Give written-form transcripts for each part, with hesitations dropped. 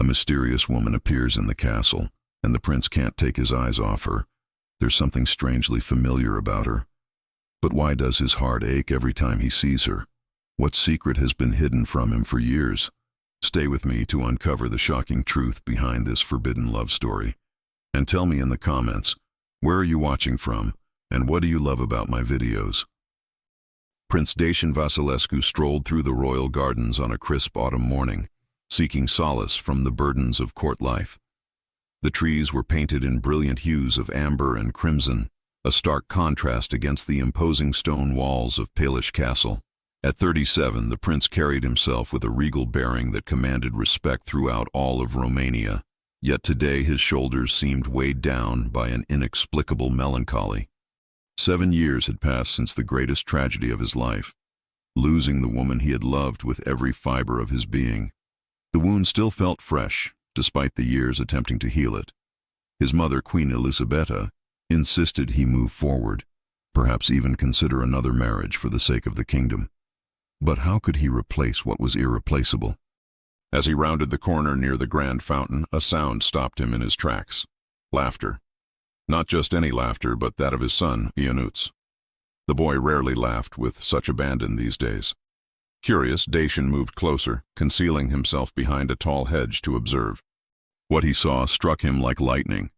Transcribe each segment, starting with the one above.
A mysterious woman appears in the castle, and the prince can't take his eyes off her. There's something strangely familiar about her. But why does his heart ache every time he sees her? What secret has been hidden from him for years? Stay with me to uncover the shocking truth behind this forbidden love story. And tell me in the comments, where are you watching from, and what do you love about my videos? Prince Dacian Vasilescu strolled through the royal gardens on a crisp autumn morning, seeking solace from the burdens of court life. The trees were painted in brilliant hues of amber and crimson, a stark contrast against the imposing stone walls of Palish Castle. At 37, the prince carried himself with a regal bearing that commanded respect throughout all of Romania, yet today his shoulders seemed weighed down by an inexplicable melancholy. 7 years had passed since the greatest tragedy of his life, losing the woman he had loved with every fiber of his being. The wound still felt fresh, despite the years attempting to heal it. His mother, Queen Elisabetta, insisted he move forward, perhaps even consider another marriage for the sake of the kingdom. But how could he replace what was irreplaceable? As he rounded the corner near the grand fountain, a sound stopped him in his tracks. Laughter. Not just any laughter, but that of his son, Ionuț. The boy rarely laughed with such abandon these days. Curious, Dacian moved closer, concealing himself behind a tall hedge to observe. What he saw struck him like lightning.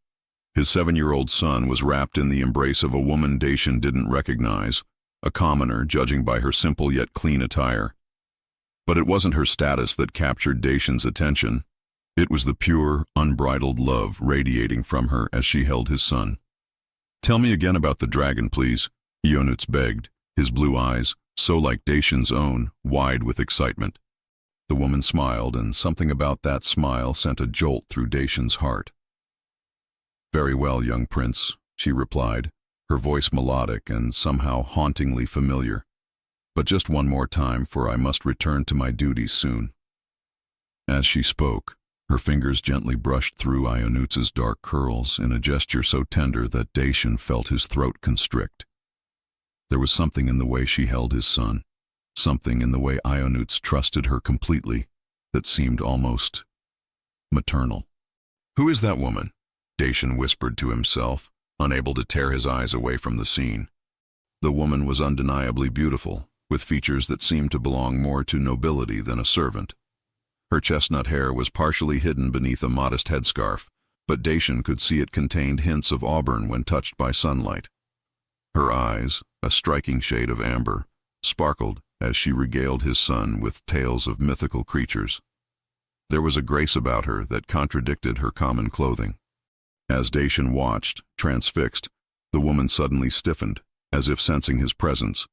His 7-year-old son was wrapped in the embrace of a woman Dacian didn't recognize, a commoner judging by her simple yet clean attire. But it wasn't her status that captured Dacian's attention. It was the pure, unbridled love radiating from her as she held his son. "Tell me again about the dragon, please," Ionuț begged, his blue eyes, so like Dacian's own, wide with excitement. The woman smiled, and something about that smile sent a jolt through Dacian's heart. "Very well, young prince," she replied, her voice melodic and somehow hauntingly familiar. "But just one more time, for I must return to my duties soon." As she spoke, her fingers gently brushed through Ionuț's dark curls in a gesture so tender that Dacian felt his throat constrict. There was something in the way she held his son, something in the way Ionuț trusted her completely, that seemed almost maternal. "Who is that woman?" Dacian whispered to himself, unable to tear his eyes away from the scene. The woman was undeniably beautiful, with features that seemed to belong more to nobility than a servant. Her chestnut hair was partially hidden beneath a modest headscarf, but Dacian could see it contained hints of auburn when touched by sunlight. Her eyes, a striking shade of amber, sparkled as she regaled his son with tales of mythical creatures. There was a grace about her that contradicted her common clothing. As Dacian watched, transfixed, the woman suddenly stiffened, as if sensing his presence.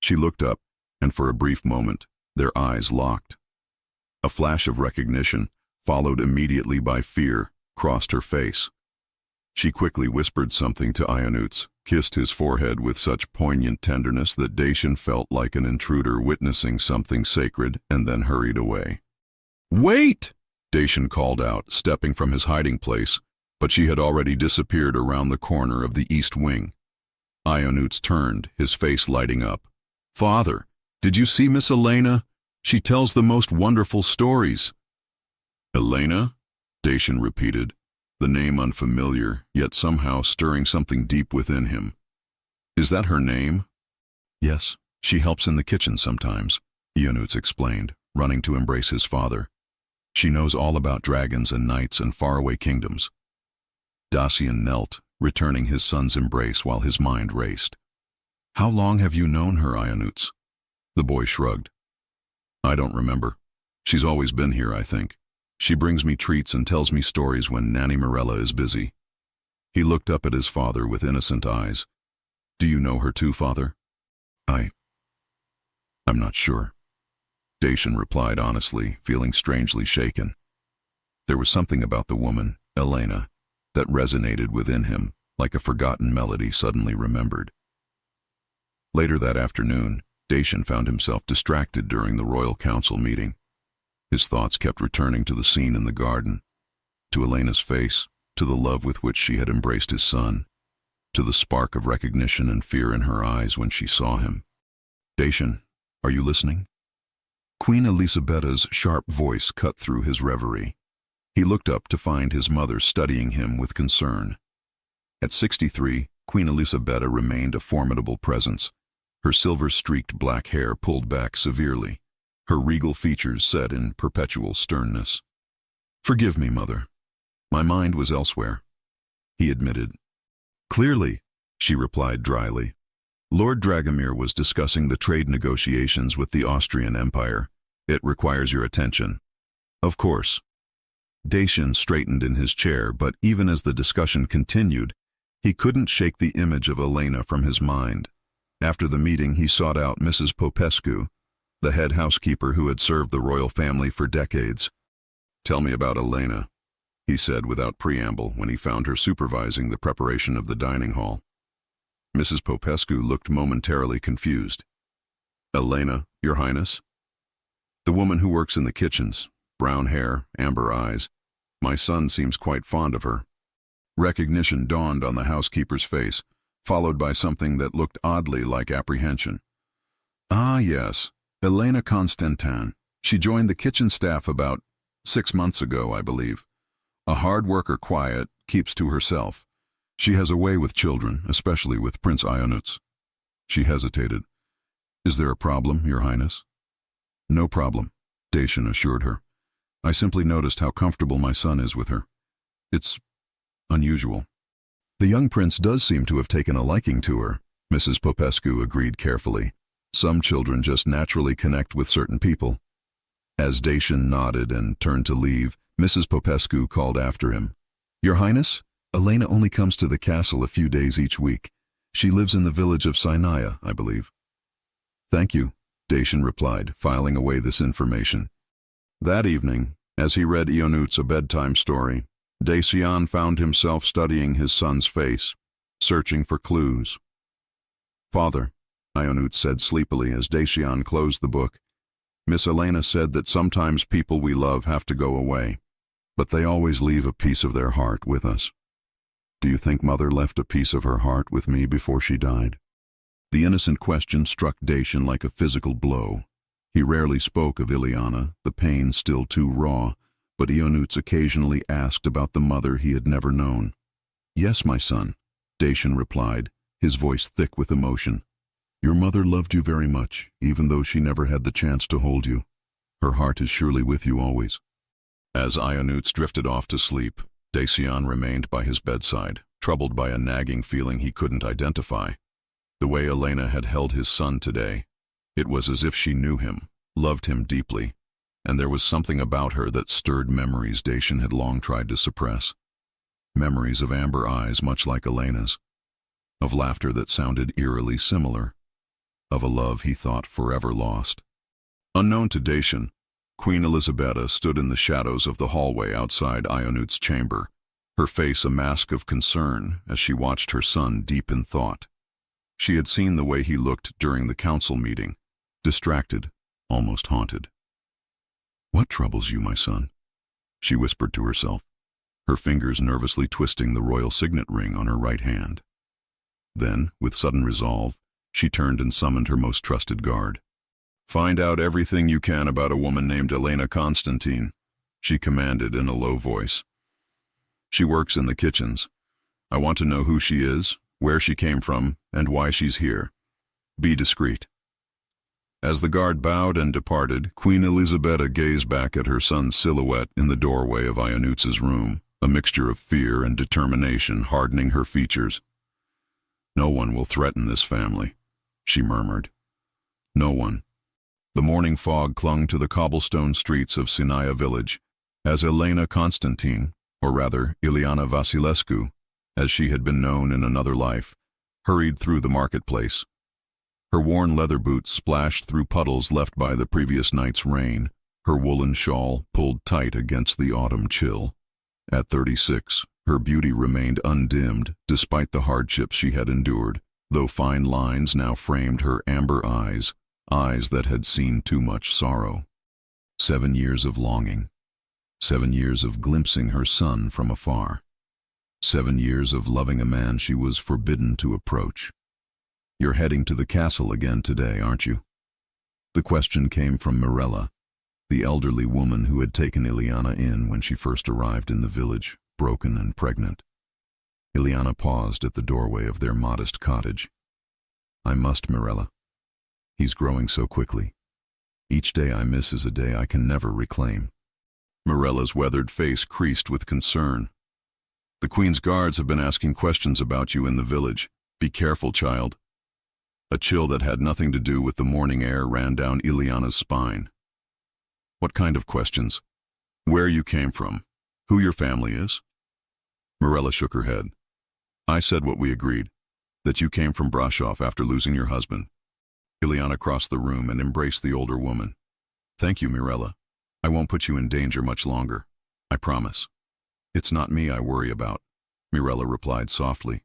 She looked up, and for a brief moment, their eyes locked. A flash of recognition, followed immediately by fear, crossed her face. She quickly whispered something to Ionuț, kissed his forehead with such poignant tenderness that Dacian felt like an intruder witnessing something sacred, and then hurried away. "Wait!" Dacian called out, stepping from his hiding place, but she had already disappeared around the corner of the east wing. Ionuț turned, his face lighting up. "Father, did you see Miss Elena? She tells the most wonderful stories." "Elena?" Dacian repeated, the name unfamiliar, yet somehow stirring something deep within him. "Is that her name?" "Yes, she helps in the kitchen sometimes," Ionuț explained, running to embrace his father. "She knows all about dragons and knights and faraway kingdoms." Dacian knelt, returning his son's embrace while his mind raced. "How long have you known her, Ionuț?" The boy shrugged. "I don't remember. She's always been here, I think. She brings me treats and tells me stories when Nanny Mirella is busy." He looked up at his father with innocent eyes. "Do you know her too, father?" I'm not sure," Dacian replied honestly, feeling strangely shaken. There was something about the woman, Elena, that resonated within him, like a forgotten melody suddenly remembered. Later that afternoon, Dacian found himself distracted during the royal council meeting. His thoughts kept returning to the scene in the garden, to Elena's face, to the love with which she had embraced his son, to the spark of recognition and fear in her eyes when she saw him. "Dacian, are you listening?" Queen Elisabetta's sharp voice cut through his reverie. He looked up to find his mother studying him with concern. At 63, Queen Elisabetta remained a formidable presence, her silver-streaked black hair pulled back severely, her regal features set in perpetual sternness. "Forgive me, Mother. My mind was elsewhere," he admitted. "Clearly," she replied dryly. "Lord Dragomir was discussing the trade negotiations with the Austrian Empire. It requires your attention." "Of course." Dacian straightened in his chair, but even as the discussion continued, he couldn't shake the image of Elena from his mind. After the meeting, he sought out Mrs. Popescu, the head housekeeper who had served the royal family for decades. "Tell me about Elena," he said without preamble when he found her supervising the preparation of the dining hall. Mrs. Popescu looked momentarily confused. "Elena, Your Highness?" "The woman who works in the kitchens. Brown hair, amber eyes. My son seems quite fond of her." Recognition dawned on the housekeeper's face, followed by something that looked oddly like apprehension. "Ah, yes, Elena Constantin. She joined the kitchen staff about 6 months ago, I believe. A hard worker, quiet, keeps to herself. She has a way with children, especially with Prince Ionuts." She hesitated. "Is there a problem, Your Highness?" "No problem," Dacian assured her. "I simply noticed how comfortable my son is with her. It's unusual." "The young prince does seem to have taken a liking to her," Mrs. Popescu agreed carefully. "Some children just naturally connect with certain people." As Dacian nodded and turned to leave, Mrs. Popescu called after him. "Your Highness, Elena only comes to the castle a few days each week. She lives in the village of Sinaya, I believe." "Thank you," Dacian replied, filing away this information. That evening, as he read Ionuts a bedtime story, Dacian found himself studying his son's face, searching for clues. "Father," Ionuts said sleepily as Dacian closed the book, "Miss Elena said that sometimes people we love have to go away, but they always leave a piece of their heart with us. Do you think Mother left a piece of her heart with me before she died?" The innocent question struck Dacian like a physical blow. He rarely spoke of Ileana, the pain still too raw, but Ionuts occasionally asked about the mother he had never known. "Yes, my son," Dacian replied, his voice thick with emotion. "Your mother loved you very much, even though she never had the chance to hold you. Her heart is surely with you always." As Ionuts drifted off to sleep, Dacian remained by his bedside, troubled by a nagging feeling he couldn't identify. The way Elena had held his son today, it was as if she knew him, loved him deeply, and there was something about her that stirred memories Dacian had long tried to suppress. Memories of amber eyes much like Elena's, of laughter that sounded eerily similar, of a love he thought forever lost. Unknown to Dacian, Queen Elisabetta stood in the shadows of the hallway outside Ionuts' chamber, her face a mask of concern as she watched her son deep in thought. She had seen the way he looked during the council meeting, distracted, almost haunted. "What troubles you, my son?" she whispered to herself, her fingers nervously twisting the royal signet ring on her right hand. Then, with sudden resolve, she turned and summoned her most trusted guard. "Find out everything you can about a woman named Elena Constantin," she commanded in a low voice. "She works in the kitchens. I want to know who she is, where she came from, and why she's here. Be discreet." As the guard bowed and departed, Queen Elisabetta gazed back at her son's silhouette in the doorway of Ionuts' room, a mixture of fear and determination hardening her features. "No one will threaten this family," she murmured. "No one." The morning fog clung to the cobblestone streets of Sinaya village, as Elena Constantin, or rather Ileana Vasilescu, as she had been known in another life, hurried through the marketplace. Her worn leather boots splashed through puddles left by the previous night's rain, her woolen shawl pulled tight against the autumn chill. At 36, her beauty remained undimmed despite the hardships she had endured, though fine lines now framed her amber eyes, eyes that had seen too much sorrow. 7 years of longing. 7 years of glimpsing her son from afar. 7 years of loving a man she was forbidden to approach. "You're heading to the castle again today, aren't you?" The question came from Mirella. the elderly woman who had taken Ileana in when she first arrived in the village, broken and pregnant. Ileana paused at the doorway of their modest cottage. "I must, Mirella. He's growing so quickly. Each day I miss is a day I can never reclaim." Mirella's weathered face creased with concern. "The Queen's guards have been asking questions about you in the village. Be careful, child." A chill that had nothing to do with the morning air ran down Ileana's spine. "What kind of questions? Where you came from? Who your family is?" Mirella shook her head. "I said what we agreed, that you came from Brasov after losing your husband." Ileana crossed the room and embraced the older woman. "Thank you, Mirella. I won't put you in danger much longer. I promise." "It's not me I worry about," Mirella replied softly.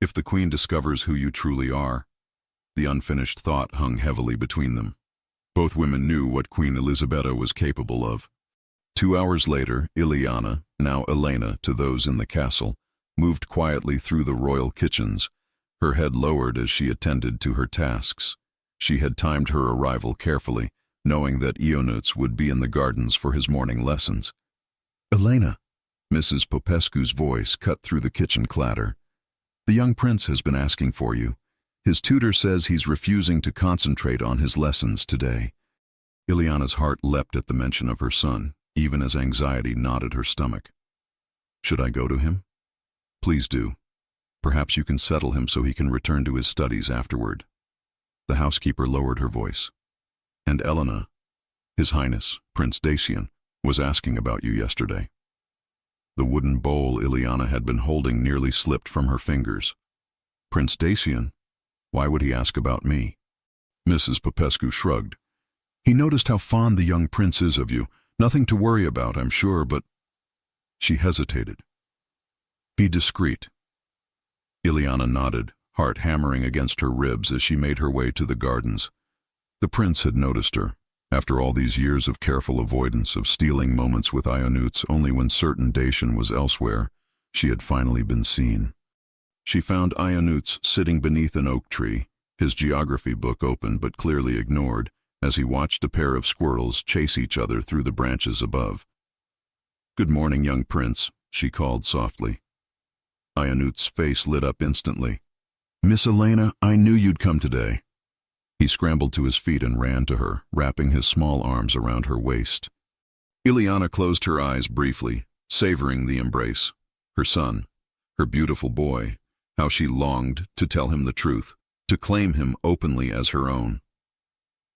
"If the Queen discovers who you truly are." The unfinished thought hung heavily between them. Both women knew what Queen Elisabetta was capable of. 2 hours later, Ileana, now Elena to those in the castle, moved quietly through the royal kitchens, her head lowered as she attended to her tasks. She had timed her arrival carefully, knowing that Ionuț would be in the gardens for his morning lessons. "Elena," Mrs. Popescu's voice cut through the kitchen clatter. "The young prince has been asking for you. His tutor says he's refusing to concentrate on his lessons today." Ileana's heart leapt at the mention of her son, even as anxiety knotted her stomach. "Should I go to him?" "Please do. Perhaps you can settle him so he can return to his studies afterward." The housekeeper lowered her voice. "And Elena, His Highness, Prince Dacian, was asking about you yesterday." The wooden bowl Ileana had been holding nearly slipped from her fingers. "Prince Dacian? Why would he ask about me?" Mrs. Popescu shrugged. "He noticed how fond the young prince is of you. Nothing to worry about, I'm sure, but—" She hesitated. "Be discreet." Ileana nodded, heart hammering against her ribs as she made her way to the gardens. The prince had noticed her, after all these years of careful avoidance, of stealing moments with Ionuț only when certain Dacian was elsewhere. She had finally been seen. She found Ionuț sitting beneath an oak tree, his geography book open but clearly ignored, as he watched a pair of squirrels chase each other through the branches above. "Good morning, young prince," she called softly. Ionuț's face lit up instantly. "Miss Elena, I knew you'd come today." He scrambled to his feet and ran to her, wrapping his small arms around her waist. Ileana closed her eyes briefly, savoring the embrace. Her son, her beautiful boy, how she longed to tell him the truth, to claim him openly as her own.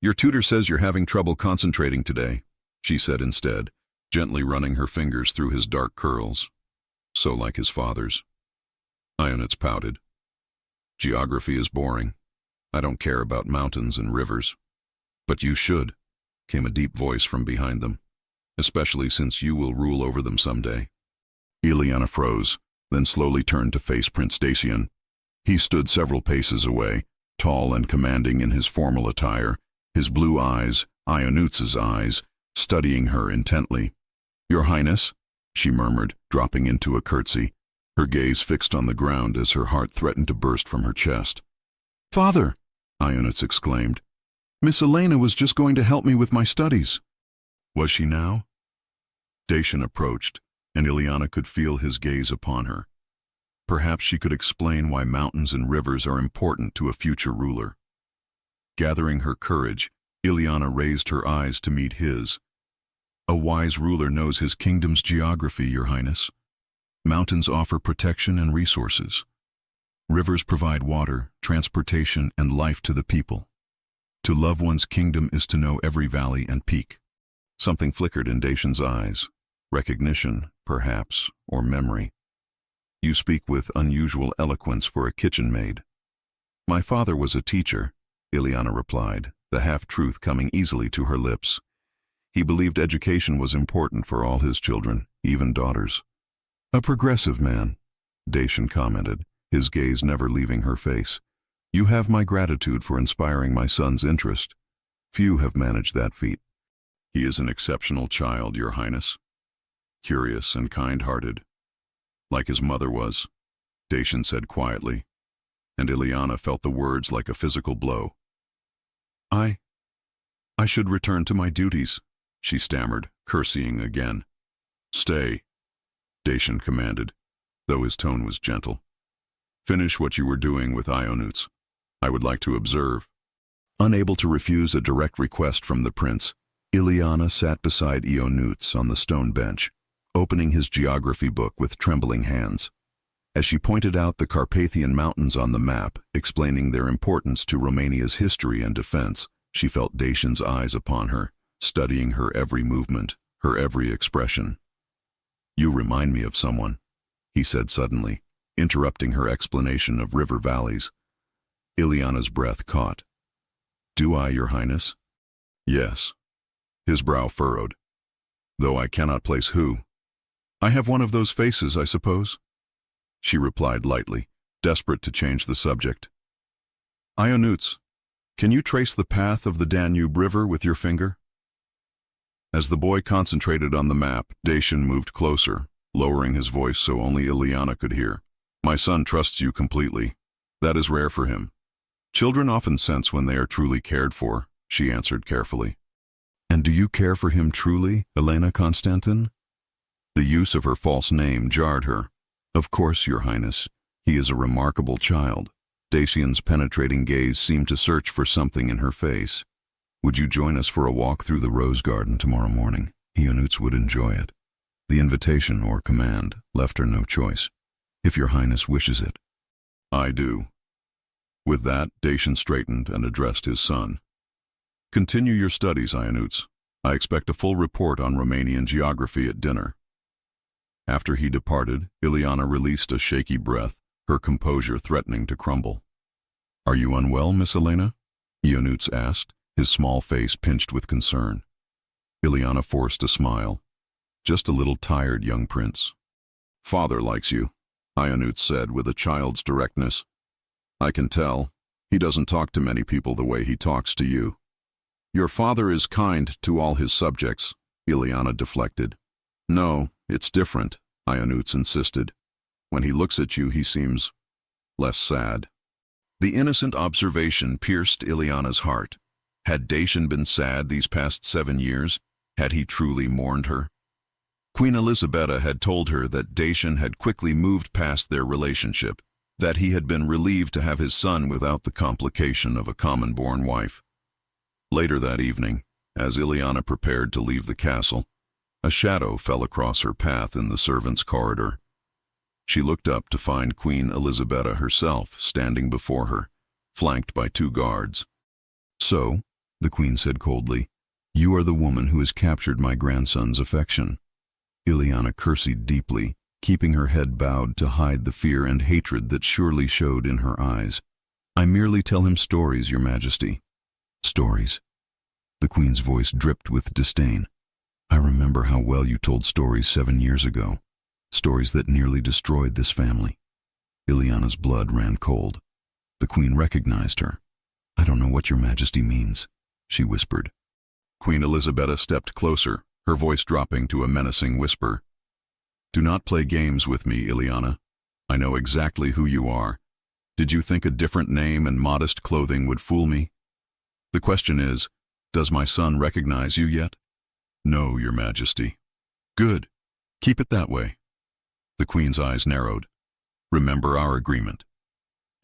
"Your tutor says you're having trouble concentrating today," she said instead, gently running her fingers through his dark curls. So like his father's. Ionuț pouted. "Geography is boring. I don't care about mountains and rivers." "But you should," came a deep voice from behind them, "especially since you will rule over them someday." Ileana froze, then slowly turned to face Prince Dacian. He stood several paces away, tall and commanding in his formal attire, his blue eyes, Ionuț's eyes, studying her intently. "Your Highness," she murmured, dropping into a curtsy, her gaze fixed on the ground as her heart threatened to burst from her chest. "Father!" Ionuț exclaimed. "Miss Elena was just going to help me with my studies." Was she now? Dacian approached, and Ileana could feel his gaze upon her. Perhaps she could explain why mountains and rivers are important to a future ruler. Gathering her courage, Ileana raised her eyes to meet his. "A wise ruler knows his kingdom's geography, Your Highness. Mountains offer protection and resources. Rivers provide water, transportation, and life to the people. To love one's kingdom is to know every valley and peak." Something flickered in Dacian's eyes. Recognition, perhaps, or memory. "You speak with unusual eloquence for a kitchen maid." "My father was a teacher," Ileana replied, the half-truth coming easily to her lips. "He believed education was important for all his children, even daughters." "A progressive man," Dacian commented, his gaze never leaving her face. "You have my gratitude for inspiring my son's interest. Few have managed that feat." "He is an exceptional child, Your Highness. Curious and kind-hearted. Like his mother was," Dacian said quietly, and Ileana felt the words like a physical blow. I should return to my duties." she stammered, cursying again. Stay, Dacian commanded, though his tone was gentle. Finish what you were doing with Ionuts. I would like to observe. Unable to refuse a direct request from the prince, Ileana sat beside Ionuts on the stone bench, opening his geography book with trembling hands. As she pointed out the Carpathian Mountains on the map, explaining their importance to Romania's history and defense, she felt Dacian's eyes upon her, studying her every movement, her every expression. You remind me of someone, he said suddenly, interrupting her explanation of river valleys. Ileana's breath caught. Do I, Your Highness? Yes. His brow furrowed. Though I cannot place who. I have one of those faces, I suppose? She replied lightly, desperate to change the subject. Ionuts, can you trace the path of the Danube River with your finger? As the boy concentrated on the map, Dacian moved closer, lowering his voice so only Ileana could hear. My son trusts you completely. That is rare for him. Children often sense when they are truly cared for, she answered carefully. And do you care for him truly, Elena Constantin? The use of her false name jarred her. Of course, Your Highness. He is a remarkable child. Dacian's penetrating gaze seemed to search for something in her face. Would you join us for a walk through the rose garden tomorrow morning? Ionuts would enjoy it. The invitation, or command, left her no choice. If Your Highness wishes it. I do. With that, Dacian straightened and addressed his son. Continue your studies, Ionuts. I expect a full report on Romanian geography at dinner. After he departed, Ileana released a shaky breath, her composure threatening to crumble. Are you unwell, Miss Elena? Ionuts asked, his small face pinched with concern. Ileana forced a smile. Just a little tired, young prince. Father likes you, Ionuts said with a child's directness. I can tell. He doesn't talk to many people the way he talks to you. Your father is kind to all his subjects, Ileana deflected. No, it's different, Ionuts insisted. When he looks at you, he seems less sad. The innocent observation pierced Ileana's heart. Had Dacian been sad these past 7 years? Had he truly mourned her? Queen Elisabetta had told her that Dacian had quickly moved past their relationship, that he had been relieved to have his son without the complication of a common-born wife. Later that evening, as Ileana prepared to leave the castle, a shadow fell across her path in the servants' corridor. She looked up to find Queen Elisabetta herself standing before her, flanked by 2 guards. So, the queen said coldly, you are the woman who has captured my grandson's affection. Ileana curtsied deeply, keeping her head bowed to hide the fear and hatred that surely showed in her eyes. I merely tell him stories, Your Majesty. Stories? The queen's voice dripped with disdain. I remember how well you told stories 7 years ago. Stories that nearly destroyed this family. Ileana's blood ran cold. The queen recognized her. I don't know what Your Majesty means, she whispered. Queen Elisabetta stepped closer, her voice dropping to a menacing whisper. Do not play games with me, Ileana. I know exactly who you are. Did you think a different name and modest clothing would fool me? The question is, does my son recognize you yet? No, Your Majesty. Good. Keep it that way. The queen's eyes narrowed. Remember our agreement.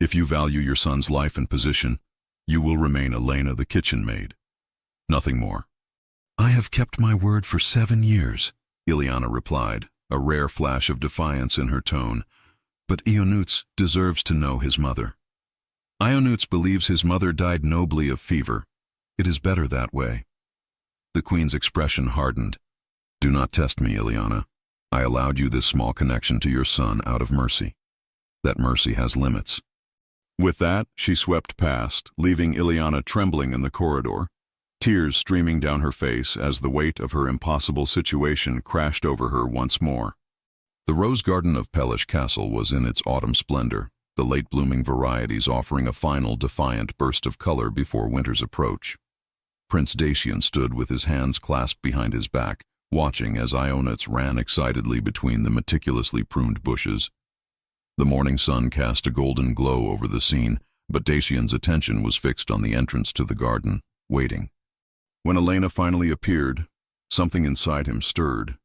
If you value your son's life and position, you will remain Elena the kitchen maid. Nothing more. I have kept my word for 7 years, Ileana replied, a rare flash of defiance in her tone. But Ionuts deserves to know his mother. Ionuts believes his mother died nobly of fever. It is better that way. The queen's expression hardened. Do not test me, Ileana. I allowed you this small connection to your son out of mercy. That mercy has limits. With that, she swept past, leaving Ileana trembling in the corridor, tears streaming down her face as the weight of her impossible situation crashed over her once more. The rose garden of Pellish Castle was in its autumn splendor, the late-blooming varieties offering a final defiant burst of color before winter's approach. Prince Dacian stood with his hands clasped behind his back, watching as Ionuts ran excitedly between the meticulously pruned bushes. The morning sun cast a golden glow over the scene, but Dacian's attention was fixed on the entrance to the garden, waiting. When Elena finally appeared, Something inside him stirred,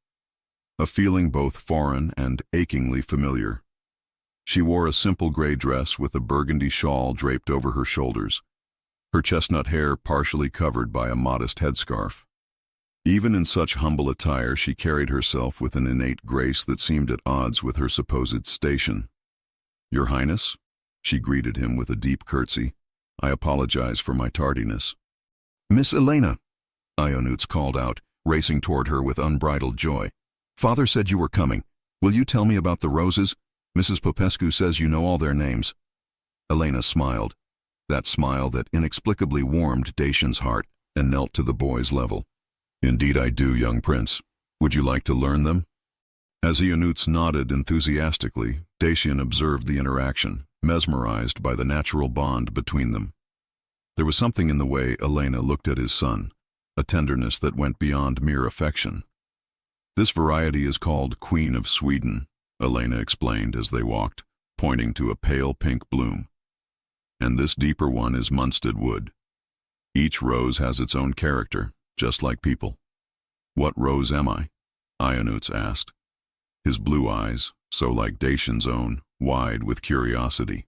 a feeling both foreign and achingly familiar. She wore a simple gray dress with a burgundy shawl draped over her shoulders, her chestnut hair partially covered by a modest headscarf. Even in such humble attire, she carried herself with an innate grace that seemed at odds with her supposed station. "Your Highness?" She greeted him with a deep curtsy. "I apologize for my tardiness." "Miss Elena," Ionuts called out, racing toward her with unbridled joy. "Father said you were coming. Will you tell me about the roses? Mrs. Popescu says you know all their names." Elena smiled, that smile that inexplicably warmed Dacian's heart, and knelt to the boy's level. "Indeed I do, young prince. Would you like to learn them?" As Ionuts nodded enthusiastically, Dacian observed the interaction, mesmerized by the natural bond between them. There was something in the way Elena looked at his son, a tenderness that went beyond mere affection. "This variety is called Queen of Sweden," Elena explained as they walked, pointing to a pale pink bloom. "And this deeper one is Munstead wood. Each rose has its own character, just like people." "What rose am I?" Ionuts asked, his blue eyes, so like Dacian's own, wide with curiosity.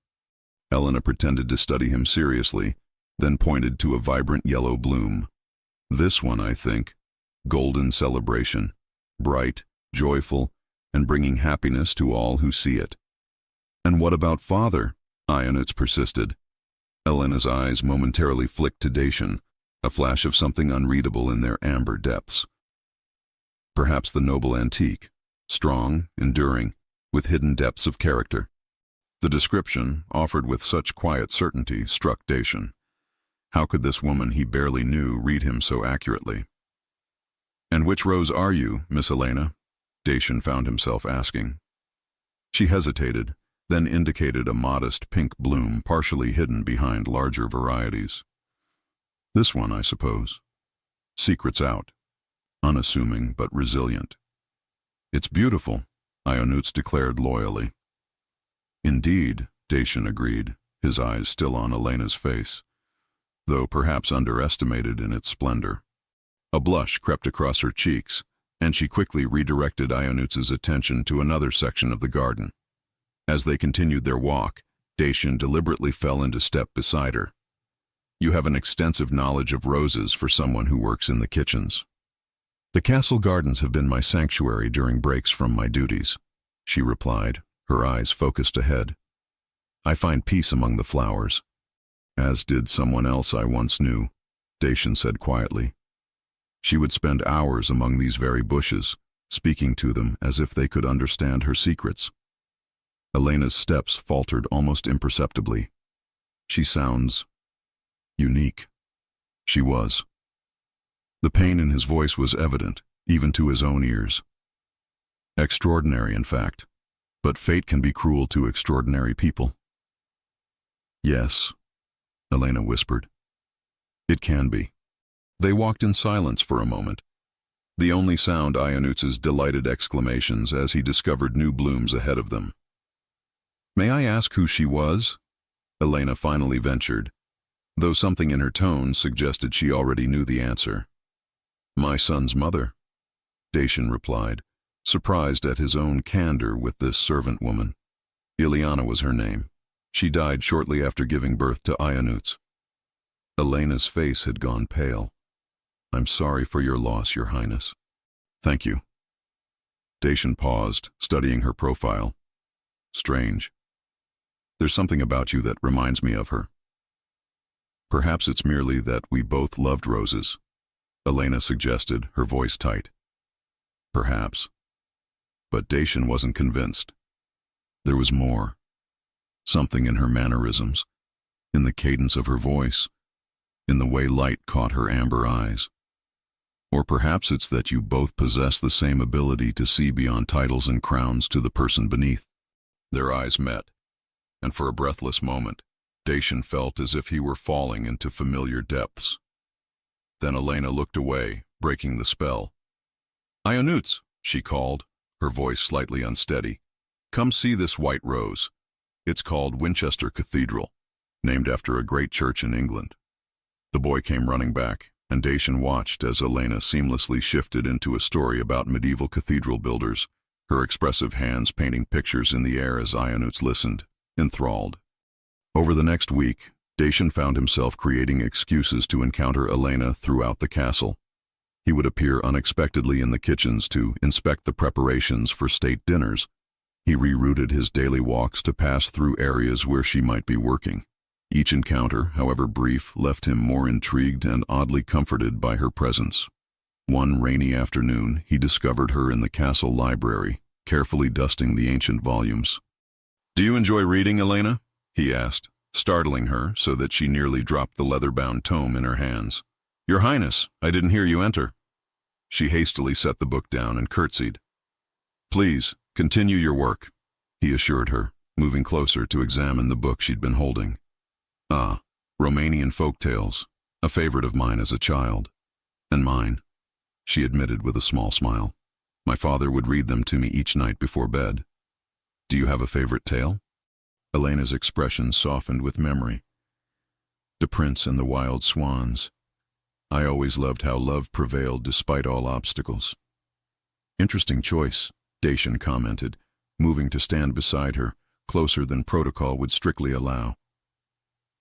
Elena pretended to study him seriously, then pointed to a vibrant yellow bloom. "This one, I think. Golden celebration. Bright, joyful, and bringing happiness to all who see it." "And what about father?" Ionuts persisted. Elena's eyes momentarily flicked to Dacian, a flash of something unreadable in their amber depths. Perhaps the noble antique, strong, enduring, with hidden depths of character. The description, offered with such quiet certainty, struck Dacian. How could this woman he barely knew read him so accurately? "And which rose are you, Miss Elena?" Dacian found himself asking. She hesitated, then indicated a modest pink bloom partially hidden behind larger varieties. "This one, I suppose. Secrets out. Unassuming but resilient." "It's beautiful," Ionuts declared loyally. "Indeed," Dacian agreed, his eyes still on Elena's face, though perhaps underestimated in its splendor. A blush crept across her cheeks, and she quickly redirected Ionuts's attention to another section of the garden. As they continued their walk, Dacian deliberately fell into step beside her. "You have an extensive knowledge of roses for someone who works in the kitchens." "The castle gardens have been my sanctuary during breaks from my duties," she replied, her eyes focused ahead. "I find peace among the flowers." "As did someone else I once knew," Dacian said quietly. She would spend hours among these very bushes, speaking to them as if they could understand her secrets. Elena's steps faltered almost imperceptibly. "She sounds unique." She was. The pain in his voice was evident, even to his own ears. Extraordinary, in fact, but fate can be cruel to extraordinary people. "Yes," Elena whispered. "It can be." They walked in silence for a moment, the only sound Ionuts's delighted exclamations as he discovered new blooms ahead of them. "May I ask who she was?" Elena finally ventured, though something in her tone suggested she already knew the answer. "My son's mother," Dacian replied, surprised at his own candor with this servant woman. Ileana was her name. She died shortly after giving birth to Ionuts. Elena's face had gone pale. "I'm sorry for your loss, Your Highness." "Thank you." Dacian paused, studying her profile. "Strange. There's something about you that reminds me of her." "Perhaps it's merely that we both loved roses," Elena suggested, her voice tight. "Perhaps." But Dacian wasn't convinced. There was more. Something in her mannerisms, in the cadence of her voice, in the way light caught her amber eyes. Or perhaps it's that you both possess the same ability to see beyond titles and crowns to the person beneath. Their eyes met, and for a breathless moment, Dacian felt as if he were falling into familiar depths. Then Elena looked away, breaking the spell. "Ionuts," she called, her voice slightly unsteady. "Come see this white rose. It's called Winchester Cathedral, named after a great church in England." The boy came running back, and Dacian watched as Elena seamlessly shifted into a story about medieval cathedral builders, her expressive hands painting pictures in the air as Ionuts listened, enthralled. Over the next week, Dacian found himself creating excuses to encounter Elena throughout the castle. He would appear unexpectedly in the kitchens to inspect the preparations for state dinners. He rerouted his daily walks to pass through areas where she might be working. Each encounter, however brief, left him more intrigued and oddly comforted by her presence. One rainy afternoon, he discovered her in the castle library, carefully dusting the ancient volumes. "Do you enjoy reading, Elena?" he asked, startling her so that she nearly dropped the leather-bound tome in her hands. "Your Highness, I didn't hear you enter." She hastily set the book down and curtsied. "Please, continue your work," he assured her, moving closer to examine the book she'd been holding. "Ah, Romanian folktales, a favorite of mine as a child." "And mine," she admitted with a small smile. "My father would read them to me each night before bed." "Do you have a favorite tale?" Elena's expression softened with memory. "The Prince and the Wild Swans. I always loved how love prevailed despite all obstacles." "Interesting choice," Dacian commented, moving to stand beside her, closer than protocol would strictly allow.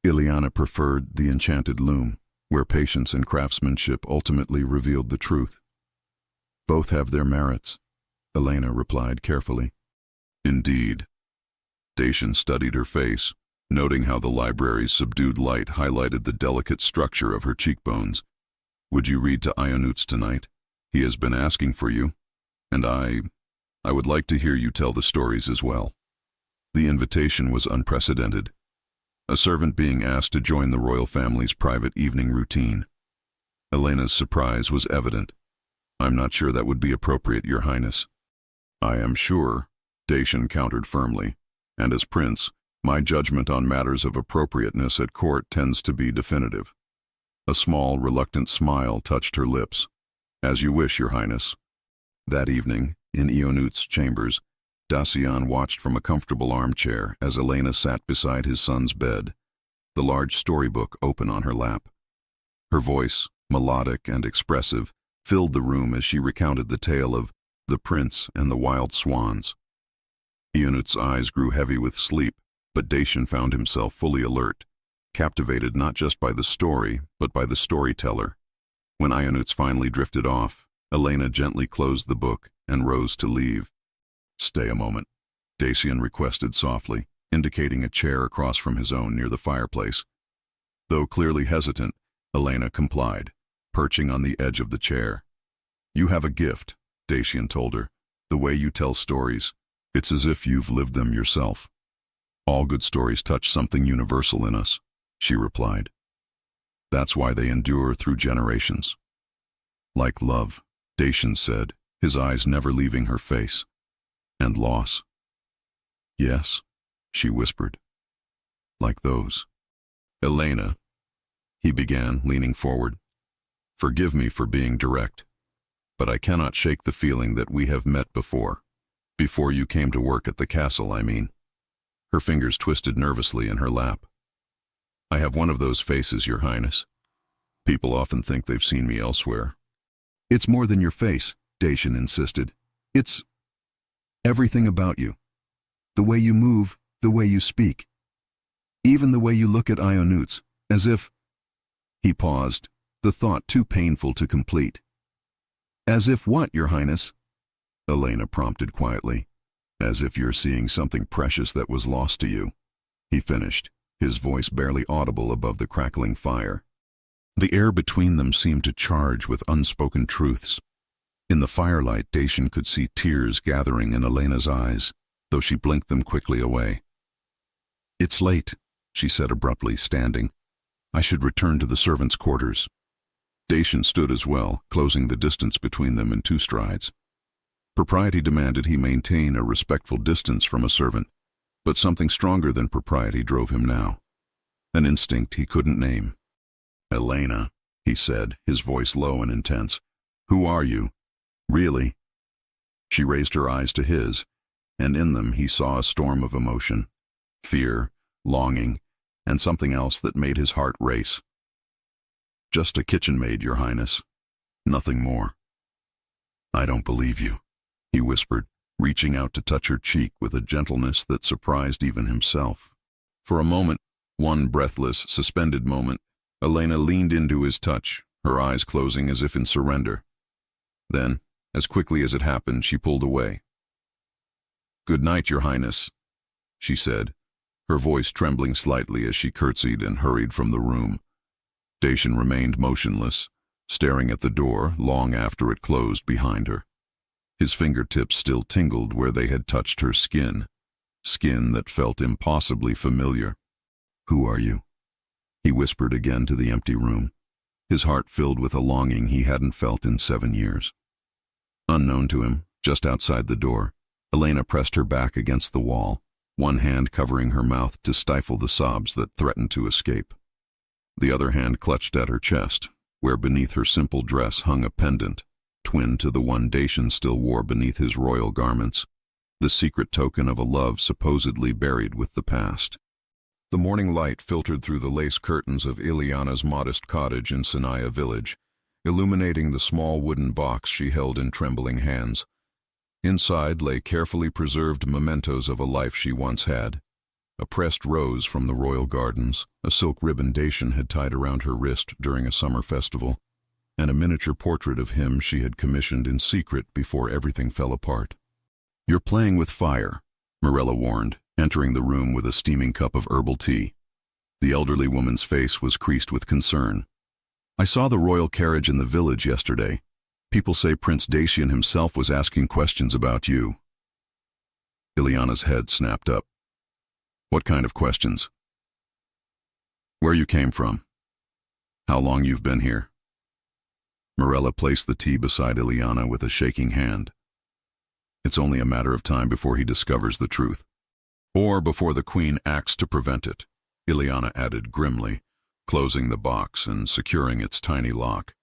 Ileana preferred The Enchanted Loom, where patience and craftsmanship ultimately revealed the truth. "Both have their merits," Elena replied carefully. "Indeed." Dacian studied her face, noting how the library's subdued light highlighted the delicate structure of her cheekbones. "Would you read to Ionuts tonight? He has been asking for you, and I would like to hear you tell the stories as well." The invitation was unprecedented, a servant being asked to join the royal family's private evening routine. Elena's surprise was evident. "I'm not sure that would be appropriate, Your Highness." "I am sure," Dacian countered firmly, "and as prince, my judgment on matters of appropriateness at court tends to be definitive." A small, reluctant smile touched her lips. "As you wish, Your Highness." That evening, in Ionuts' chambers, Dacian watched from a comfortable armchair as Elena sat beside his son's bed, the large storybook open on her lap. Her voice, melodic and expressive, filled the room as she recounted the tale of The Prince and the Wild Swans. Ionuts' eyes grew heavy with sleep, but Dacian found himself fully alert, captivated not just by the story, but by the storyteller. When Ionuts finally drifted off, Elena gently closed the book and rose to leave. "Stay a moment," Dacian requested softly, indicating a chair across from his own near the fireplace. Though clearly hesitant, Elena complied, perching on the edge of the chair. "You have a gift," Dacian told her. "The way you tell stories, it's as if you've lived them yourself." "All good stories touch something universal in us," she replied. "That's why they endure through generations." "Like love," Dacian said, his eyes never leaving her face. "And loss." "Yes," she whispered. "Like those." "Elena," he began, leaning forward. "Forgive me for being direct, but I cannot shake the feeling that we have met before. Before you came to work at the castle, I mean." Her fingers twisted nervously in her lap. "I have one of those faces, Your Highness. People often think they've seen me elsewhere." "It's more than your face," Dacian insisted. "It's everything about you. The way you move, the way you speak. Even the way you look at Ionuts, as if—" He paused, the thought too painful to complete. "As if what, Your Highness?" Elena prompted quietly. "As if you're seeing something precious that was lost to you," he finished, his voice barely audible above the crackling fire. The air between them seemed to charge with unspoken truths. In the firelight, Dacian could see tears gathering in Elena's eyes, though she blinked them quickly away. "It's late," she said abruptly, standing. "I should return to the servants' quarters." Dacian stood as well, closing the distance between them in 2 strides. Propriety demanded he maintain a respectful distance from a servant, but something stronger than propriety drove him now. An instinct he couldn't name. "Elena," he said, his voice low and intense. "Who are you? Really?" She raised her eyes to his, and in them he saw a storm of emotion, fear, longing, and something else that made his heart race. Just a kitchen maid, Your Highness. Nothing more. I don't believe you, he whispered, reaching out to touch her cheek with a gentleness that surprised even himself. For a moment, one breathless, suspended moment, Elena leaned into his touch, her eyes closing as if in surrender. Then, as quickly as it happened, she pulled away. "Good night, Your Highness," she said, her voice trembling slightly as she curtsied and hurried from the room. Dacian remained motionless, staring at the door long after it closed behind her. His fingertips still tingled where they had touched her skin that felt impossibly familiar. "Who are you?" he whispered again to the empty room, his heart filled with a longing he hadn't felt in 7 years. Unknown to him, just outside the door, Elena pressed her back against the wall, one hand covering her mouth to stifle the sobs that threatened to escape. The other hand clutched at her chest, where beneath her simple dress hung a pendant, twin to the one Dacian still wore beneath his royal garments, the secret token of a love supposedly buried with the past. The morning light filtered through the lace curtains of Ileana's modest cottage in Sanaya village, illuminating the small wooden box she held in trembling hands. Inside lay carefully preserved mementos of a life she once had. A pressed rose from the royal gardens, a silk ribbon Dacian had tied around her wrist during a summer festival, and a miniature portrait of him she had commissioned in secret before everything fell apart. "You're playing with fire," Morella warned, entering the room with a steaming cup of herbal tea. The elderly woman's face was creased with concern. "I saw the royal carriage in the village yesterday. People say Prince Dacian himself was asking questions about you." Ileana's head snapped up. "What kind of questions?" "Where you came from. How long you've been here." Morella placed the tea beside Ileana with a shaking hand. "It's only a matter of time before he discovers the truth. Or before the Queen acts to prevent it," Ileana added grimly, closing the box and securing its tiny lock.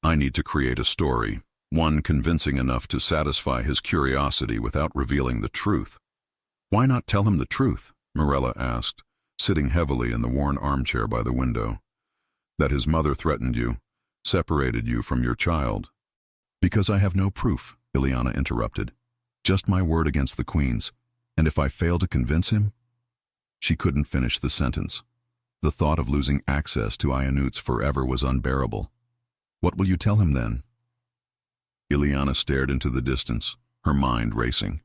"I need to create a story, one convincing enough to satisfy his curiosity without revealing the truth." "Why not tell him the truth?" Morella asked, sitting heavily in the worn armchair by the window. "That his mother threatened you, separated you from your child." "Because I have no proof," Ileana interrupted. "Just my word against the Queen's. And if I fail to convince him—" She couldn't finish the sentence. The thought of losing access to Ionuts forever was unbearable. "What will you tell him then?" Ileana stared into the distance, her mind racing.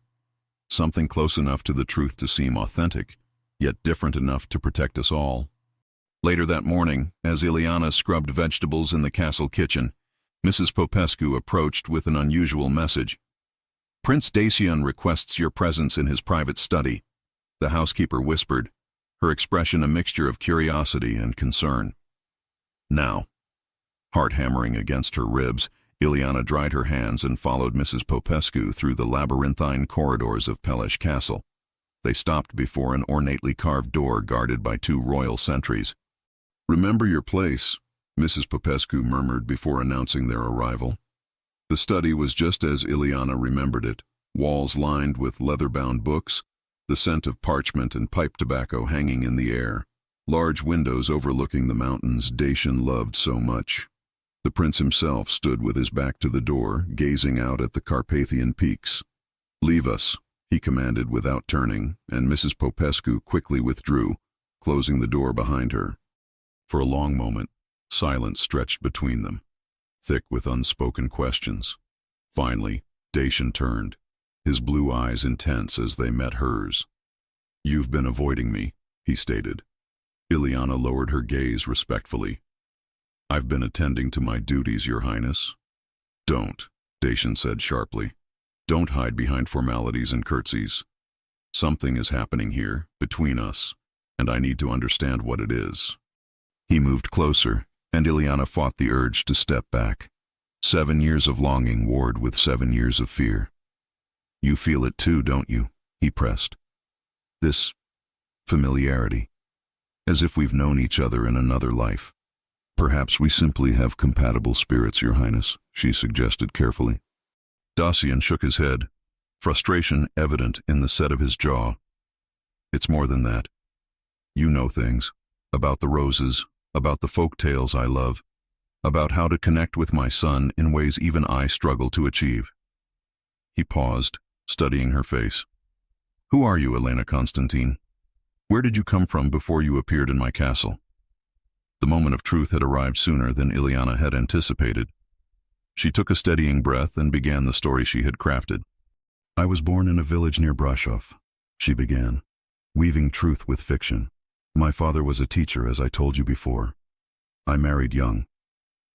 Something close enough to the truth to seem authentic, yet different enough to protect us all. Later that morning, as Ileana scrubbed vegetables in the castle kitchen, Mrs. Popescu approached with an unusual message. "Prince Dacian requests your presence in his private study," the housekeeper whispered, her expression a mixture of curiosity and concern. "Now." Heart hammering against her ribs, Ileana dried her hands and followed Mrs. Popescu through the labyrinthine corridors of Pelesh Castle. They stopped before an ornately carved door guarded by 2 royal sentries. "Remember your place," Mrs. Popescu murmured before announcing their arrival. The study was just as Ileana remembered it, walls lined with leather-bound books, the scent of parchment and pipe tobacco hanging in the air, large windows overlooking the mountains Dacian loved so much. The prince himself stood with his back to the door, gazing out at the Carpathian peaks. "Leave us," he commanded without turning, and Mrs. Popescu quickly withdrew, closing the door behind her. For a long moment, silence stretched between them, thick with unspoken questions. Finally, Dacian turned, his blue eyes intense as they met hers. "You've been avoiding me," he stated. Ileana lowered her gaze respectfully. "I've been attending to my duties, Your Highness." "Don't," Dacian said sharply. "Don't hide behind formalities and curtsies. Something is happening here, between us, and I need to understand what it is." He moved closer, and Ileana fought the urge to step back. 7 years of longing warred with 7 years of fear. "You feel it too, don't you?" he pressed. "This familiarity, as if we've known each other in another life." "Perhaps we simply have compatible spirits, Your Highness," she suggested carefully. Dacian shook his head, frustration evident in the set of his jaw. "It's more than that. You know things, about the roses, about the folk tales I love, about how to connect with my son in ways even I struggle to achieve." He paused, studying her face. "Who are you, Elena Constantine? Where did you come from before you appeared in my castle?" The moment of truth had arrived sooner than Ileana had anticipated. She took a steadying breath and began the story she had crafted. "I was born in a village near Brasov," she began, weaving truth with fiction. "My father was a teacher, as I told you before. I married young,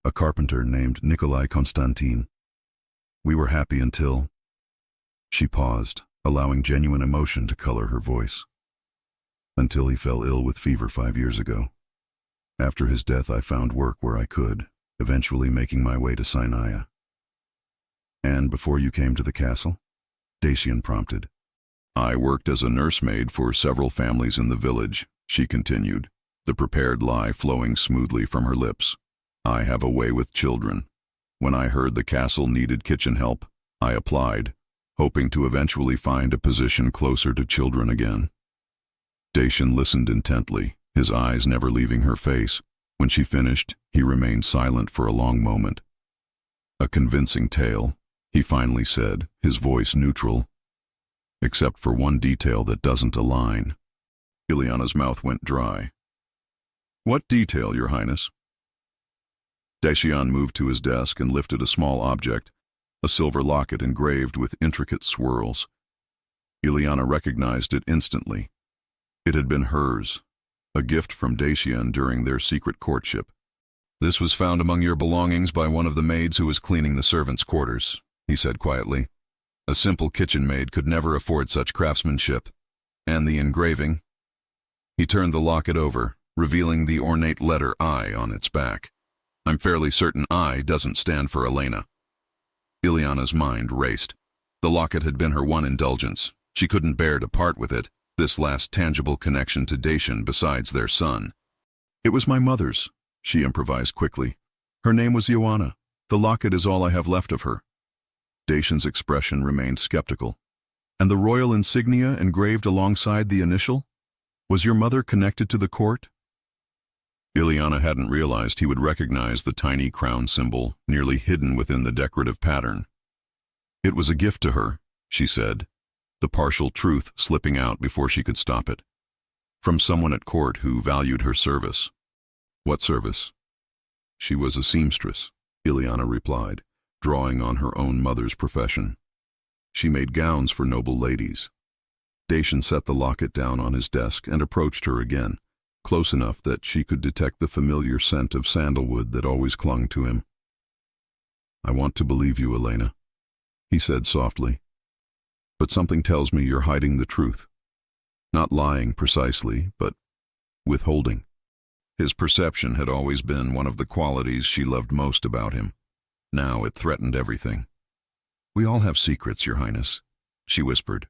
a carpenter named Nikolai Konstantin. We were happy until—" She paused, allowing genuine emotion to color her voice. "Until he fell ill with fever 5 years ago. After his death, I found work where I could, eventually making my way to Sinai." "And before you came to the castle?" Dacian prompted. "I worked as a nursemaid for several families in the village," she continued, the prepared lie flowing smoothly from her lips. "I have a way with children. When I heard the castle needed kitchen help, I applied, hoping to eventually find a position closer to children again." Dacian listened intently, his eyes never leaving her face. When she finished, he remained silent for a long moment. "A convincing tale," he finally said, his voice neutral. "Except for one detail that doesn't align." Ileana's mouth went dry. "What detail, Your Highness?" Dacian moved to his desk and lifted a small object, a silver locket engraved with intricate swirls. Ileana recognized it instantly. It had been hers, a gift from Dacian during their secret courtship. "This was found among your belongings by one of the maids who was cleaning the servants' quarters," he said quietly. "A simple kitchen maid could never afford such craftsmanship. And the engraving—" He turned the locket over, revealing the ornate letter I on its back. "I'm fairly certain I doesn't stand for Elena." Ileana's mind raced. The locket had been her one indulgence. She couldn't bear to part with it, this last tangible connection to Dacian besides their son. "It was my mother's," she improvised quickly. "Her name was Ioana. The locket is all I have left of her." Dacian's expression remained skeptical. "And the royal insignia engraved alongside the initial? Was your mother connected to the court?" Ileana hadn't realized he would recognize the tiny crown symbol, nearly hidden within the decorative pattern. "It was a gift to her," she said, the partial truth slipping out before she could stop it. "From someone at court who valued her service." "What service?" "She was a seamstress," Ileana replied, drawing on her own mother's profession. "She made gowns for noble ladies." Dacian set the locket down on his desk and approached her again, close enough that she could detect the familiar scent of sandalwood that always clung to him. "I want to believe you, Elena," he said softly. "But something tells me you're hiding the truth. Not lying precisely, but withholding." His perception had always been one of the qualities she loved most about him. Now it threatened everything. "We all have secrets, Your Highness," she whispered.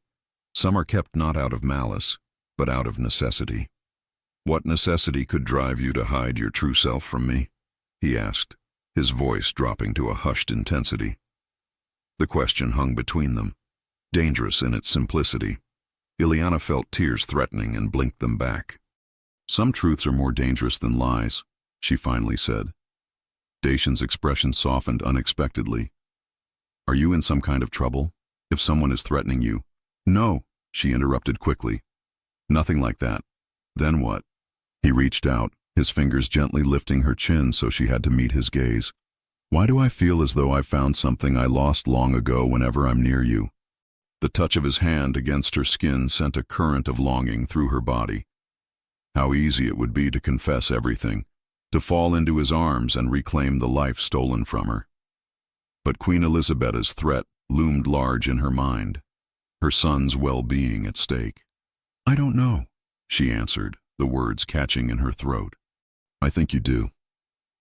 "Some are kept not out of malice, but out of necessity." "What necessity could drive you to hide your true self from me?" he asked, his voice dropping to a hushed intensity. The question hung between them, dangerous in its simplicity. Ileana felt tears threatening and blinked them back. "Some truths are more dangerous than lies," she finally said. Dacian's expression softened unexpectedly. "Are you in some kind of trouble? If someone is threatening you—" "No," she interrupted quickly. "Nothing like that. Then what?" He reached out, his fingers gently lifting her chin so she had to meet his gaze. "Why do I feel as though I've found something I lost long ago whenever I'm near you?" The touch of his hand against her skin sent a current of longing through her body. How easy it would be to confess everything, to fall into his arms and reclaim the life stolen from her. But Queen Elisabetta's threat loomed large in her mind, her son's well-being at stake. "I don't know," she answered, the words catching in her throat. "I think you do,"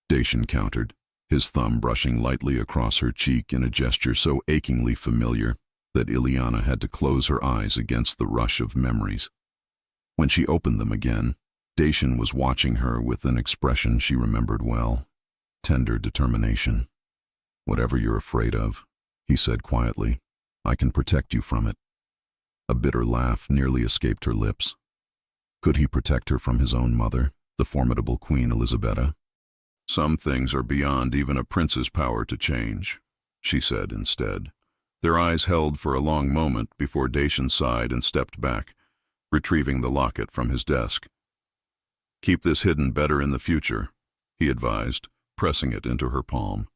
Dacian countered, his thumb brushing lightly across her cheek in a gesture so achingly familiar that Ileana had to close her eyes against the rush of memories. When she opened them again, Dacian was watching her with an expression she remembered well, tender determination. "Whatever you're afraid of," he said quietly, "I can protect you from it." A bitter laugh nearly escaped her lips. Could he protect her from his own mother, the formidable Queen Elisabetta? Some things are beyond even a prince's power to change, she said instead. Their eyes held for a long moment before Dacian sighed and stepped back, retrieving the locket from his desk. Keep this hidden better in the future, he advised, pressing it into her palm.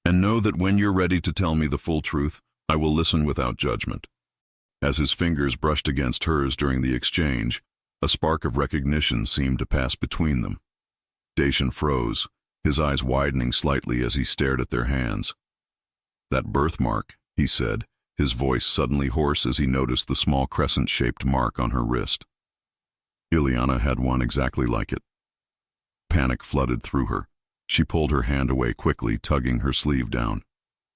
And know that when you're ready to tell me the full truth, I will listen without judgment. As his fingers brushed against hers during the exchange, a spark of recognition seemed to pass between them. Dacian froze, his eyes widening slightly as he stared at their hands. That birthmark, he said, his voice suddenly hoarse as he noticed the small crescent-shaped mark on her wrist. Ileana had one exactly like it. Panic flooded through her. She pulled her hand away quickly, tugging her sleeve down.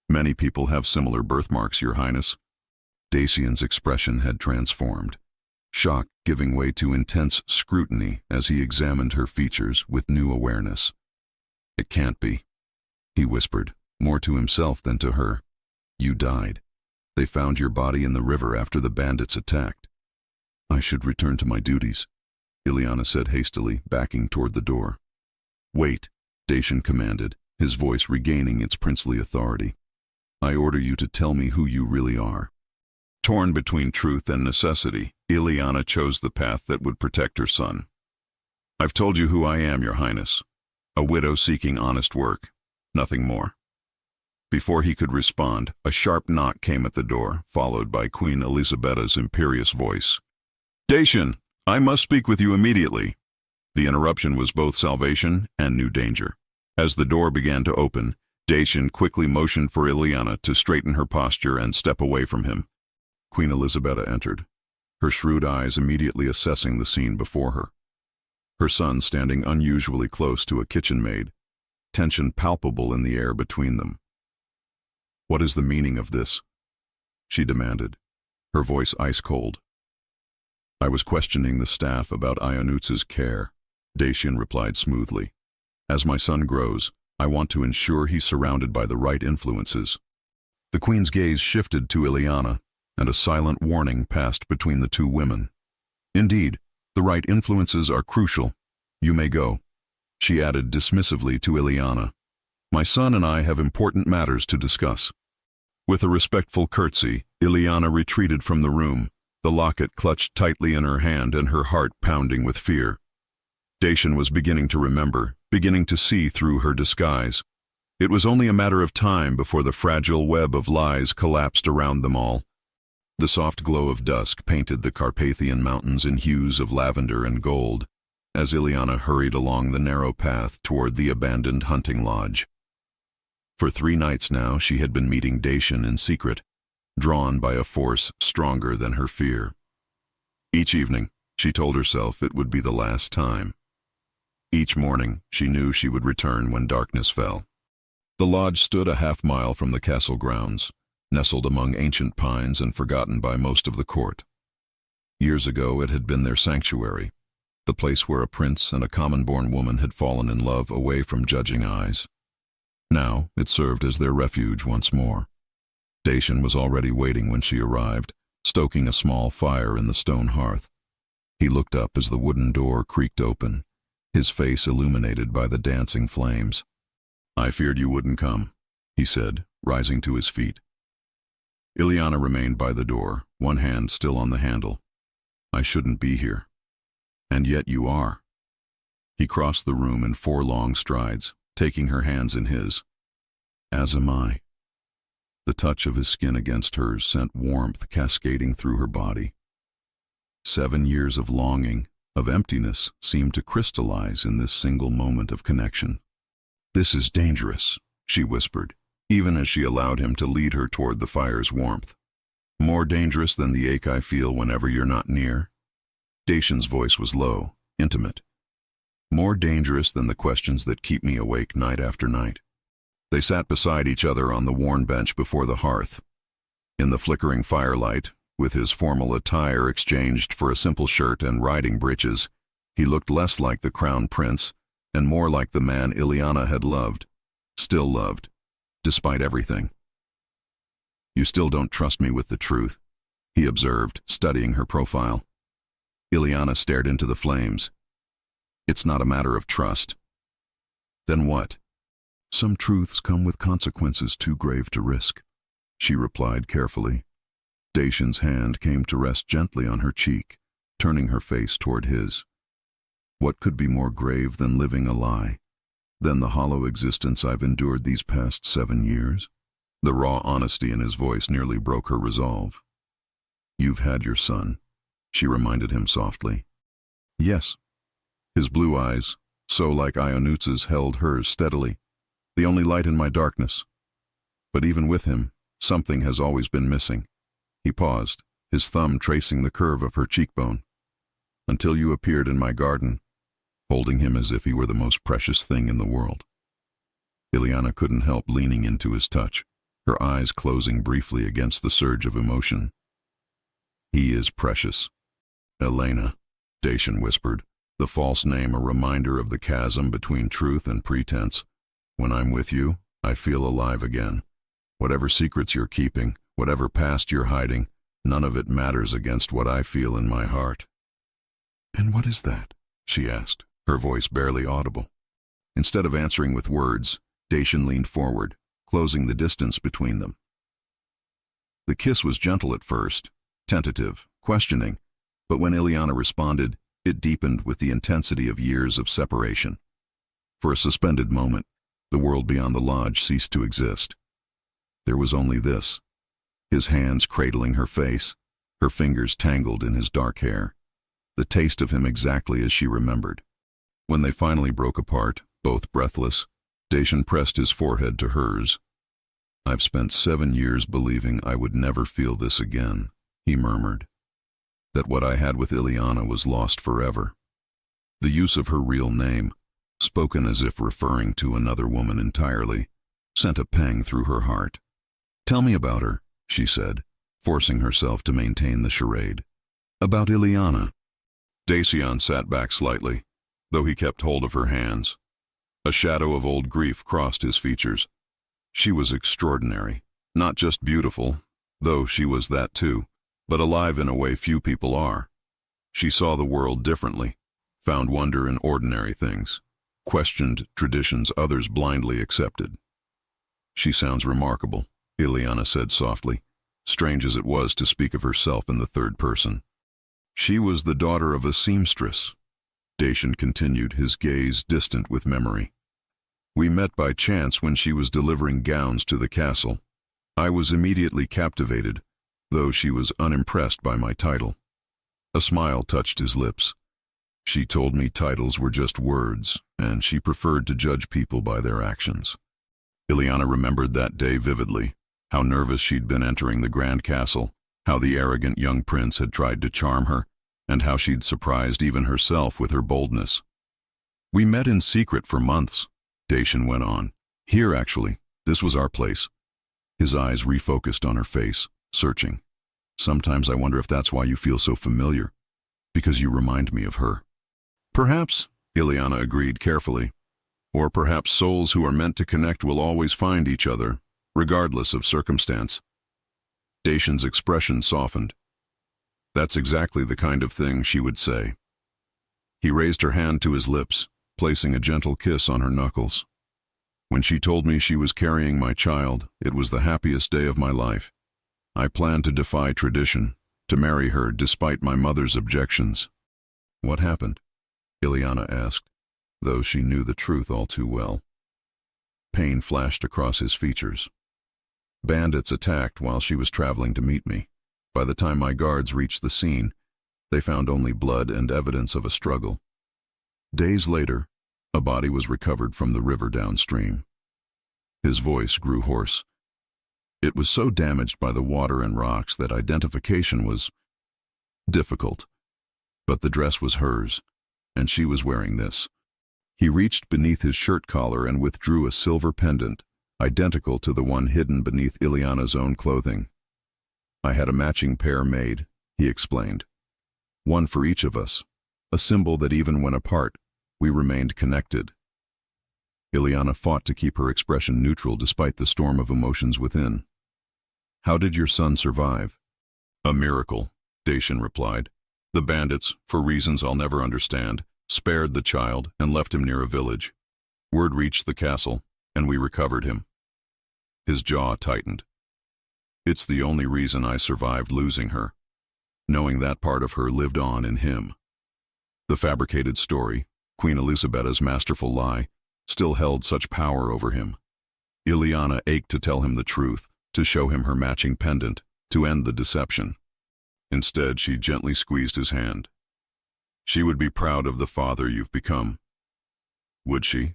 Many people have similar birthmarks, Your Highness. Dacian's expression had transformed, shock giving way to intense scrutiny as he examined her features with new awareness. It can't be, he whispered, more to himself than to her. You died. They found your body in the river after the bandits attacked. I should return to my duties, Ileana said hastily, backing toward the door. Wait, Dacian commanded, his voice regaining its princely authority. I order you to tell me who you really are. Torn between truth and necessity, Ileana chose the path that would protect her son. I've told you who I am, Your Highness. A widow seeking honest work, nothing more. Before he could respond, a sharp knock came at the door, followed by Queen Elisabetta's imperious voice. Dacian, I must speak with you immediately. The interruption was both salvation and new danger. As the door began to open, Dacian quickly motioned for Ileana to straighten her posture and step away from him. Queen Elisabetta entered, her shrewd eyes immediately assessing the scene before her. Her son standing unusually close to a kitchen maid, tension palpable in the air between them. What is the meaning of this? She demanded, her voice ice-cold. I was questioning the staff about Ionutz's care, Dacian replied smoothly. As my son grows, I want to ensure he's surrounded by the right influences. The queen's gaze shifted to Ileana, and a silent warning passed between the two women. Indeed, the right influences are crucial. You may go, she added dismissively to Ileana. My son and I have important matters to discuss. With a respectful curtsy, Ileana retreated from the room, the locket clutched tightly in her hand and her heart pounding with fear. Dacian was beginning to remember, beginning to see through her disguise. It was only a matter of time before the fragile web of lies collapsed around them all. The soft glow of dusk painted the Carpathian mountains in hues of lavender and gold, as Ileana hurried along the narrow path toward the abandoned hunting lodge. For 3 nights now she had been meeting Dacian in secret, drawn by a force stronger than her fear. Each evening, she told herself it would be the last time. Each morning, she knew she would return when darkness fell. The lodge stood a half-mile from the castle grounds, nestled among ancient pines and forgotten by most of the court. Years ago it had been their sanctuary, the place where a prince and a common-born woman had fallen in love away from judging eyes. Now it served as their refuge once more. Dacian was already waiting when she arrived, stoking a small fire in the stone hearth. He looked up as the wooden door creaked open, his face illuminated by the dancing flames. I feared you wouldn't come, he said, rising to his feet. Ileana remained by the door, one hand still on the handle. I shouldn't be here. And yet you are. He crossed the room in 4 long strides, taking her hands in his. As am I. The touch of his skin against hers sent warmth cascading through her body. 7 years of longing, of emptiness, seemed to crystallize in this single moment of connection. This is dangerous, she whispered, even as she allowed him to lead her toward the fire's warmth. More dangerous than the ache I feel whenever you're not near. Dacian's voice was low, intimate. More dangerous than the questions that keep me awake night after night. They sat beside each other on the worn bench before the hearth. In the flickering firelight, with his formal attire exchanged for a simple shirt and riding breeches, he looked less like the crown prince and more like the man Ileana had loved, still loved, despite everything. You still don't trust me with the truth, he observed, studying her profile. Ileana stared into the flames. It's not a matter of trust. Then what? Some truths come with consequences too grave to risk, she replied carefully. Dacian's hand came to rest gently on her cheek, turning her face toward his. What could be more grave than living a lie? Than the hollow existence I've endured these past 7 years? The raw honesty in his voice nearly broke her resolve. You've had your son, she reminded him softly. Yes. His blue eyes, so like Ionutz's, held hers steadily, the only light in my darkness. But even with him, something has always been missing. He paused, his thumb tracing the curve of her cheekbone. Until you appeared in my garden, holding him as if he were the most precious thing in the world. Ileana couldn't help leaning into his touch, her eyes closing briefly against the surge of emotion. He is precious. Elena, Dacian whispered, the false name a reminder of the chasm between truth and pretense. When I'm with you, I feel alive again. Whatever secrets you're keeping, whatever past you're hiding, none of it matters against what I feel in my heart. And what is that? She asked, her voice barely audible. Instead of answering with words, Dacian leaned forward, closing the distance between them. The kiss was gentle at first, tentative, questioning, but when Ileana responded, it deepened with the intensity of years of separation. For a suspended moment, the world beyond the lodge ceased to exist. There was only this, his hands cradling her face, her fingers tangled in his dark hair, the taste of him exactly as she remembered. When they finally broke apart, both breathless, Dacian pressed his forehead to hers. I've spent 7 years believing I would never feel this again, he murmured. That what I had with Ileana was lost forever. The use of her real name, spoken as if referring to another woman entirely, sent a pang through her heart. Tell me about her, she said, forcing herself to maintain the charade. About Ileana. Dacian sat back slightly, though he kept hold of her hands. A shadow of old grief crossed his features. She was extraordinary, not just beautiful, though she was that too, but alive in a way few people are. She saw the world differently, found wonder in ordinary things, questioned traditions others blindly accepted. She sounds remarkable, Ileana said softly, strange as it was to speak of herself in the third person. She was the daughter of a seamstress, Dacian continued, his gaze distant with memory. We met by chance when she was delivering gowns to the castle. I was immediately captivated, though she was unimpressed by my title. A smile touched his lips. She told me titles were just words, and she preferred to judge people by their actions. Ileana remembered that day vividly, how nervous she'd been entering the grand castle, how the arrogant young prince had tried to charm her, and how she'd surprised even herself with her boldness. We met in secret for months, Dacian went on. Here, actually. This was our place. His eyes refocused on her face, searching. Sometimes I wonder if that's why you feel so familiar, because you remind me of her. Perhaps, Ileana agreed carefully. Or perhaps souls who are meant to connect will always find each other, regardless of circumstance. Dacian's expression softened. That's exactly the kind of thing she would say. He raised her hand to his lips, placing a gentle kiss on her knuckles. When she told me she was carrying my child, it was the happiest day of my life. I planned to defy tradition, to marry her despite my mother's objections. What happened? Ileana asked, though she knew the truth all too well. Pain flashed across his features. Bandits attacked while she was traveling to meet me. By the time my guards reached the scene, they found only blood and evidence of a struggle. Days later, a body was recovered from the river downstream. His voice grew hoarse. It was so damaged by the water and rocks that identification was difficult. But the dress was hers, and she was wearing this. He reached beneath his shirt collar and withdrew a silver pendant, identical to the one hidden beneath Ileana's own clothing. I had a matching pair made, he explained. One for each of us, a symbol that even when apart, we remained connected. Ileana fought to keep her expression neutral despite the storm of emotions within. How did your son survive? A miracle, Dacian replied. The bandits, for reasons I'll never understand, spared the child and left him near a village. Word reached the castle, and we recovered him. His jaw tightened. It's the only reason I survived losing her, knowing that part of her lived on in him. The fabricated story, Queen Elisabeta's masterful lie, still held such power over him. Ileana ached to tell him the truth, to show him her matching pendant, to end the deception. Instead, she gently squeezed his hand. She would be proud of the father you've become. Would she?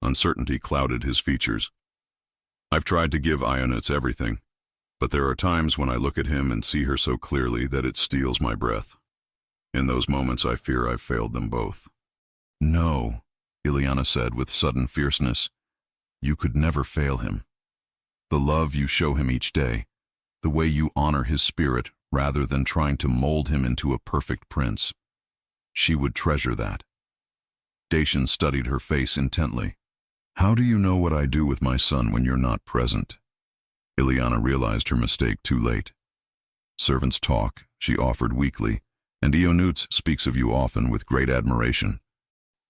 Uncertainty clouded his features. I've tried to give Ionuts everything, but there are times when I look at him and see her so clearly that it steals my breath. In those moments I fear I've failed them both. No, Ileana said with sudden fierceness. You could never fail him. The love you show him each day, the way you honor his spirit rather than trying to mold him into a perfect prince. She would treasure that. Dacian studied her face intently. How do you know what I do with my son when you're not present? Ileana realized her mistake too late. Servants talk, she offered weakly, and Ionuts speaks of you often with great admiration.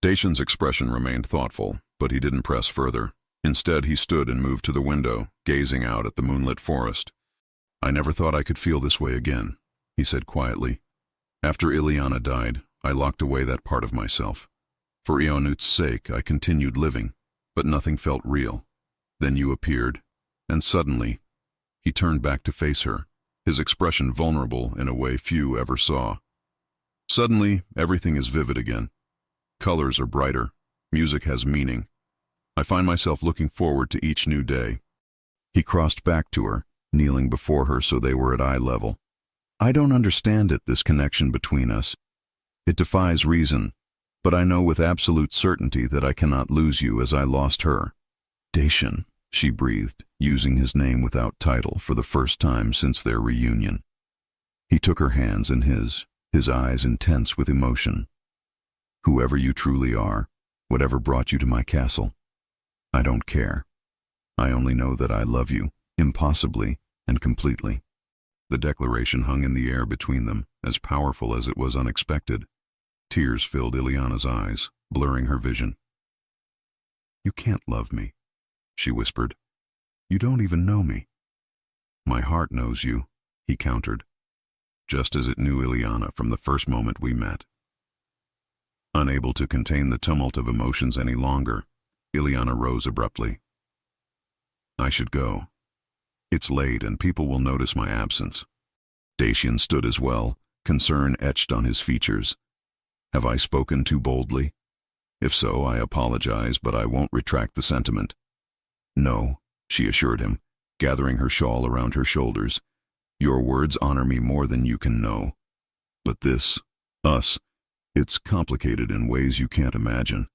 Dacian's expression remained thoughtful, but he didn't press further. Instead, he stood and moved to the window, gazing out at the moonlit forest. I never thought I could feel this way again, he said quietly. After Ileana died, I locked away that part of myself. For Ionuts' sake, I continued living, but nothing felt real. Then you appeared, and suddenly, he turned back to face her, his expression vulnerable in a way few ever saw. Suddenly, everything is vivid again. Colors are brighter, music has meaning. I find myself looking forward to each new day. He crossed back to her, kneeling before her so they were at eye level. I don't understand it, this connection between us. It defies reason, but I know with absolute certainty that I cannot lose you as I lost her. Dacian, she breathed, using his name without title for the first time since their reunion. He took her hands in his eyes intense with emotion. Whoever you truly are, whatever brought you to my castle, I don't care. I only know that I love you, impossibly and completely. The declaration hung in the air between them, as powerful as it was unexpected. Tears filled Ileana's eyes, blurring her vision. You can't love me, she whispered. You don't even know me. My heart knows you, he countered, just as it knew Ileana from the first moment we met. Unable to contain the tumult of emotions any longer, Ileana rose abruptly. I should go. It's late and people will notice my absence. Dacian stood as well, concern etched on his features. Have I spoken too boldly? If so, I apologize, but I won't retract the sentiment. No, she assured him, gathering her shawl around her shoulders. Your words honor me more than you can know. But this, us, it's complicated in ways you can't imagine.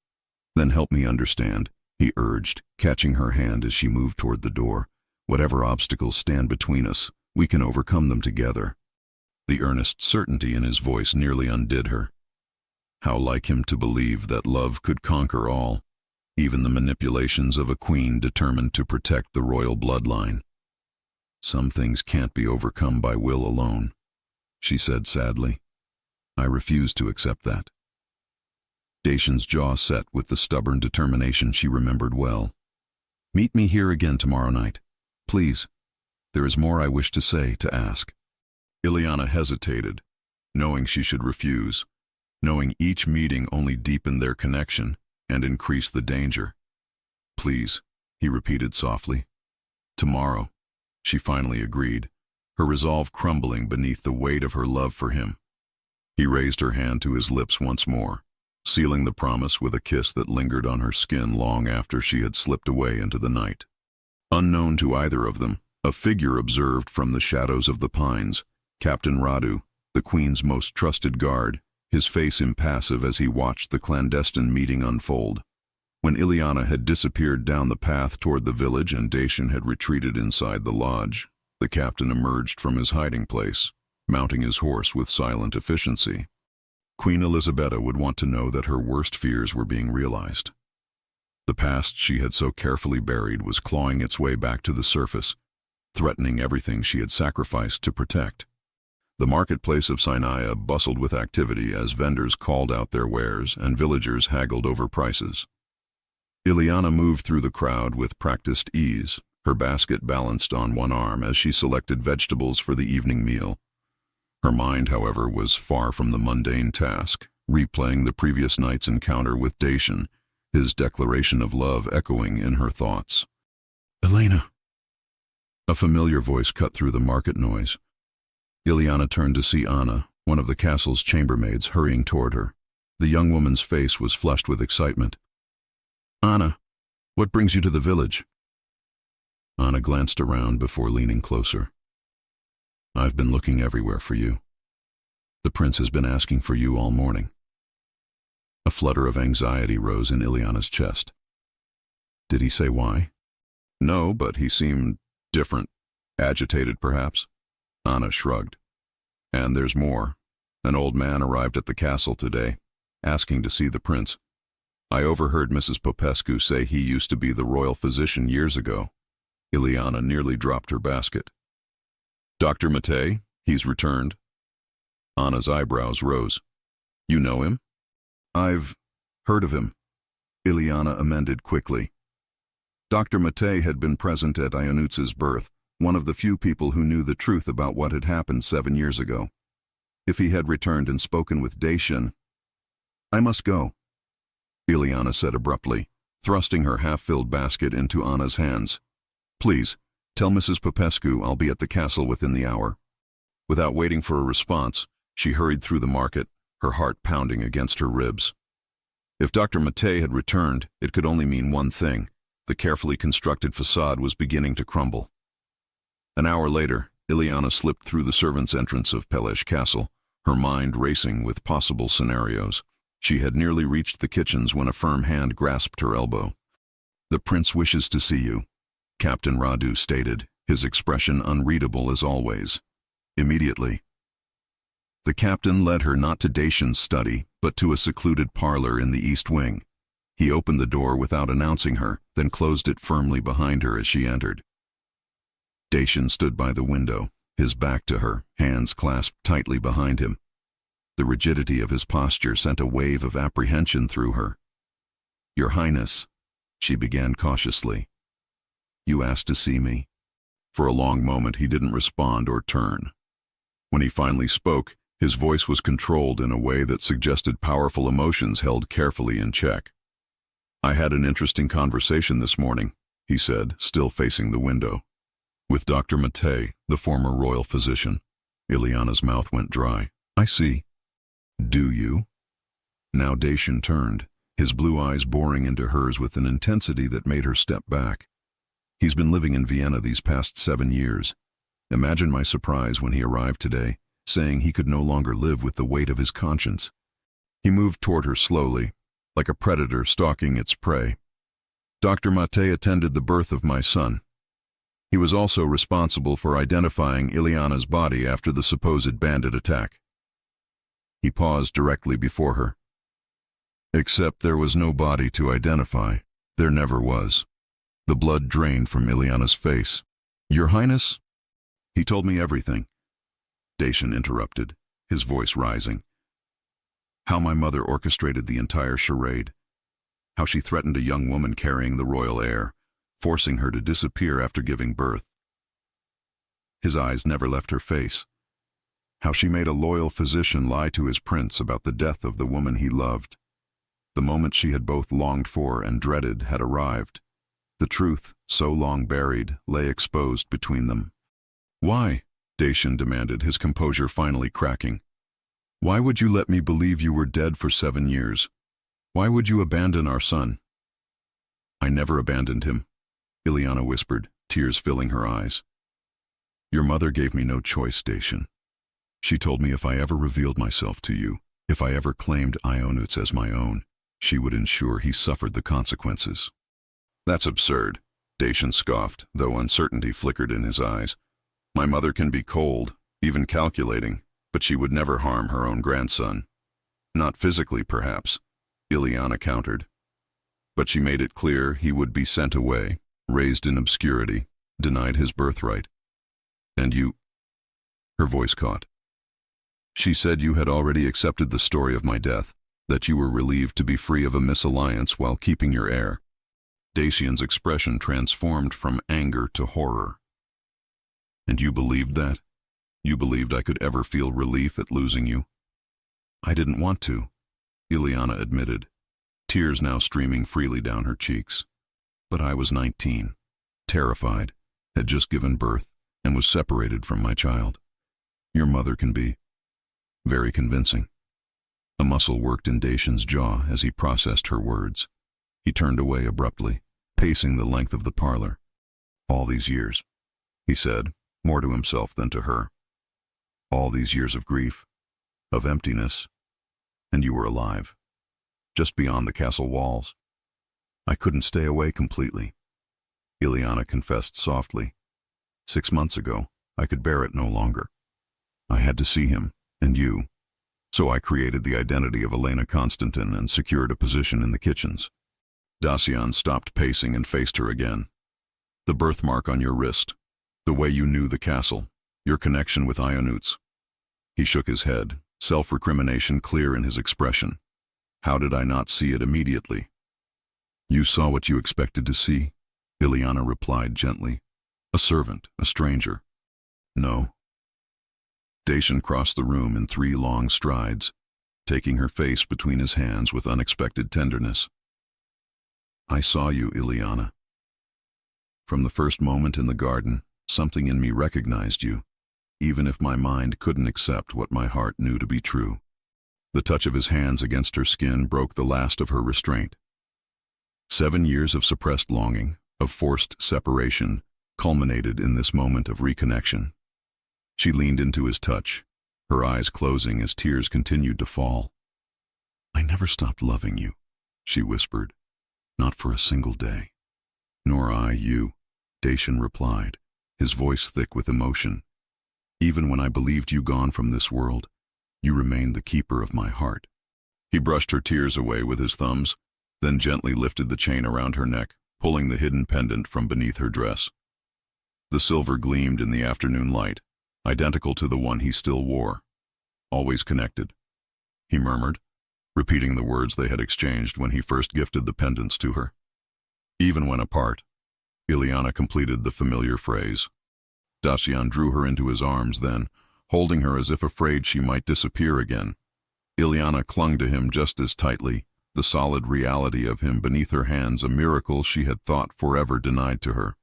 Then help me understand, he urged, catching her hand as she moved toward the door. Whatever obstacles stand between us, we can overcome them together. The earnest certainty in his voice nearly undid her. How like him to believe that love could conquer all, even the manipulations of a queen determined to protect the royal bloodline. Some things can't be overcome by will alone, she said sadly. I refuse to accept that. Dacian's jaw set with the stubborn determination she remembered well. Meet me here again tomorrow night. Please. There is more I wish to say, to ask. Ileana hesitated, knowing she should refuse, knowing each meeting only deepened their connection and increased the danger. Please, he repeated softly. Tomorrow, she finally agreed, her resolve crumbling beneath the weight of her love for him. He raised her hand to his lips once more, sealing the promise with a kiss that lingered on her skin long after she had slipped away into the night. Unknown to either of them, a figure observed from the shadows of the pines, Captain Radu, the Queen's most trusted guard, his face impassive as he watched the clandestine meeting unfold. When Ileana had disappeared down the path toward the village and Dacian had retreated inside the lodge, the captain emerged from his hiding place, mounting his horse with silent efficiency. Queen Elisabeta would want to know that her worst fears were being realized. The past she had so carefully buried was clawing its way back to the surface, threatening everything she had sacrificed to protect. The marketplace of Sinai bustled with activity as vendors called out their wares and villagers haggled over prices. Ileana moved through the crowd with practiced ease, her basket balanced on one arm as she selected vegetables for the evening meal. Her mind, however, was far from the mundane task, replaying the previous night's encounter with Dacian, his declaration of love echoing in her thoughts. "Elena!" A familiar voice cut through the market noise. Ileana turned to see Anna, one of the castle's chambermaids, hurrying toward her. The young woman's face was flushed with excitement. "Anna, what brings you to the village?" Anna glanced around before leaning closer. "I've been looking everywhere for you. The prince has been asking for you all morning." A flutter of anxiety rose in Ileana's chest. "Did he say why?" "No, but he seemed different. Agitated, perhaps." Anna shrugged. "And there's more. An old man arrived at the castle today, asking to see the prince. I overheard Mrs. Popescu say he used to be the royal physician years ago." Ileana nearly dropped her basket. "Dr. Mattei, he's returned." Anna's eyebrows rose. "You know him?" "I've heard of him," Ileana amended quickly. Dr. Mattei had been present at Ionutz's birth, one of the few people who knew the truth about what had happened 7 years ago. If he had returned and spoken with Dacian— "I must go," Ileana said abruptly, thrusting her half-filled basket into Anna's hands. "Please, tell Mrs. Popescu I'll be at the castle within the hour." Without waiting for a response, she hurried through the market, her heart pounding against her ribs. If Dr. Mattei had returned, it could only mean one thing. The carefully constructed facade was beginning to crumble. An hour later, Ileana slipped through the servants' entrance of Pelesh Castle, her mind racing with possible scenarios. She had nearly reached the kitchens when a firm hand grasped her elbow. "The prince wishes to see you," Captain Radu stated, his expression unreadable as always. "Immediately." The captain led her not to Dacian's study, but to a secluded parlor in the east wing. He opened the door without announcing her, then closed it firmly behind her as she entered. Dacian stood by the window, his back to her, hands clasped tightly behind him. The rigidity of his posture sent a wave of apprehension through her. "Your Highness," she began cautiously. "You asked to see me?" For a long moment he didn't respond or turn. When he finally spoke, his voice was controlled in a way that suggested powerful emotions held carefully in check. "I had an interesting conversation this morning," he said, still facing the window. "With Dr. Mattei, the former royal physician." Ileana's mouth went dry. "I see." "Do you?" Now Dacian turned, his blue eyes boring into hers with an intensity that made her step back. "He's been living in Vienna these past 7 years. Imagine my surprise when he arrived today, saying he could no longer live with the weight of his conscience." He moved toward her slowly, like a predator stalking its prey. "Dr. Mattei attended the birth of my son. He was also responsible for identifying Ileana's body after the supposed bandit attack." He paused directly before her. "Except there was no body to identify. There never was." The blood drained from Ileana's face. "Your Highness?" "He told me everything," Dacian interrupted, his voice rising. "How my mother orchestrated the entire charade. How she threatened a young woman carrying the royal heir, forcing her to disappear after giving birth." His eyes never left her face. How she made a loyal physician lie to his prince about the death of the woman he loved. The moment she had both longed for and dreaded had arrived. The truth, so long buried, lay exposed between them. "Why?" Dacian demanded, his composure finally cracking. "Why would you let me believe you were dead for 7 years? Why would you abandon our son?" "I never abandoned him," Ileana whispered, tears filling her eyes. "Your mother gave me no choice, Dacian. She told me if I ever revealed myself to you, if I ever claimed Ionutz as my own, she would ensure he suffered the consequences." "That's absurd," Dacian scoffed, though uncertainty flickered in his eyes. "My mother can be cold, even calculating, but she would never harm her own grandson. Not physically, perhaps," Ileana countered. "But she made it clear he would be sent away, raised in obscurity, denied his birthright. And you—" Her voice caught. "She said you had already accepted the story of my death, that you were relieved to be free of a misalliance while keeping your heir. Dacian's expression transformed from anger to horror. And you believed that? You believed I could ever feel relief at losing you? I didn't want to, Ileana admitted, tears now streaming freely down her cheeks. But I was 19, terrified, had just given birth, and was separated from my child. Your mother can be very convincing. A muscle worked in Dacian's jaw as he processed her words. He turned away abruptly, pacing the length of the parlor. All these years, he said, more to himself than to her. All these years of grief, of emptiness, and you were alive, just beyond the castle walls. I couldn't stay away completely, Ileana confessed softly. 6 months ago, I could bear it no longer. I had to see him, and you, so I created the identity of Elena Constantin and secured a position in the kitchens. Dacian stopped pacing and faced her again. The birthmark on your wrist, the way you knew the castle, your connection with Ionuts. He shook his head, self-recrimination clear in his expression. How did I not see it immediately? You saw what you expected to see, Ileana replied gently. A servant, a stranger. No. Dacian crossed the room in 3 long strides, taking her face between his hands with unexpected tenderness. I saw you, Ileana. From the first moment in the garden, something in me recognized you, even if my mind couldn't accept what my heart knew to be true. The touch of his hands against her skin broke the last of her restraint. 7 years of suppressed longing, of forced separation, culminated in this moment of reconnection. She leaned into his touch, her eyes closing as tears continued to fall. I never stopped loving you, she whispered. Not for a single day. Nor I you, Dacian replied, his voice thick with emotion. Even when I believed you gone from this world, you remained the keeper of my heart. He brushed her tears away with his thumbs, then gently lifted the chain around her neck, pulling the hidden pendant from beneath her dress. The silver gleamed in the afternoon light, identical to the one he still wore. Always connected, he murmured, repeating the words they had exchanged when he first gifted the pendants to her. Even when apart, Ileana completed the familiar phrase. Dacian drew her into his arms then, holding her as if afraid she might disappear again. Ileana clung to him just as tightly, the solid reality of him beneath her hands a miracle she had thought forever denied to her.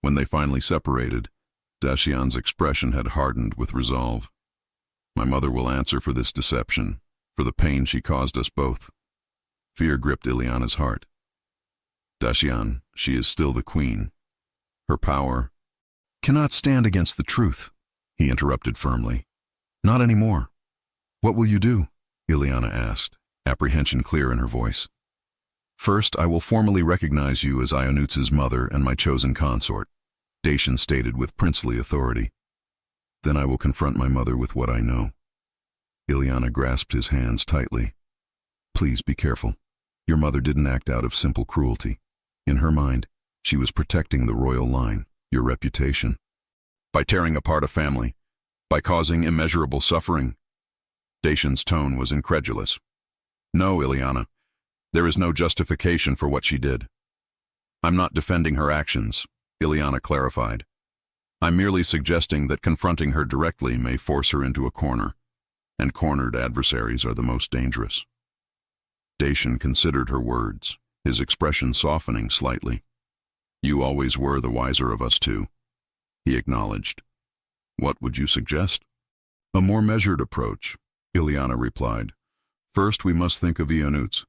When they finally separated, Dacian's expression had hardened with resolve. My mother will answer for this deception, for the pain she caused us both. Fear gripped Ileana's heart. Dacian, she is still the queen. Her power cannot stand against the truth, he interrupted firmly. Not anymore. What will you do? Ileana asked, apprehension clear in her voice. First, I will formally recognize you as Ionuts's mother and my chosen consort, Dacian stated with princely authority. Then I will confront my mother with what I know. Ileana grasped his hands tightly. Please be careful. Your mother didn't act out of simple cruelty. In her mind, she was protecting the royal line, your reputation. By tearing apart a family, by causing immeasurable suffering. Dacian's tone was incredulous. No, Ileana, there is no justification for what she did. I'm not defending her actions, Ileana clarified. I'm merely suggesting that confronting her directly may force her into a corner, and cornered adversaries are the most dangerous. Dacian considered her words, his expression softening slightly. You always were the wiser of us two, he acknowledged. What would you suggest? A more measured approach, Ileana replied. First, we must think of Ionuts.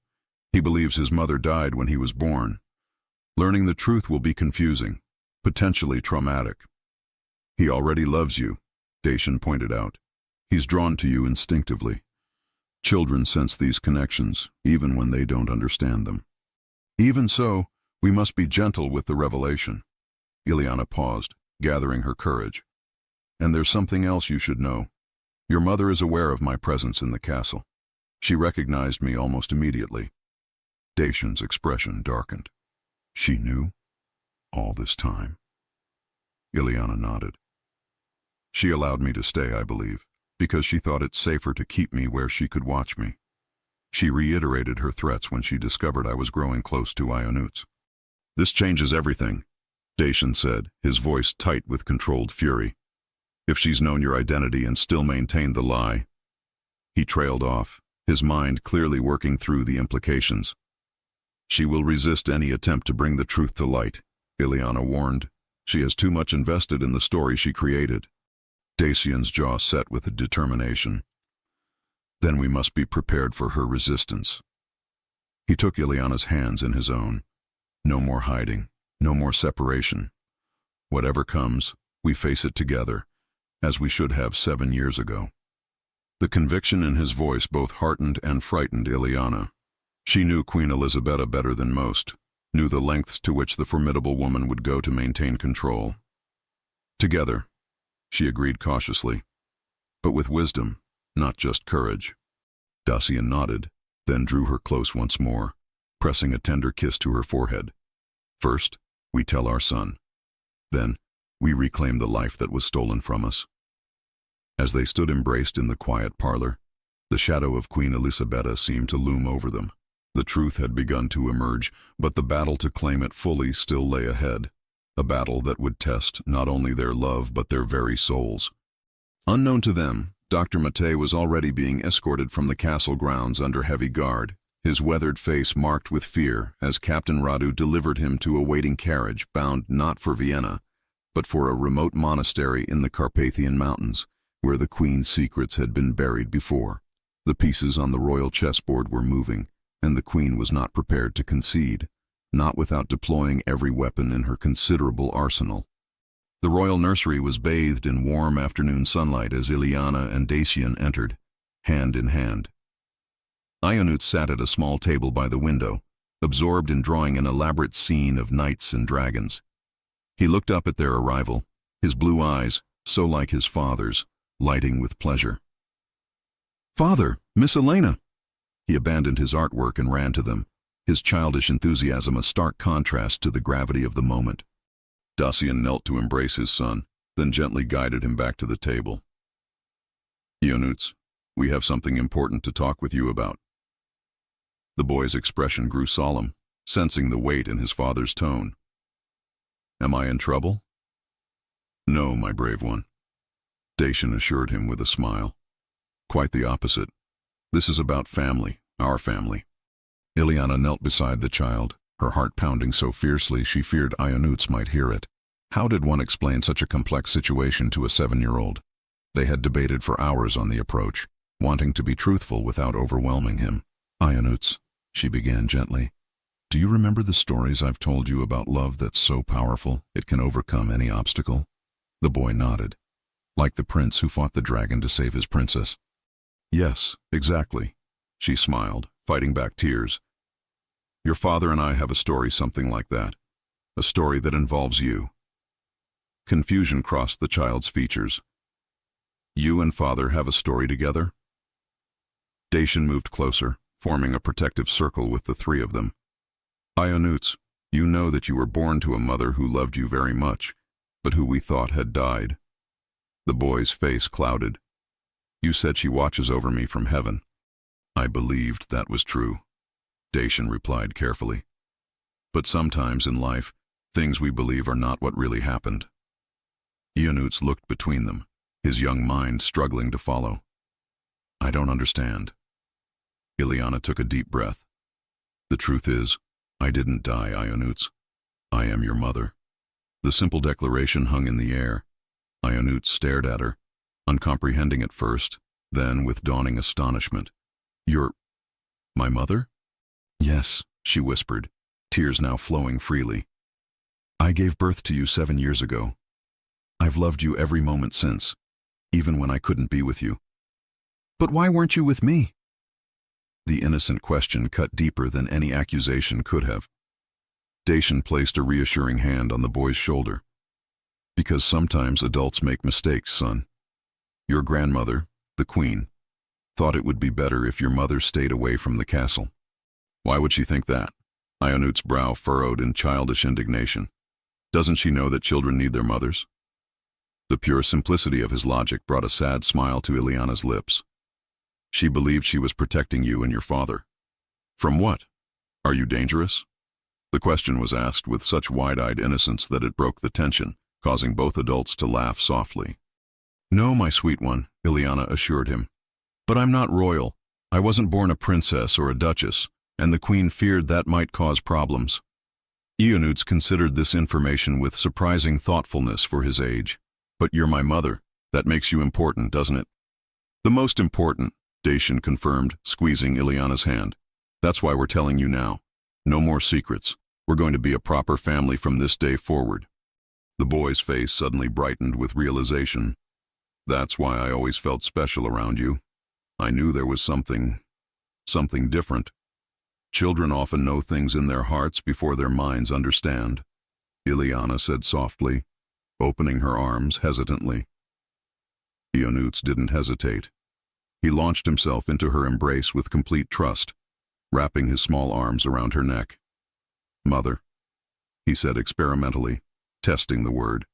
He believes his mother died when he was born. Learning the truth will be confusing, potentially traumatic. He already loves you, Dacian pointed out. He's drawn to you instinctively. Children sense these connections, even when they don't understand them. Even so, we must be gentle with the revelation. Ileana paused, gathering her courage. And there's something else you should know. Your mother is aware of my presence in the castle. She recognized me almost immediately. Dacian's expression darkened. She knew? All this time? Ileana nodded. She allowed me to stay, I believe, because she thought it safer to keep me where she could watch me. She reiterated her threats when she discovered I was growing close to Ionuts. This changes everything, Dacian said, his voice tight with controlled fury. If she's known your identity and still maintained the lie. He trailed off, his mind clearly working through the implications. She will resist any attempt to bring the truth to light, Ileana warned. She has too much invested in the story she created. Dacian's jaw set with determination. Then we must be prepared for her resistance. He took Ileana's hands in his own. No more hiding, no more separation. Whatever comes, we face it together, as we should have 7 years ago. The conviction in his voice both heartened and frightened Ileana. She knew Queen Elisabetta better than most, knew the lengths to which the formidable woman would go to maintain control. Together, she agreed cautiously, but with wisdom, not just courage. Dacian nodded, then drew her close once more, pressing a tender kiss to her forehead. First, we tell our son. Then, we reclaim the life that was stolen from us. As they stood embraced in the quiet parlor, the shadow of Queen Elisabetta seemed to loom over them. The truth had begun to emerge, but the battle to claim it fully still lay ahead, a battle that would test not only their love but their very souls. Unknown to them, Dr. Mattei was already being escorted from the castle grounds under heavy guard, his weathered face marked with fear as Captain Radu delivered him to a waiting carriage bound not for Vienna, but for a remote monastery in the Carpathian Mountains, where the Queen's secrets had been buried before. The pieces on the royal chessboard were moving, and the Queen was not prepared to concede, not without deploying every weapon in her considerable arsenal. The royal nursery was bathed in warm afternoon sunlight as Ileana and Dacian entered, hand in hand. Ionut sat at a small table by the window, absorbed in drawing an elaborate scene of knights and dragons. He looked up at their arrival, his blue eyes, so like his father's, lighting with pleasure. "Father, Miss Elena!" He abandoned his artwork and ran to them, his childish enthusiasm a stark contrast to the gravity of the moment. Dacian knelt to embrace his son, then gently guided him back to the table. "Ionuts, we have something important to talk with you about." The boy's expression grew solemn, sensing the weight in his father's tone. "Am I in trouble?" "No, my brave one," Dacian assured him with a smile. "Quite the opposite. This is about family, our family." Ileana knelt beside the child, her heart pounding so fiercely she feared Ionuts might hear it. How did one explain such a complex situation to a 7-year-old? They had debated for hours on the approach, wanting to be truthful without overwhelming him. "Ionuts," she began gently, "do you remember the stories I've told you about love that's so powerful it can overcome any obstacle?" The boy nodded, like the prince who fought the dragon to save his princess. "Yes, exactly," she smiled, fighting back tears. "Your father and I have a story something like that, a story that involves you." Confusion crossed the child's features. "You and father have a story together?" Dacian moved closer, forming a protective circle with the three of them. "Ionuts, you know that you were born to a mother who loved you very much, but who we thought had died." The boy's face clouded. "You said she watches over me from heaven." "I believed that was true," Dacian replied carefully. "But sometimes in life, things we believe are not what really happened." Ionuts looked between them, his young mind struggling to follow. "I don't understand." Ileana took a deep breath. "The truth is, I didn't die, Ionuts. I am your mother." The simple declaration hung in the air. Ionuts stared at her, uncomprehending at first, then with dawning astonishment. "You're my mother?" "Yes," she whispered, tears now flowing freely. "I gave birth to you 7 years ago. I've loved you every moment since, even when I couldn't be with you." "But why weren't you with me?" The innocent question cut deeper than any accusation could have. Dacian placed a reassuring hand on the boy's shoulder. "Because sometimes adults make mistakes, son. Your grandmother, the Queen, thought it would be better if your mother stayed away from the castle." "Why would she think that?" Ionut's brow furrowed in childish indignation. "Doesn't she know that children need their mothers?" The pure simplicity of his logic brought a sad smile to Ileana's lips. "She believed she was protecting you and your father." "From what? Are you dangerous?" The question was asked with such wide-eyed innocence that it broke the tension, causing both adults to laugh softly. "No, my sweet one," Ileana assured him. "But I'm not royal. I wasn't born a princess or a duchess, and the queen feared that might cause problems." Eonuts considered this information with surprising thoughtfulness for his age. "But you're my mother. That makes you important, doesn't it?" "The most important," Dacian confirmed, squeezing Ileana's hand. "That's why we're telling you now. No more secrets. We're going to be a proper family from this day forward." The boy's face suddenly brightened with realization. "That's why I always felt special around you. I knew there was something different. Children often know things in their hearts before their minds understand," Ileana said softly, opening her arms hesitantly. Eonuts didn't hesitate. He launched himself into her embrace with complete trust, wrapping his small arms around her neck. "Mother," he said experimentally, testing the word.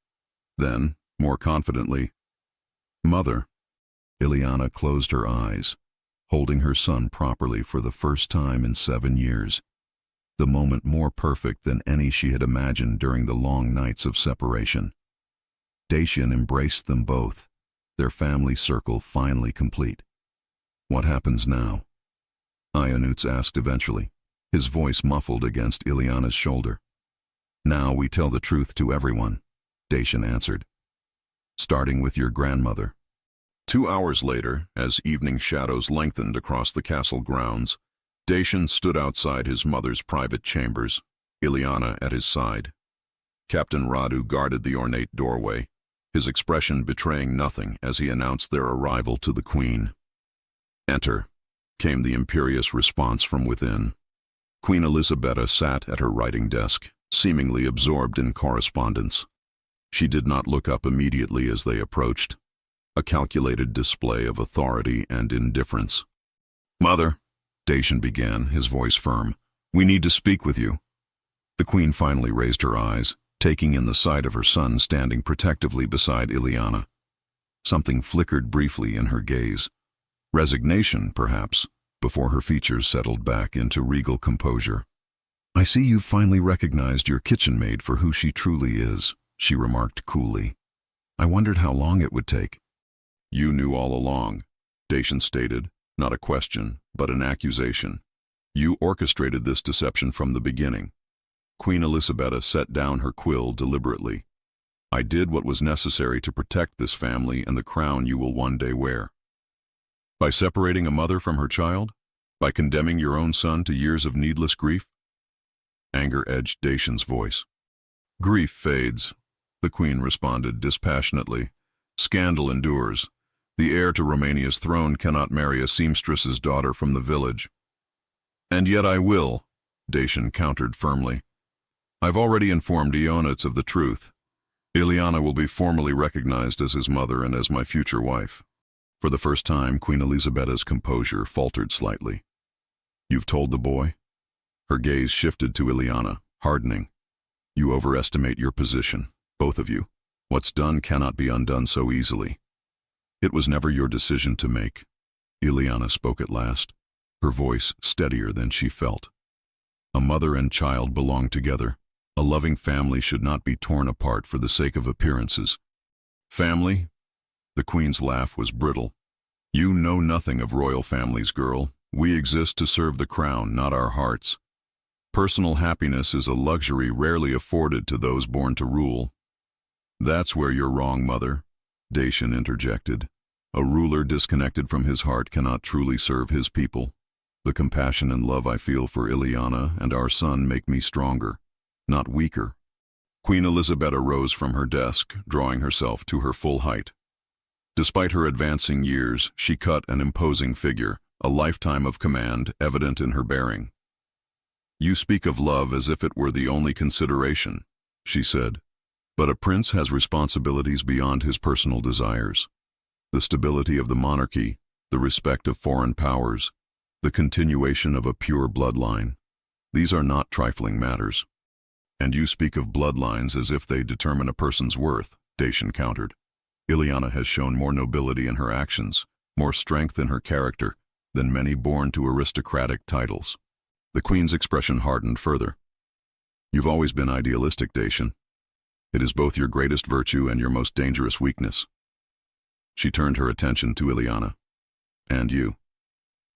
Then, more confidently, "Mother." Ileana closed her eyes, holding her son properly for the first time in 7 years, the moment more perfect than any she had imagined during the long nights of separation. Dacian embraced them both, their family circle finally complete. "What happens now?" Eonuts asked eventually, his voice muffled against Ileana's shoulder. "Now we tell the truth to everyone," Dacian answered. "Starting with your grandmother." 2 hours later, as evening shadows lengthened across the castle grounds, Dacian stood outside his mother's private chambers, Ileana at his side. Captain Radu guarded the ornate doorway, his expression betraying nothing as he announced their arrival to the queen. "Enter," came the imperious response from within. Queen Elisabetta sat at her writing desk, seemingly absorbed in correspondence. She did not look up immediately as they approached, a calculated display of authority and indifference. "Mother," Dacian began, his voice firm, "we need to speak with you." The queen finally raised her eyes, taking in the sight of her son standing protectively beside Ileana. Something flickered briefly in her gaze. Resignation, perhaps, before her features settled back into regal composure. "I see you've finally recognized your kitchen maid for who she truly is," she remarked coolly. "I wondered how long it would take." "You knew all along," Dacian stated, not a question, but an accusation. "You orchestrated this deception from the beginning." Queen Elisabetta set down her quill deliberately. "I did what was necessary to protect this family and the crown you will one day wear." "By separating a mother from her child? By condemning your own son to years of needless grief?" Anger edged Dacian's voice. "Grief fades," the queen responded dispassionately. "Scandal endures. The heir to Romania's throne cannot marry a seamstress's daughter from the village." "And yet I will," Dacian countered firmly. "I've already informed Eonuts of the truth. Ileana will be formally recognized as his mother and as my future wife." For the first time, Queen Elisabetta's composure faltered slightly. "You've told the boy?" Her gaze shifted to Ileana, hardening. "You overestimate your position, both of you. What's done cannot be undone so easily." "It was never your decision to make," Ileana spoke at last, her voice steadier than she felt. "A mother and child belong together. A loving family should not be torn apart for the sake of appearances." "Family?" The queen's laugh was brittle. "You know nothing of royal families, girl. We exist to serve the crown, not our hearts. Personal happiness is a luxury rarely afforded to those born to rule." "That's where you're wrong, mother," Dacian interjected. "A ruler disconnected from his heart cannot truly serve his people. The compassion and love I feel for Ileana and our son make me stronger, not weaker." Queen Elisabetta rose from her desk, drawing herself to her full height. Despite her advancing years, she cut an imposing figure, a lifetime of command evident in her bearing. "You speak of love as if it were the only consideration," she said. "But a prince has responsibilities beyond his personal desires. The stability of the monarchy, the respect of foreign powers, the continuation of a pure bloodline. These are not trifling matters." "And you speak of bloodlines as if they determine a person's worth," Dacian countered. "Ileana has shown more nobility in her actions, more strength in her character, than many born to aristocratic titles." The queen's expression hardened further. You've always been idealistic, Dacian. It is both your greatest virtue and your most dangerous weakness. She turned her attention to Ileana. And you.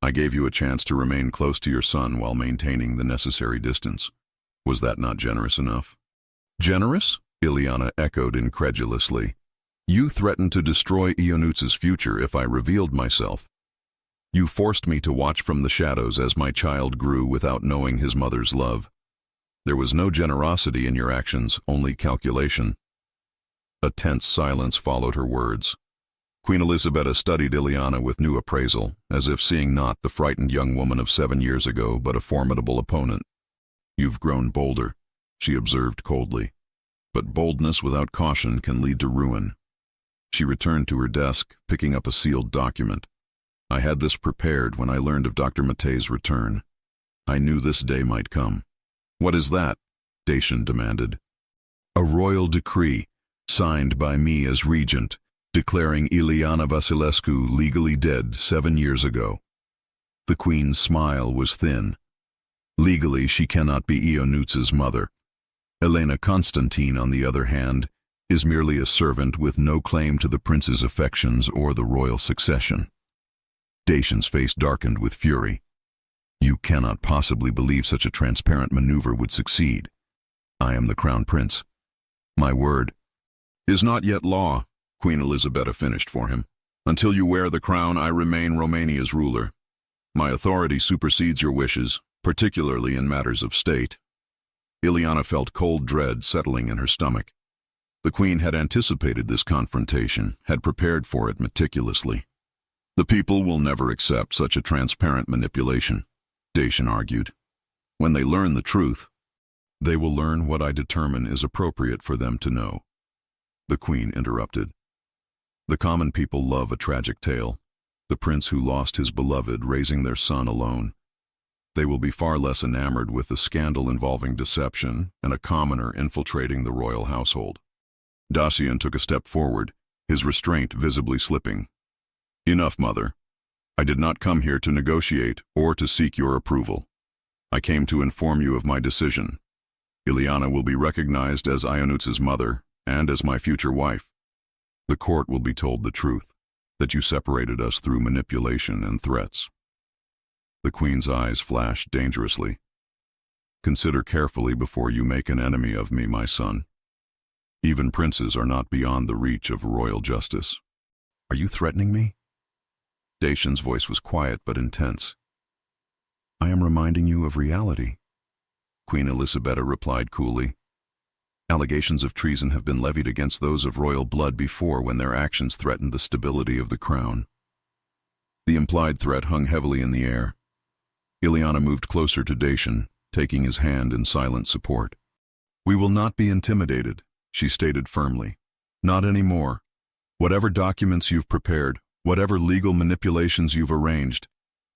I gave you a chance to remain close to your son while maintaining the necessary distance. Was that not generous enough? Generous? Ileana echoed incredulously. You threatened to destroy Ionutz's future if I revealed myself. You forced me to watch from the shadows as my child grew without knowing his mother's love. There was no generosity in your actions, only calculation. A tense silence followed her words. Queen Elisabetta studied Ileana with new appraisal, as if seeing not the frightened young woman of 7 years ago, but a formidable opponent. You've grown bolder, she observed coldly. But boldness without caution can lead to ruin. She returned to her desk, picking up a sealed document. I had this prepared when I learned of Dr. Matei's return. I knew this day might come. What is that? Dacian demanded. A royal decree, signed by me as regent, declaring Ileana Vasilescu legally dead 7 years ago. The queen's smile was thin. Legally, she cannot be Ionutz's mother. Elena Constantine, on the other hand, is merely a servant with no claim to the prince's affections or the royal succession. Dacian's face darkened with fury. You cannot possibly believe such a transparent maneuver would succeed. I am the crown prince. My word is not yet law, Queen Elisabetta finished for him. Until you wear the crown, I remain Romania's ruler. My authority supersedes your wishes, particularly in matters of state. Ileana felt cold dread settling in her stomach. The queen had anticipated this confrontation, had prepared for it meticulously. The people will never accept such a transparent manipulation, Dacian argued. When they learn the truth, they will learn what I determine is appropriate for them to know. The queen interrupted. The common people love a tragic tale, the prince who lost his beloved raising their son alone. They will be far less enamored with the scandal involving deception and a commoner infiltrating the royal household. Dacian took a step forward, his restraint visibly slipping. Enough, mother. I did not come here to negotiate or to seek your approval. I came to inform you of my decision. Ileana will be recognized as Ionutz's mother and as my future wife. The court will be told the truth, that you separated us through manipulation and threats. The queen's eyes flashed dangerously. Consider carefully before you make an enemy of me, my son. Even princes are not beyond the reach of royal justice. Are you threatening me? Dacian's voice was quiet but intense. I am reminding you of reality, Queen Elisabetta replied coolly. Allegations of treason have been levied against those of royal blood before when their actions threatened the stability of the crown. The implied threat hung heavily in the air. Ileana moved closer to Dacian, taking his hand in silent support. We will not be intimidated, she stated firmly. Not anymore. Whatever documents you've prepared, whatever legal manipulations you've arranged,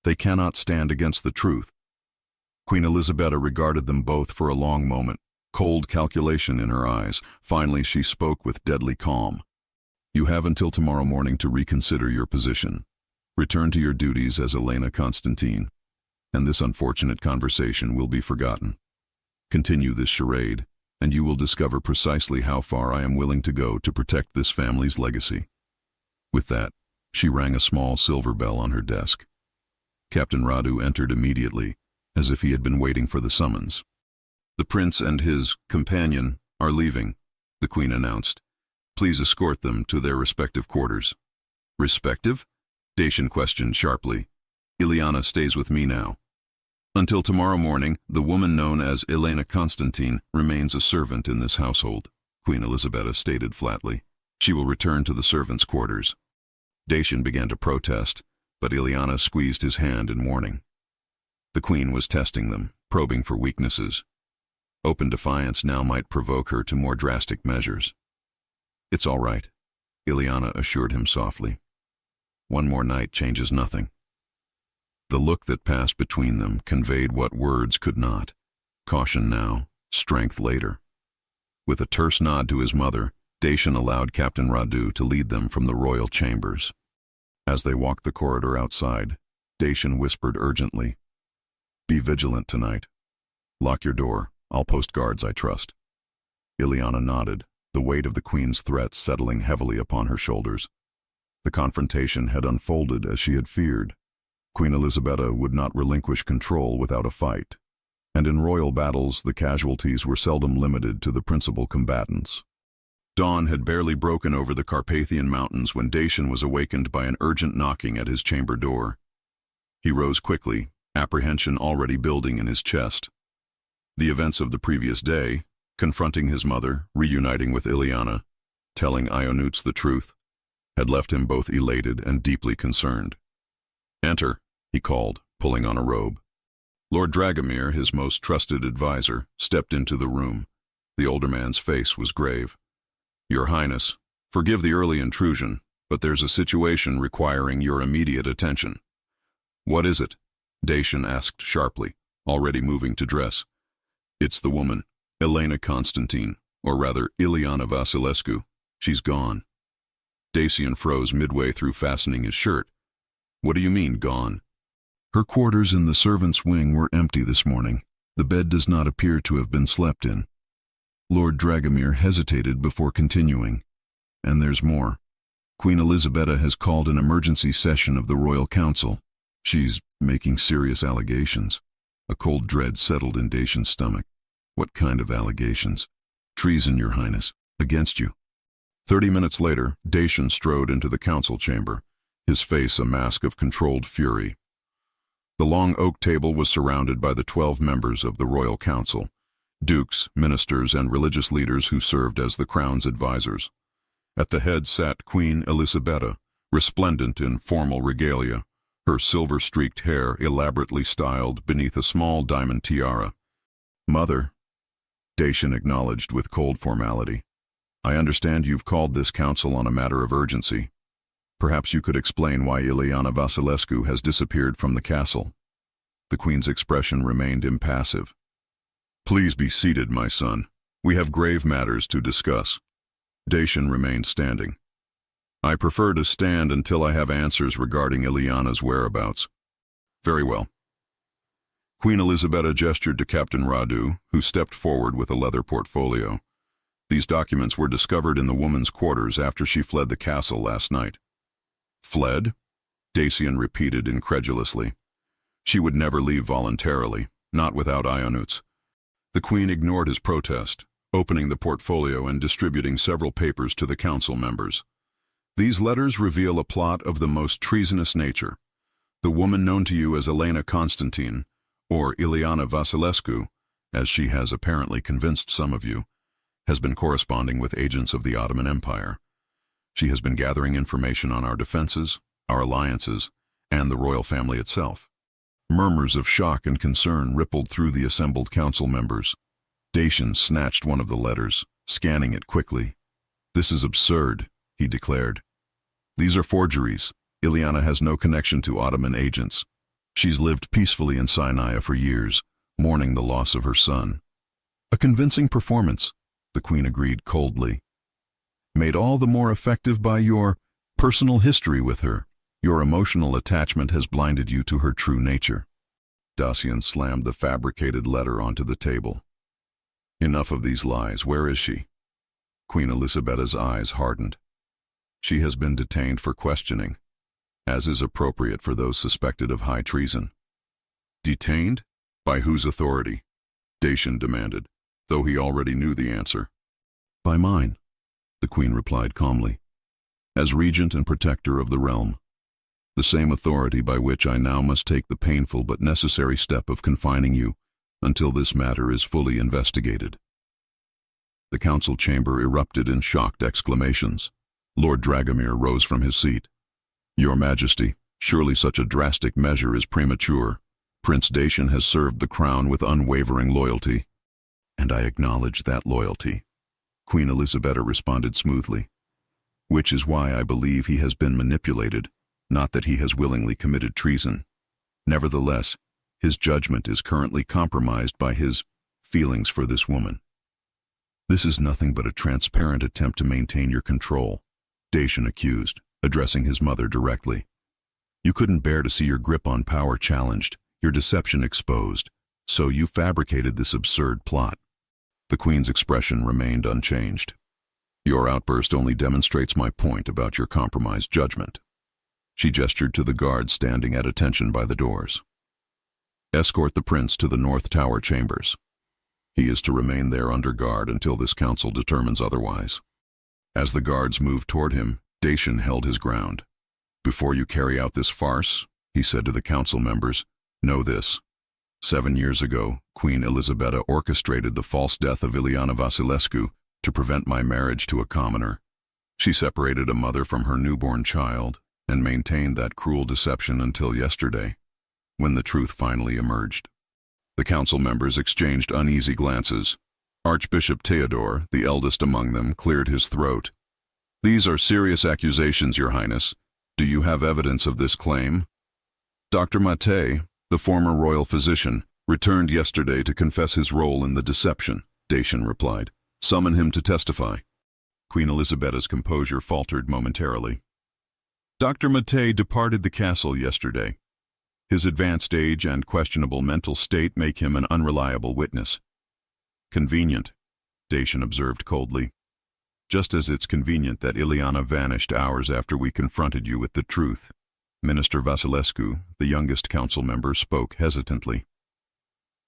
they cannot stand against the truth. Queen Elisabetta regarded them both for a long moment, cold calculation in her eyes. Finally, she spoke with deadly calm. You have until tomorrow morning to reconsider your position. Return to your duties as Elena Constantine, and this unfortunate conversation will be forgotten. Continue this charade, and you will discover precisely how far I am willing to go to protect this family's legacy. With that, she rang a small silver bell on her desk. Captain Radu entered immediately, as if he had been waiting for the summons. The prince and his companion are leaving, the queen announced. Please escort them to their respective quarters. Respective? Dacian questioned sharply. Ileana stays with me now. Until tomorrow morning, the woman known as Elena Constantine remains a servant in this household, Queen Elisabetta stated flatly. She will return to the servants' quarters. Dacian began to protest, but Ileana squeezed his hand in warning. The queen was testing them, probing for weaknesses. Open defiance now might provoke her to more drastic measures. It's all right, Ileana assured him softly. One more night changes nothing. The look that passed between them conveyed what words could not. Caution now, strength later. With a terse nod to his mother, Dacian allowed Captain Radu to lead them from the royal chambers. As they walked the corridor outside, Dacian whispered urgently, Be vigilant tonight. Lock your door. I'll post guards I trust. Ileana nodded, the weight of the Queen's threats settling heavily upon her shoulders. The confrontation had unfolded as she had feared. Queen Elisabetta would not relinquish control without a fight, and in royal battles the casualties were seldom limited to the principal combatants. Dawn had barely broken over the Carpathian Mountains when Dacian was awakened by an urgent knocking at his chamber door. He rose quickly, apprehension already building in his chest. The events of the previous day, confronting his mother, reuniting with Ileana, telling Ionuts the truth, had left him both elated and deeply concerned. "Enter," he called, pulling on a robe. Lord Dragomir, his most trusted advisor, stepped into the room. The older man's face was grave. "Your Highness, forgive the early intrusion, but there's a situation requiring your immediate attention." "What is it?" Dacian asked sharply, already moving to dress. "It's the woman, Elena Constantine, or rather Ileana Vasilescu. She's gone." Dacian froze midway through fastening his shirt. "What do you mean, gone?" "Her quarters in the servants' wing were empty this morning. The bed does not appear to have been slept in." Lord Dragomir hesitated before continuing. "And there's more. Queen Elisabetta has called an emergency session of the Royal Council. She's making serious allegations." A cold dread settled in Dacian's stomach. "What kind of allegations?" "Treason, Your Highness. Against you." 30 minutes later, Dacian strode into the council chamber, his face a mask of controlled fury. The long oak table was surrounded by the 12 members of the Royal Council, dukes, ministers, and religious leaders who served as the crown's advisors. At the head sat Queen Elisabetta, resplendent in formal regalia, her silver-streaked hair elaborately styled beneath a small diamond tiara. "Mother," Dacian acknowledged with cold formality, "I understand you've called this council on a matter of urgency. Perhaps you could explain why Ileana Vasilescu has disappeared from the castle." The Queen's expression remained impassive. "Please be seated, my son. We have grave matters to discuss." Dacian remained standing. "I prefer to stand until I have answers regarding Ileana's whereabouts." "Very well." Queen Elisabetta gestured to Captain Radu, who stepped forward with a leather portfolio. "These documents were discovered in the woman's quarters after she fled the castle last night." "Fled?" Dacian repeated incredulously. "She would never leave voluntarily, not without Ionuts." The Queen ignored his protest, opening the portfolio and distributing several papers to the council members. "These letters reveal a plot of the most treasonous nature. The woman known to you as Elena Constantine, or Ileana Vasilescu, as she has apparently convinced some of you, has been corresponding with agents of the Ottoman Empire. She has been gathering information on our defenses, our alliances, and the royal family itself." Murmurs of shock and concern rippled through the assembled council members. Dacian snatched one of the letters, scanning it quickly. "This is absurd," he declared. "These are forgeries. Ileana has no connection to Ottoman agents. She's lived peacefully in Sinai for years, mourning the loss of her son." "A convincing performance," the Queen agreed coldly. "Made all the more effective by your personal history with her. Your emotional attachment has blinded you to her true nature." Dacian slammed the fabricated letter onto the table. "Enough of these lies. Where is she?" Queen Elisabetta's eyes hardened. "She has been detained for questioning, as is appropriate for those suspected of high treason." "Detained? By whose authority?" Dacian demanded, though he already knew the answer. "By mine," the Queen replied calmly. "As regent and protector of the realm. The same authority by which I now must take the painful but necessary step of confining you until this matter is fully investigated." The council chamber erupted in shocked exclamations. Lord Dragomir rose from his seat. "Your Majesty, surely such a drastic measure is premature. Prince Dacian has served the crown with unwavering loyalty." "And I acknowledge that loyalty," Queen Elisabetta responded smoothly. "Which is why I believe he has been manipulated, not that he has willingly committed treason. Nevertheless, his judgment is currently compromised by his feelings for this woman." "This is nothing but a transparent attempt to maintain your control," Dacian accused, addressing his mother directly. "You couldn't bear to see your grip on power challenged, your deception exposed, so you fabricated this absurd plot." The Queen's expression remained unchanged. Your outburst only demonstrates my point about your compromised judgment. She gestured to the guards standing at attention by the doors. Escort the prince to the North Tower chambers. He is to remain there under guard until this council determines otherwise. As the guards moved toward him, Dacian held his ground. Before you carry out this farce, he said to the council members, know this. 7 years ago, Queen Elisabeta orchestrated the false death of Ileana Vasilescu to prevent my marriage to a commoner. She separated a mother from her newborn child and maintained that cruel deception until yesterday, when the truth finally emerged. The council members exchanged uneasy glances. Archbishop Theodore, the eldest among them, cleared his throat. These are serious accusations, Your Highness. Do you have evidence of this claim? Dr. Mate, the former royal physician, returned yesterday to confess his role in the deception, Dacian replied. Summon him to testify. Queen Elisabeta's composure faltered momentarily. Dr. Mate departed the castle yesterday. His advanced age and questionable mental state make him an unreliable witness. Convenient, Dacian observed coldly. Just as it's convenient that Ileana vanished hours after we confronted you with the truth. Minister Vasilescu, the youngest council member, spoke hesitantly.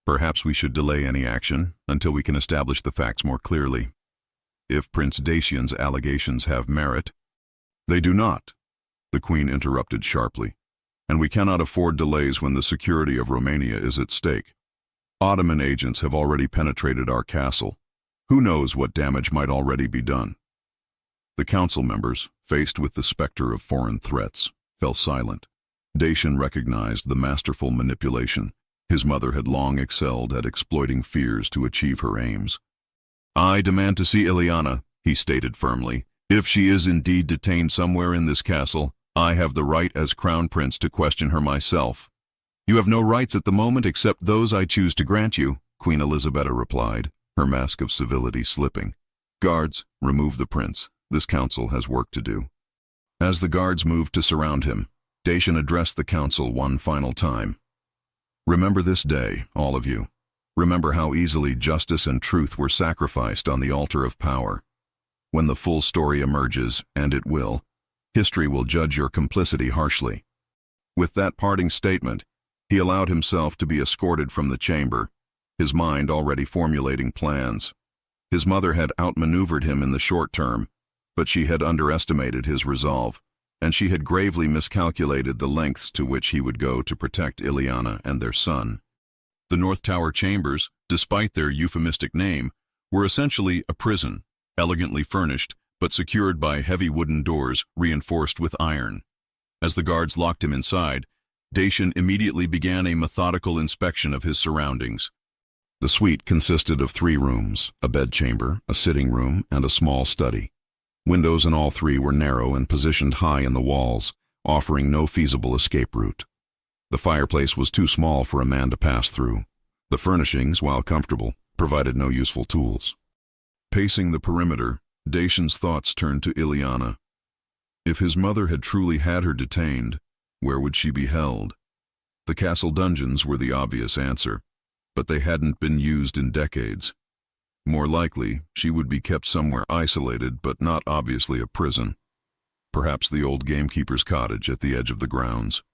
Perhaps we should delay any action until we can establish the facts more clearly. If Prince Dacian's allegations have merit— They do not, the Queen interrupted sharply, and we cannot afford delays when the security of Romania is at stake. Ottoman agents have already penetrated our castle. Who knows what damage might already be done? The council members, faced with the specter of foreign threats, fell silent. Dacian recognized the masterful manipulation. His mother had long excelled at exploiting fears to achieve her aims. I demand to see Ileana, he stated firmly. If she is indeed detained somewhere in this castle, I have the right as Crown Prince to question her myself. You have no rights at the moment except those I choose to grant you, Queen Elisabeta replied, her mask of civility slipping. Guards, remove the prince. This council has work to do. As the guards moved to surround him, Dacian addressed the council one final time. Remember this day, all of you. Remember how easily justice and truth were sacrificed on the altar of power. When the full story emerges, and it will, history will judge your complicity harshly. With that parting statement, he allowed himself to be escorted from the chamber, his mind already formulating plans. His mother had outmaneuvered him in the short term, but she had underestimated his resolve, and she had gravely miscalculated the lengths to which he would go to protect Ileana and their son. The North Tower chambers, despite their euphemistic name, were essentially a prison, elegantly furnished, but secured by heavy wooden doors reinforced with iron. As the guards locked him inside, Dacian immediately began a methodical inspection of his surroundings. The suite consisted of 3 rooms, a bedchamber, a sitting room, and a small study. Windows in all 3 were narrow and positioned high in the walls, offering no feasible escape route. The fireplace was too small for a man to pass through. The furnishings, while comfortable, provided no useful tools. Pacing the perimeter, Dacian's thoughts turned to Ileana. If his mother had truly had her detained, where would she be held? The castle dungeons were the obvious answer, but they hadn't been used in decades. More likely, she would be kept somewhere isolated but not obviously a prison. Perhaps the old gamekeeper's cottage at the edge of the grounds.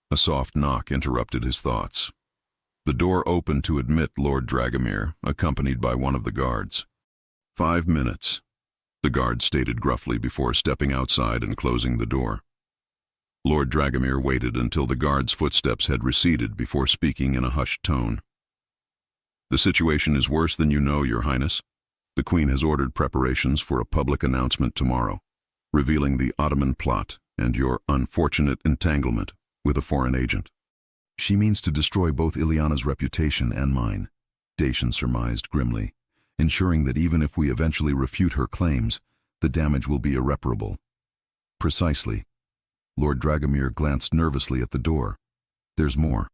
A soft knock interrupted his thoughts. The door opened to admit Lord Dragomir, accompanied by one of the guards. 5 minutes, the guard stated gruffly before stepping outside and closing the door. Lord Dragomir waited until the guard's footsteps had receded before speaking in a hushed tone. The situation is worse than you know, Your Highness. The Queen has ordered preparations for a public announcement tomorrow, revealing the Ottoman plot and your unfortunate entanglement with a foreign agent. She means to destroy both Ileana's reputation and mine, Dacian surmised grimly, ensuring that even if we eventually refute her claims, the damage will be irreparable. Precisely. Lord Dragomir glanced nervously at the door. There's more.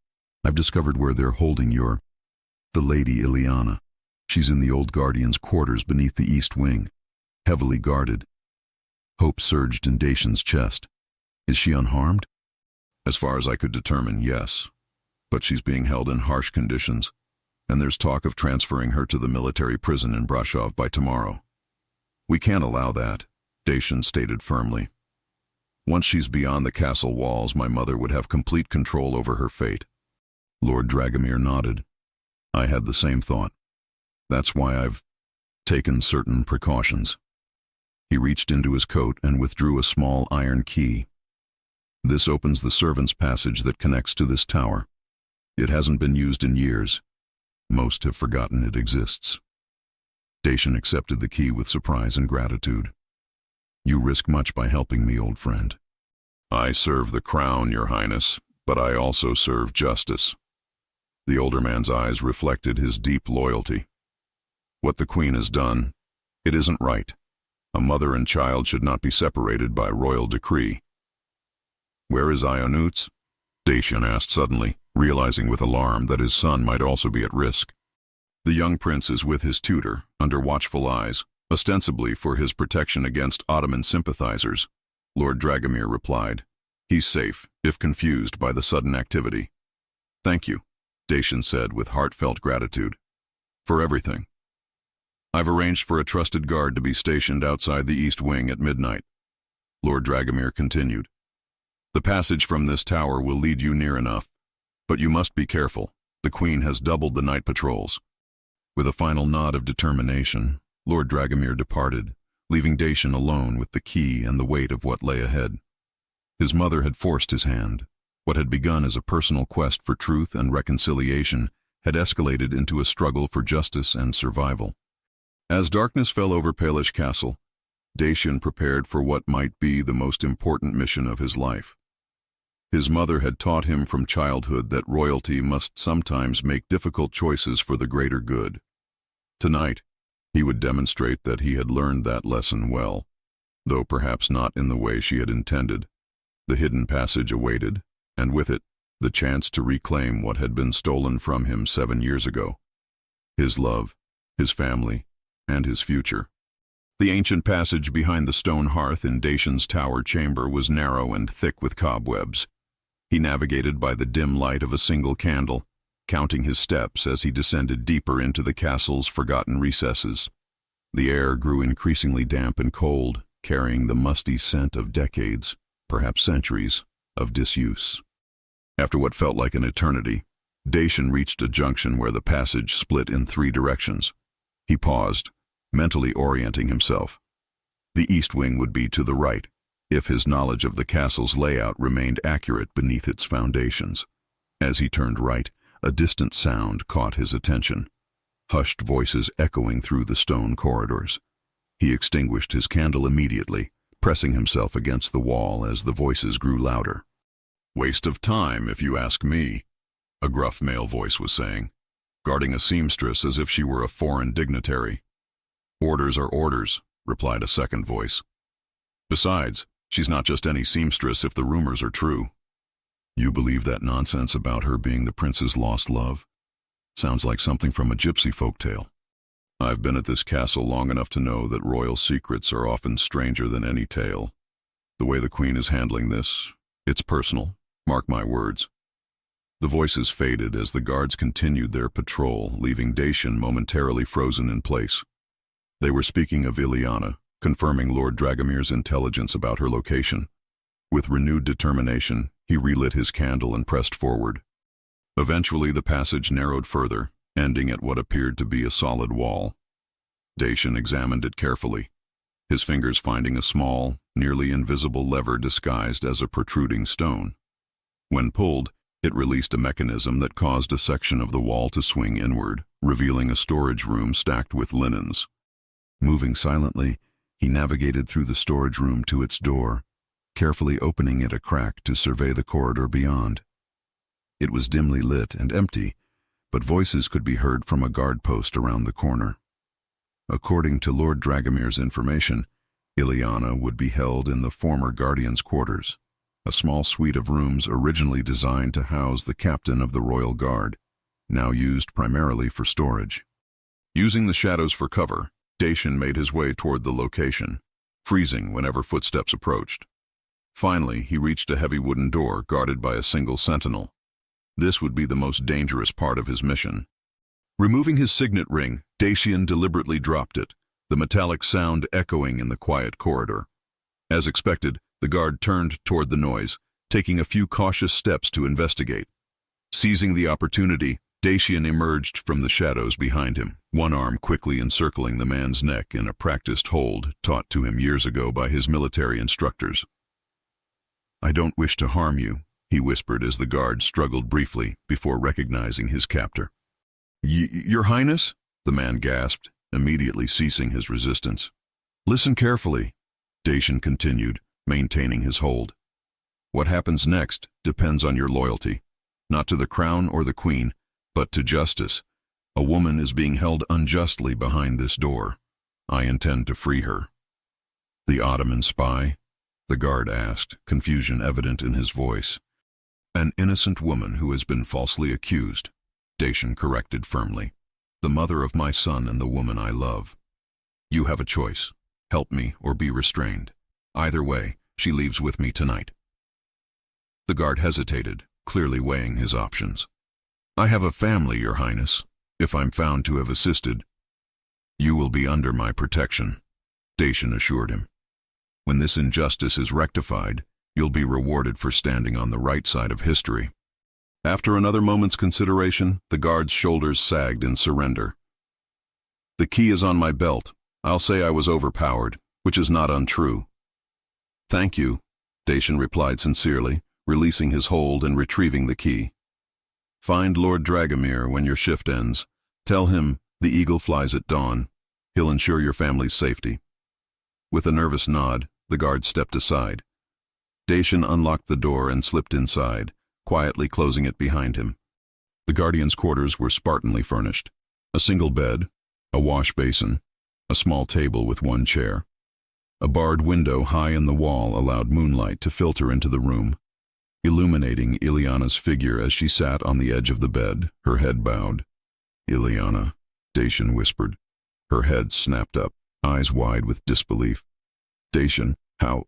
I've discovered where they're holding the Lady Ileana. She's in the old Guardian's quarters beneath the east wing, heavily guarded. Hope surged in Dacian's chest. Is she unharmed? As far as I could determine, yes. But she's being held in harsh conditions. and there's talk of transferring her to the military prison in Brasov by tomorrow. We can't allow that, Dacian stated firmly. Once she's beyond the castle walls, my mother would have complete control over her fate. Lord Dragomir nodded. I had the same thought. That's why I've taken certain precautions. He reached into his coat and withdrew a small iron key. This opens the servants' passage that connects to this tower. It hasn't been used in years. Most have forgotten it exists. Dacian accepted the key with surprise and gratitude. You risk much by helping me, old friend. I serve the crown, Your Highness, but I also serve justice. The older man's eyes reflected his deep loyalty. What the Queen has done, it isn't right. A mother and child should not be separated by royal decree. Where is Ionuts? Dacian asked suddenly, realizing with alarm that his son might also be at risk. The young prince is with his tutor, under watchful eyes, ostensibly for his protection against Ottoman sympathizers, Lord Dragomir replied. He's safe, if confused by the sudden activity. Thank you, Dacian said with heartfelt gratitude. For everything. I've arranged for a trusted guard to be stationed outside the East Wing at midnight. Lord Dragomir continued. The passage from this tower will lead you near enough, but you must be careful. The Queen has doubled the night patrols. With a final nod of determination, Lord Dragomir departed, leaving Dacian alone with the key and the weight of what lay ahead. His mother had forced his hand. What had begun as a personal quest for truth and reconciliation had escalated into a struggle for justice and survival. As darkness fell over Palish Castle, Dacian prepared for what might be the most important mission of his life. His mother had taught him from childhood that royalty must sometimes make difficult choices for the greater good. Tonight, he would demonstrate that he had learned that lesson well, though perhaps not in the way she had intended. The hidden passage awaited, and with it, the chance to reclaim what had been stolen from him 7 years ago. His love, his family, and his future. The ancient passage behind the stone hearth in Dacian's tower chamber was narrow and thick with cobwebs. He navigated by the dim light of a single candle, counting his steps as he descended deeper into the castle's forgotten recesses. The air grew increasingly damp and cold, carrying the musty scent of decades, perhaps centuries, of disuse. After what felt like an eternity, Dacian reached a junction where the passage split in 3 directions. He paused, mentally orienting himself. The east wing would be to the right, if his knowledge of the castle's layout remained accurate beneath its foundations. As he turned right, a distant sound caught his attention. Hushed voices echoing through the stone corridors. He extinguished his candle immediately, pressing himself against the wall as the voices grew louder. Waste of time, if you ask me, a gruff male voice was saying, guarding a seamstress as if she were a foreign dignitary. Orders are orders, replied a second voice. Besides, she's not just any seamstress if the rumors are true. You believe that nonsense about her being the prince's lost love? Sounds like something from a gypsy folktale. I've been at this castle long enough to know that royal secrets are often stranger than any tale. The way the Queen is handling this, it's personal, mark my words. The voices faded as the guards continued their patrol, leaving Dacian momentarily frozen in place. They were speaking of Ileana, confirming Lord Dragomir's intelligence about her location. With renewed determination, he relit his candle and pressed forward. Eventually the passage narrowed further, ending at what appeared to be a solid wall. Dacian examined it carefully, his fingers finding a small, nearly invisible lever disguised as a protruding stone. When pulled, it released a mechanism that caused a section of the wall to swing inward, revealing a storage room stacked with linens. Moving silently, he navigated through the storage room to its door, carefully opening it a crack to survey the corridor beyond. It was dimly lit and empty, but voices could be heard from a guard post around the corner. According to Lord Dragomir's information, Ileana would be held in the former Guardian's quarters, a small suite of rooms originally designed to house the captain of the Royal Guard, now used primarily for storage. Using the shadows for cover, Dacian made his way toward the location, freezing whenever footsteps approached. Finally, he reached a heavy wooden door guarded by a single sentinel. This would be the most dangerous part of his mission. Removing his signet ring, Dacian deliberately dropped it, the metallic sound echoing in the quiet corridor. As expected, the guard turned toward the noise, taking a few cautious steps to investigate. Seizing the opportunity, Dacian emerged from the shadows behind him, one arm quickly encircling the man's neck in a practiced hold taught to him years ago by his military instructors. "I don't wish to harm you," he whispered as the guard struggled briefly before recognizing his captor. Your Highness?" the man gasped, immediately ceasing his resistance. "Listen carefully," Dacian continued, maintaining his hold. "What happens next depends on your loyalty, not to the crown or the queen, but to justice. A woman is being held unjustly behind this door. I intend to free her." "The Ottoman spy?" the guard asked, confusion evident in his voice. "An innocent woman who has been falsely accused," Dacian corrected firmly. "The mother of my son and the woman I love. You have a choice. Help me or be restrained. Either way, she leaves with me tonight." The guard hesitated, clearly weighing his options. "I have a family, Your Highness. If I'm found to have assisted—" "You will be under my protection," Dacian assured him. "When this injustice is rectified, you'll be rewarded for standing on the right side of history." After another moment's consideration, the guard's shoulders sagged in surrender. "The key is on my belt. I'll say I was overpowered, which is not untrue." "Thank you," Dacian replied sincerely, releasing his hold and retrieving the key. "Find Lord Dragomir when your shift ends. Tell him the eagle flies at dawn. He'll ensure your family's safety." With a nervous nod, the guard stepped aside. Dacian unlocked the door and slipped inside, quietly closing it behind him. The guardian's quarters were spartanly furnished. A single bed, a wash basin, a small table with one chair. A barred window high in the wall allowed moonlight to filter into the room, illuminating Ileana's figure as she sat on the edge of the bed, her head bowed. "Ileana," Dacian whispered. Her head snapped up, eyes wide with disbelief. "Dacian, how—"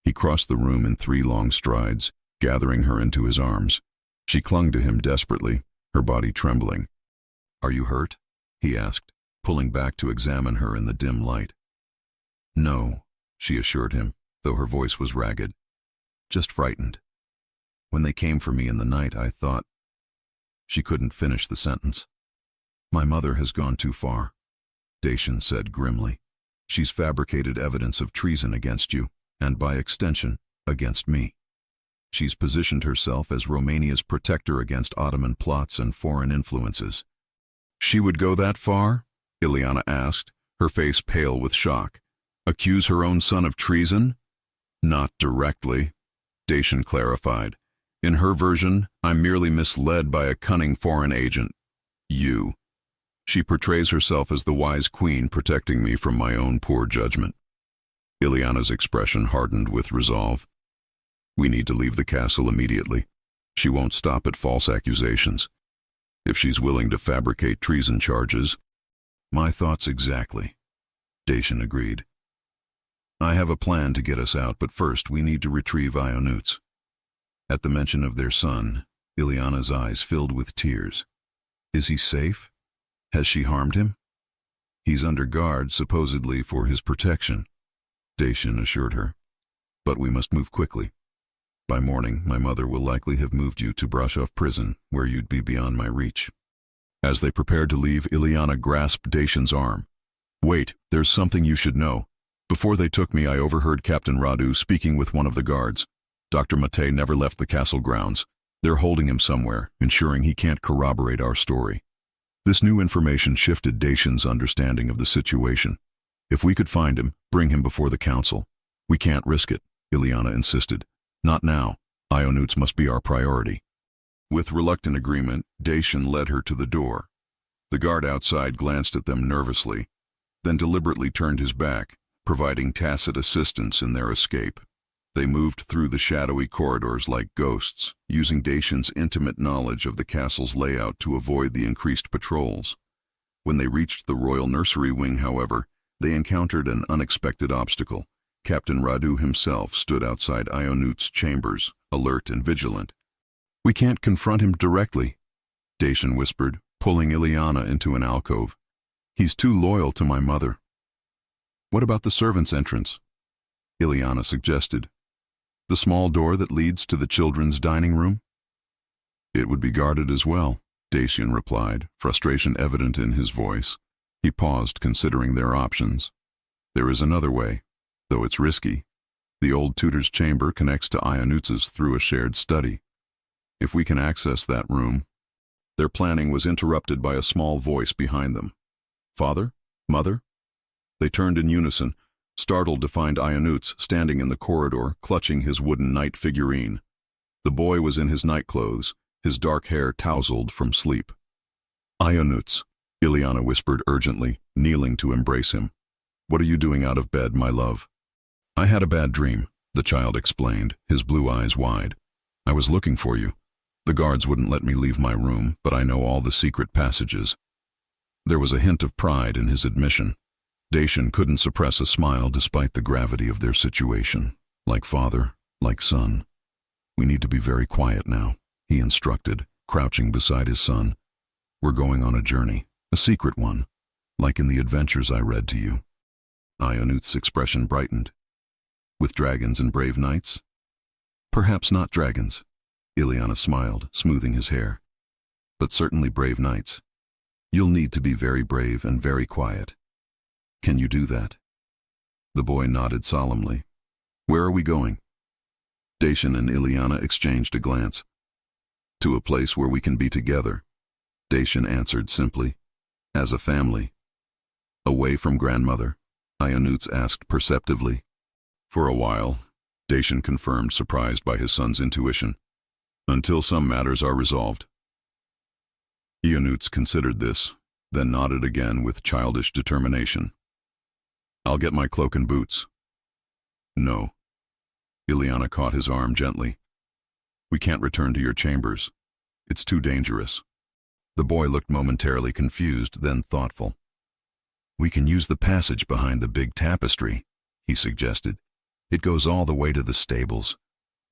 He crossed the room in 3 long strides, gathering her into his arms. She clung to him desperately, her body trembling. "Are you hurt?" he asked, pulling back to examine her in the dim light. "No," she assured him, though her voice was ragged. "Just frightened. When they came for me in the night, I thought—" She couldn't finish the sentence. "My mother has gone too far," Dacian said grimly. "She's fabricated evidence of treason against you, and by extension, against me. She's positioned herself as Romania's protector against Ottoman plots and foreign influences." "She would go that far?" Ileana asked, her face pale with shock. "Accuse her own son of treason?" "Not directly," Dacian clarified. "In her version, I'm merely misled by a cunning foreign agent. You. She portrays herself as the wise queen protecting me from my own poor judgment." Ileana's expression hardened with resolve. "We need to leave the castle immediately. She won't stop at false accusations. If she's willing to fabricate treason charges—" "My thoughts exactly," Dacian agreed. "I have a plan to get us out, but first we need to retrieve Ionuts." At the mention of their son, Ileana's eyes filled with tears. "Is he safe? Has she harmed him?" "He's under guard, supposedly for his protection," Dacian assured her. "But we must move quickly. By morning, my mother will likely have moved you to Brasov prison, where you'd be beyond my reach." As they prepared to leave, Ileana grasped Dacian's arm. "Wait, there's something you should know. Before they took me, I overheard Captain Radu speaking with one of the guards. Dr. Matei never left the castle grounds. They're holding him somewhere, ensuring he can't corroborate our story." This new information shifted Dacian's understanding of the situation. "If we could find him, bring him before the council." "We can't risk it," Ileana insisted. "Not now. Ionuts must be our priority." With reluctant agreement, Dacian led her to the door. The guard outside glanced at them nervously, then deliberately turned his back, providing tacit assistance in their escape. They moved through the shadowy corridors like ghosts, using Dacian's intimate knowledge of the castle's layout to avoid the increased patrols. When they reached the royal nursery wing, however, they encountered an unexpected obstacle. Captain Radu himself stood outside Ionuts' chambers, alert and vigilant. "We can't confront him directly," Dacian whispered, pulling Ileana into an alcove. "He's too loyal to my mother." "What about the servants' entrance?" Ileana suggested. "The small door that leads to the children's dining room?" "It would be guarded as well," Dacian replied, frustration evident in his voice. He paused, considering their options. "There is another way, though it's risky. The old tutor's chamber connects to Ionutz's through a shared study. If we can access that room—" Their planning was interrupted by a small voice behind them. "Father? Mother?" They turned in unison, startled to find Ionutz standing in the corridor, clutching his wooden knight figurine. The boy was in his nightclothes, his dark hair tousled from sleep. "Ionutz," Ileana whispered urgently, kneeling to embrace him. "What are you doing out of bed, my love?" "I had a bad dream," the child explained, his blue eyes wide. "I was looking for you. The guards wouldn't let me leave my room, but I know all the secret passages." There was a hint of pride in his admission. Dacian couldn't suppress a smile despite the gravity of their situation. Like father, like son. "We need to be very quiet now," he instructed, crouching beside his son. "We're going on a journey, a secret one, like in the adventures I read to you." Ionutz's expression brightened. "With dragons and brave knights?" "Perhaps not dragons," Ileana smiled, smoothing his hair. "But certainly brave knights. You'll need to be very brave and very quiet. Can you do that?" The boy nodded solemnly. "Where are we going?" Dacian and Ileana exchanged a glance. "To a place where we can be together," Dacian answered simply. "As a family." "Away from grandmother?" Ionutz asked perceptively. "For a while," Dacian confirmed, surprised by his son's intuition. "Until some matters are resolved." Ionutz considered this, then nodded again with childish determination. "I'll get my cloak and boots." "No." Ileana caught his arm gently. "We can't return to your chambers. It's too dangerous." The boy looked momentarily confused, then thoughtful. "We can use the passage behind the big tapestry," he suggested. "It goes all the way to the stables.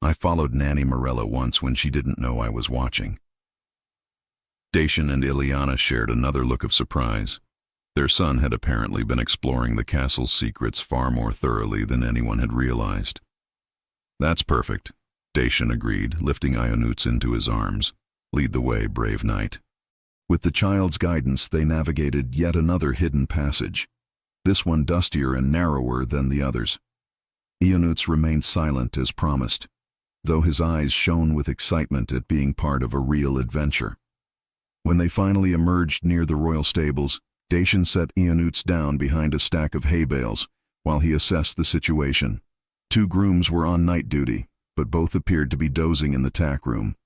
I followed Nanny Morella once when she didn't know I was watching." Dacian and Ileana shared another look of surprise. Their son had apparently been exploring the castle's secrets far more thoroughly than anyone had realized. "That's perfect," Dacian agreed, lifting Ionutz into his arms. "Lead the way, brave knight." With the child's guidance, they navigated yet another hidden passage, this one dustier and narrower than the others. Ionutz remained silent as promised, though his eyes shone with excitement at being part of a real adventure. When they finally emerged near the royal stables, Dacian set Ionutz down behind a stack of hay bales while he assessed the situation. 2 grooms were on night duty, but both appeared to be dozing in the tack room.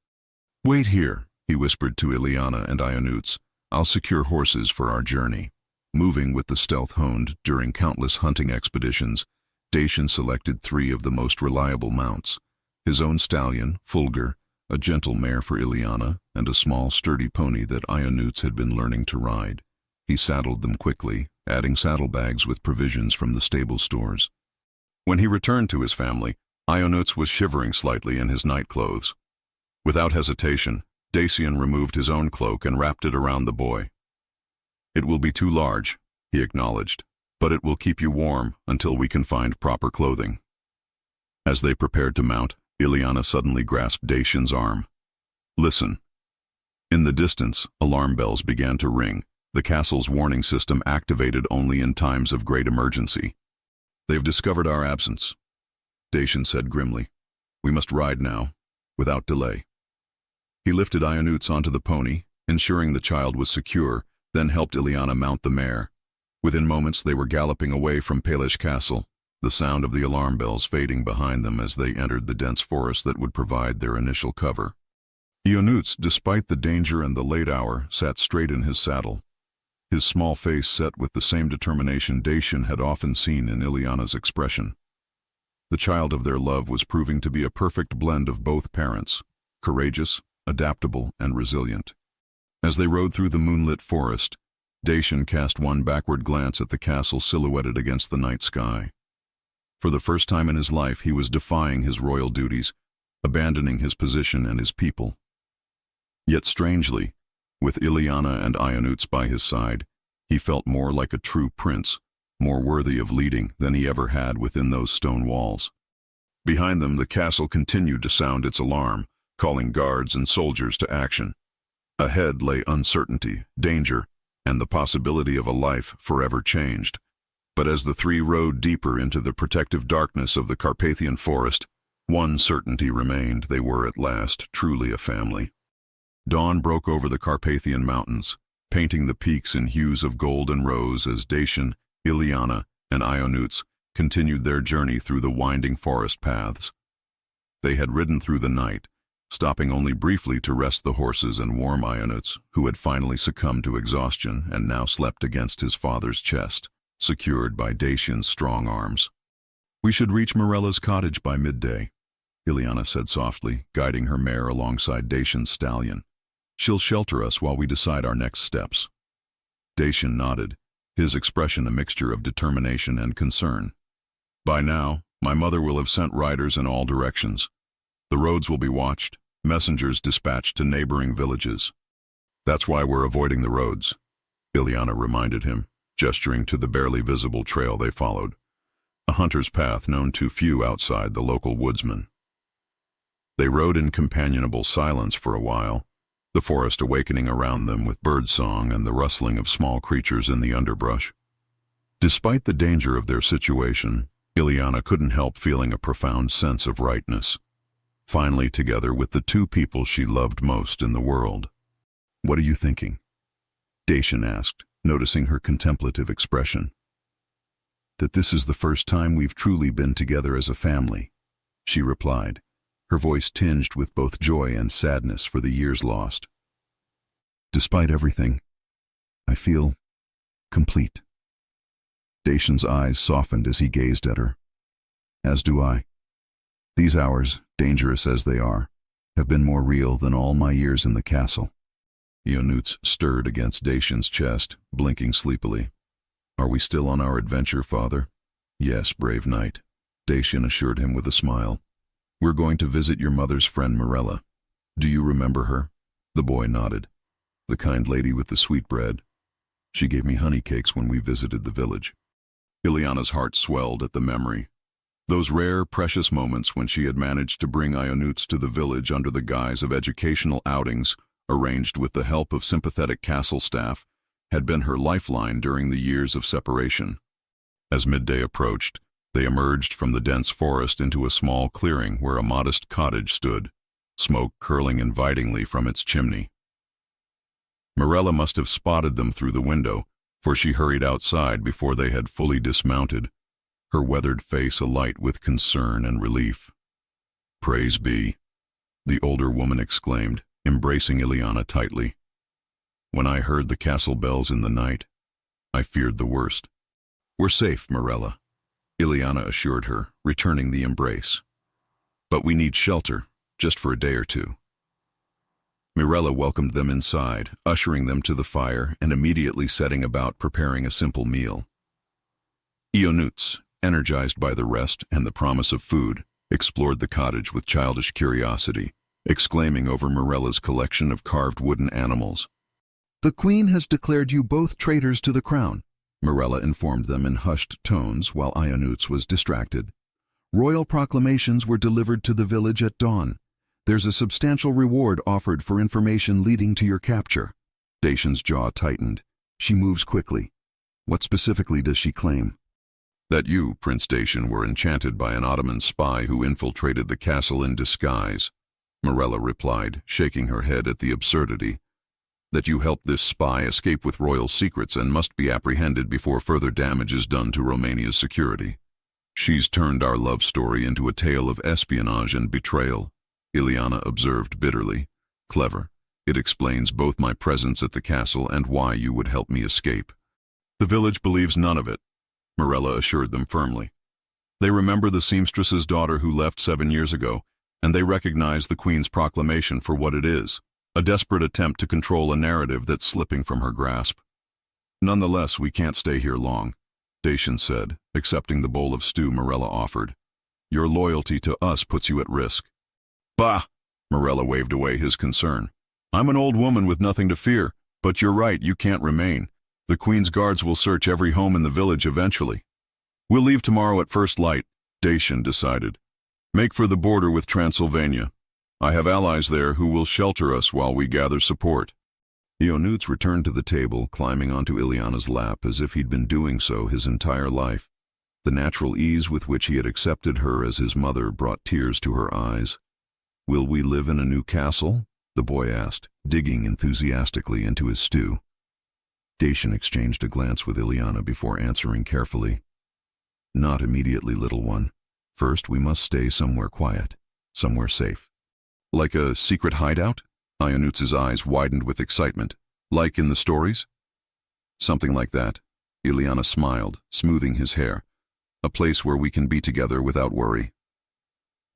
"Wait here," he whispered to Ileana and Ionutz. "I'll secure horses for our journey." Moving with the stealth honed during countless hunting expeditions, Dacian selected 3 of the most reliable mounts: his own stallion, Fulgur, a gentle mare for Ileana, and a small, sturdy pony that Ionutz had been learning to ride. He saddled them quickly, adding saddlebags with provisions from the stable stores. When he returned to his family, Ionutz was shivering slightly in his nightclothes. Without hesitation, Dacian removed his own cloak and wrapped it around the boy. "It will be too large," he acknowledged, "but it will keep you warm until we can find proper clothing." As they prepared to mount, Ileana suddenly grasped Dacian's arm. "Listen." In the distance, alarm bells began to ring, the castle's warning system activated only in times of great emergency. "They've discovered our absence," Dacian said grimly. "We must ride now, without delay." He lifted Ionutz onto the pony, ensuring the child was secure, then helped Ileana mount the mare. Within moments they were galloping away from Palish Castle, the sound of the alarm bells fading behind them as they entered the dense forest that would provide their initial cover. Ionutz, despite the danger and the late hour, sat straight in his saddle, his small face set with the same determination Dacian had often seen in Ileana's expression. The child of their love was proving to be a perfect blend of both parents, courageous, adaptable, and resilient. As they rode through the moonlit forest, Dacian cast one backward glance at the castle silhouetted against the night sky. For the first time in his life, he was defying his royal duties, abandoning his position and his people. Yet strangely, With Ileana and Ionuts by his side, he felt more like a true prince, more worthy of leading than he ever had within those stone walls. Behind them, the castle continued to sound its alarm, calling guards and soldiers to action. Ahead lay uncertainty, danger, and the possibility of a life forever changed. But as the three rode deeper into the protective darkness of the Carpathian forest, one certainty remained: they were at last truly a family. Dawn broke over the Carpathian mountains, painting the peaks in hues of gold and rose as Dacian, Ileana, and Ionuts continued their journey through the winding forest paths. They had ridden through the night, stopping only briefly to rest the horses and warm Ionuts, who had finally succumbed to exhaustion and now slept against his father's chest, secured by Dacian's strong arms. "We should reach Morella's cottage by midday," Ileana said softly, guiding her mare alongside Dacian's stallion. "She'll shelter us while we decide our next steps." Dacian nodded, his expression a mixture of determination and concern. "By now, my mother will have sent riders in all directions. The roads will be watched, messengers dispatched to neighboring villages. That's why we're avoiding the roads," Ileana reminded him, gesturing to the barely visible trail they followed, a hunter's path known to few outside the local woodsmen. They rode in companionable silence for a while, the forest awakening around them with birdsong and the rustling of small creatures in the underbrush. Despite the danger of their situation, Ileana couldn't help feeling a profound sense of rightness, finally together with the two people she loved most in the world. "What are you thinking?" Dacian asked, noticing her contemplative expression. "That this is the first time we've truly been together as a family," she replied, her voice tinged with both joy and sadness for the years lost. "Despite everything, I feel complete." Dacian's eyes softened as he gazed at her. "As do I. These hours, dangerous as they are, have been more real than all my years in the castle." Ionuts stirred against Dacian's chest, blinking sleepily. "Are we still on our adventure, father?" "Yes, brave knight," Dacian assured him with a smile. "We're going to visit your mother's friend Morella. Do you remember her?" The boy nodded. "The kind lady with the sweetbread. She gave me honey cakes when we visited the village." Ileana's heart swelled at the memory. Those rare, precious moments when she had managed to bring Ionuts to the village under the guise of educational outings, arranged with the help of sympathetic castle staff, had been her lifeline during the years of separation. As midday approached, they emerged from the dense forest into a small clearing where a modest cottage stood, smoke curling invitingly from its chimney. Morella must have spotted them through the window, for she hurried outside before they had fully dismounted, her weathered face alight with concern and relief. "Praise be," the older woman exclaimed, embracing Ileana tightly. "When I heard the castle bells in the night, I feared the worst." "We're safe, Morella," Ileana assured her, returning the embrace. "But we need shelter, just for a day or two." Morella welcomed them inside, ushering them to the fire and immediately setting about preparing a simple meal. Ionuts, energized by the rest and the promise of food, explored the cottage with childish curiosity, exclaiming over Morella's collection of carved wooden animals. "The Queen has declared you both traitors to the crown," Morella informed them in hushed tones while Ionuts was distracted. "Royal proclamations were delivered to the village at dawn. There's a substantial reward offered for information leading to your capture." Dacian's jaw tightened. "She moves quickly. What specifically does she claim?" "That you, Prince Dacian, were enchanted by an Ottoman spy who infiltrated the castle in disguise," Morella replied, shaking her head at the absurdity. "That you helped this spy escape with royal secrets and must be apprehended before further damage is done to Romania's security. She's turned our love story into a tale of espionage and betrayal," Ileana observed bitterly. "Clever. It explains both my presence at the castle and why you would help me escape." "The village believes none of it," Morella assured them firmly. "They remember the seamstress's daughter who left 7 years ago, and they recognize the Queen's proclamation for what it is, a desperate attempt to control a narrative that's slipping from her grasp." "Nonetheless, we can't stay here long," Dacian said, accepting the bowl of stew Morella offered. "Your loyalty to us puts you at risk." "Bah!" Morella waved away his concern. I'm an old woman with nothing to fear, but you're right, you can't remain. The Queen's guards will search every home in the village eventually. We'll leave tomorrow at first light, Dacian decided. Make for the border with Transylvania. I have allies there who will shelter us while we gather support. Ionuts returned to the table, climbing onto Ileana's lap as if he'd been doing so his entire life. The natural ease with which he had accepted her as his mother brought tears to her eyes. Will we live in a new castle? The boy asked, digging enthusiastically into his stew. Dacian exchanged a glance with Ileana before answering carefully. Not immediately, little one. First, we must stay somewhere quiet, somewhere safe. Like a secret hideout? Ionuts's eyes widened with excitement. Like in the stories? Something like that. Ileana smiled, smoothing his hair. A place where we can be together without worry.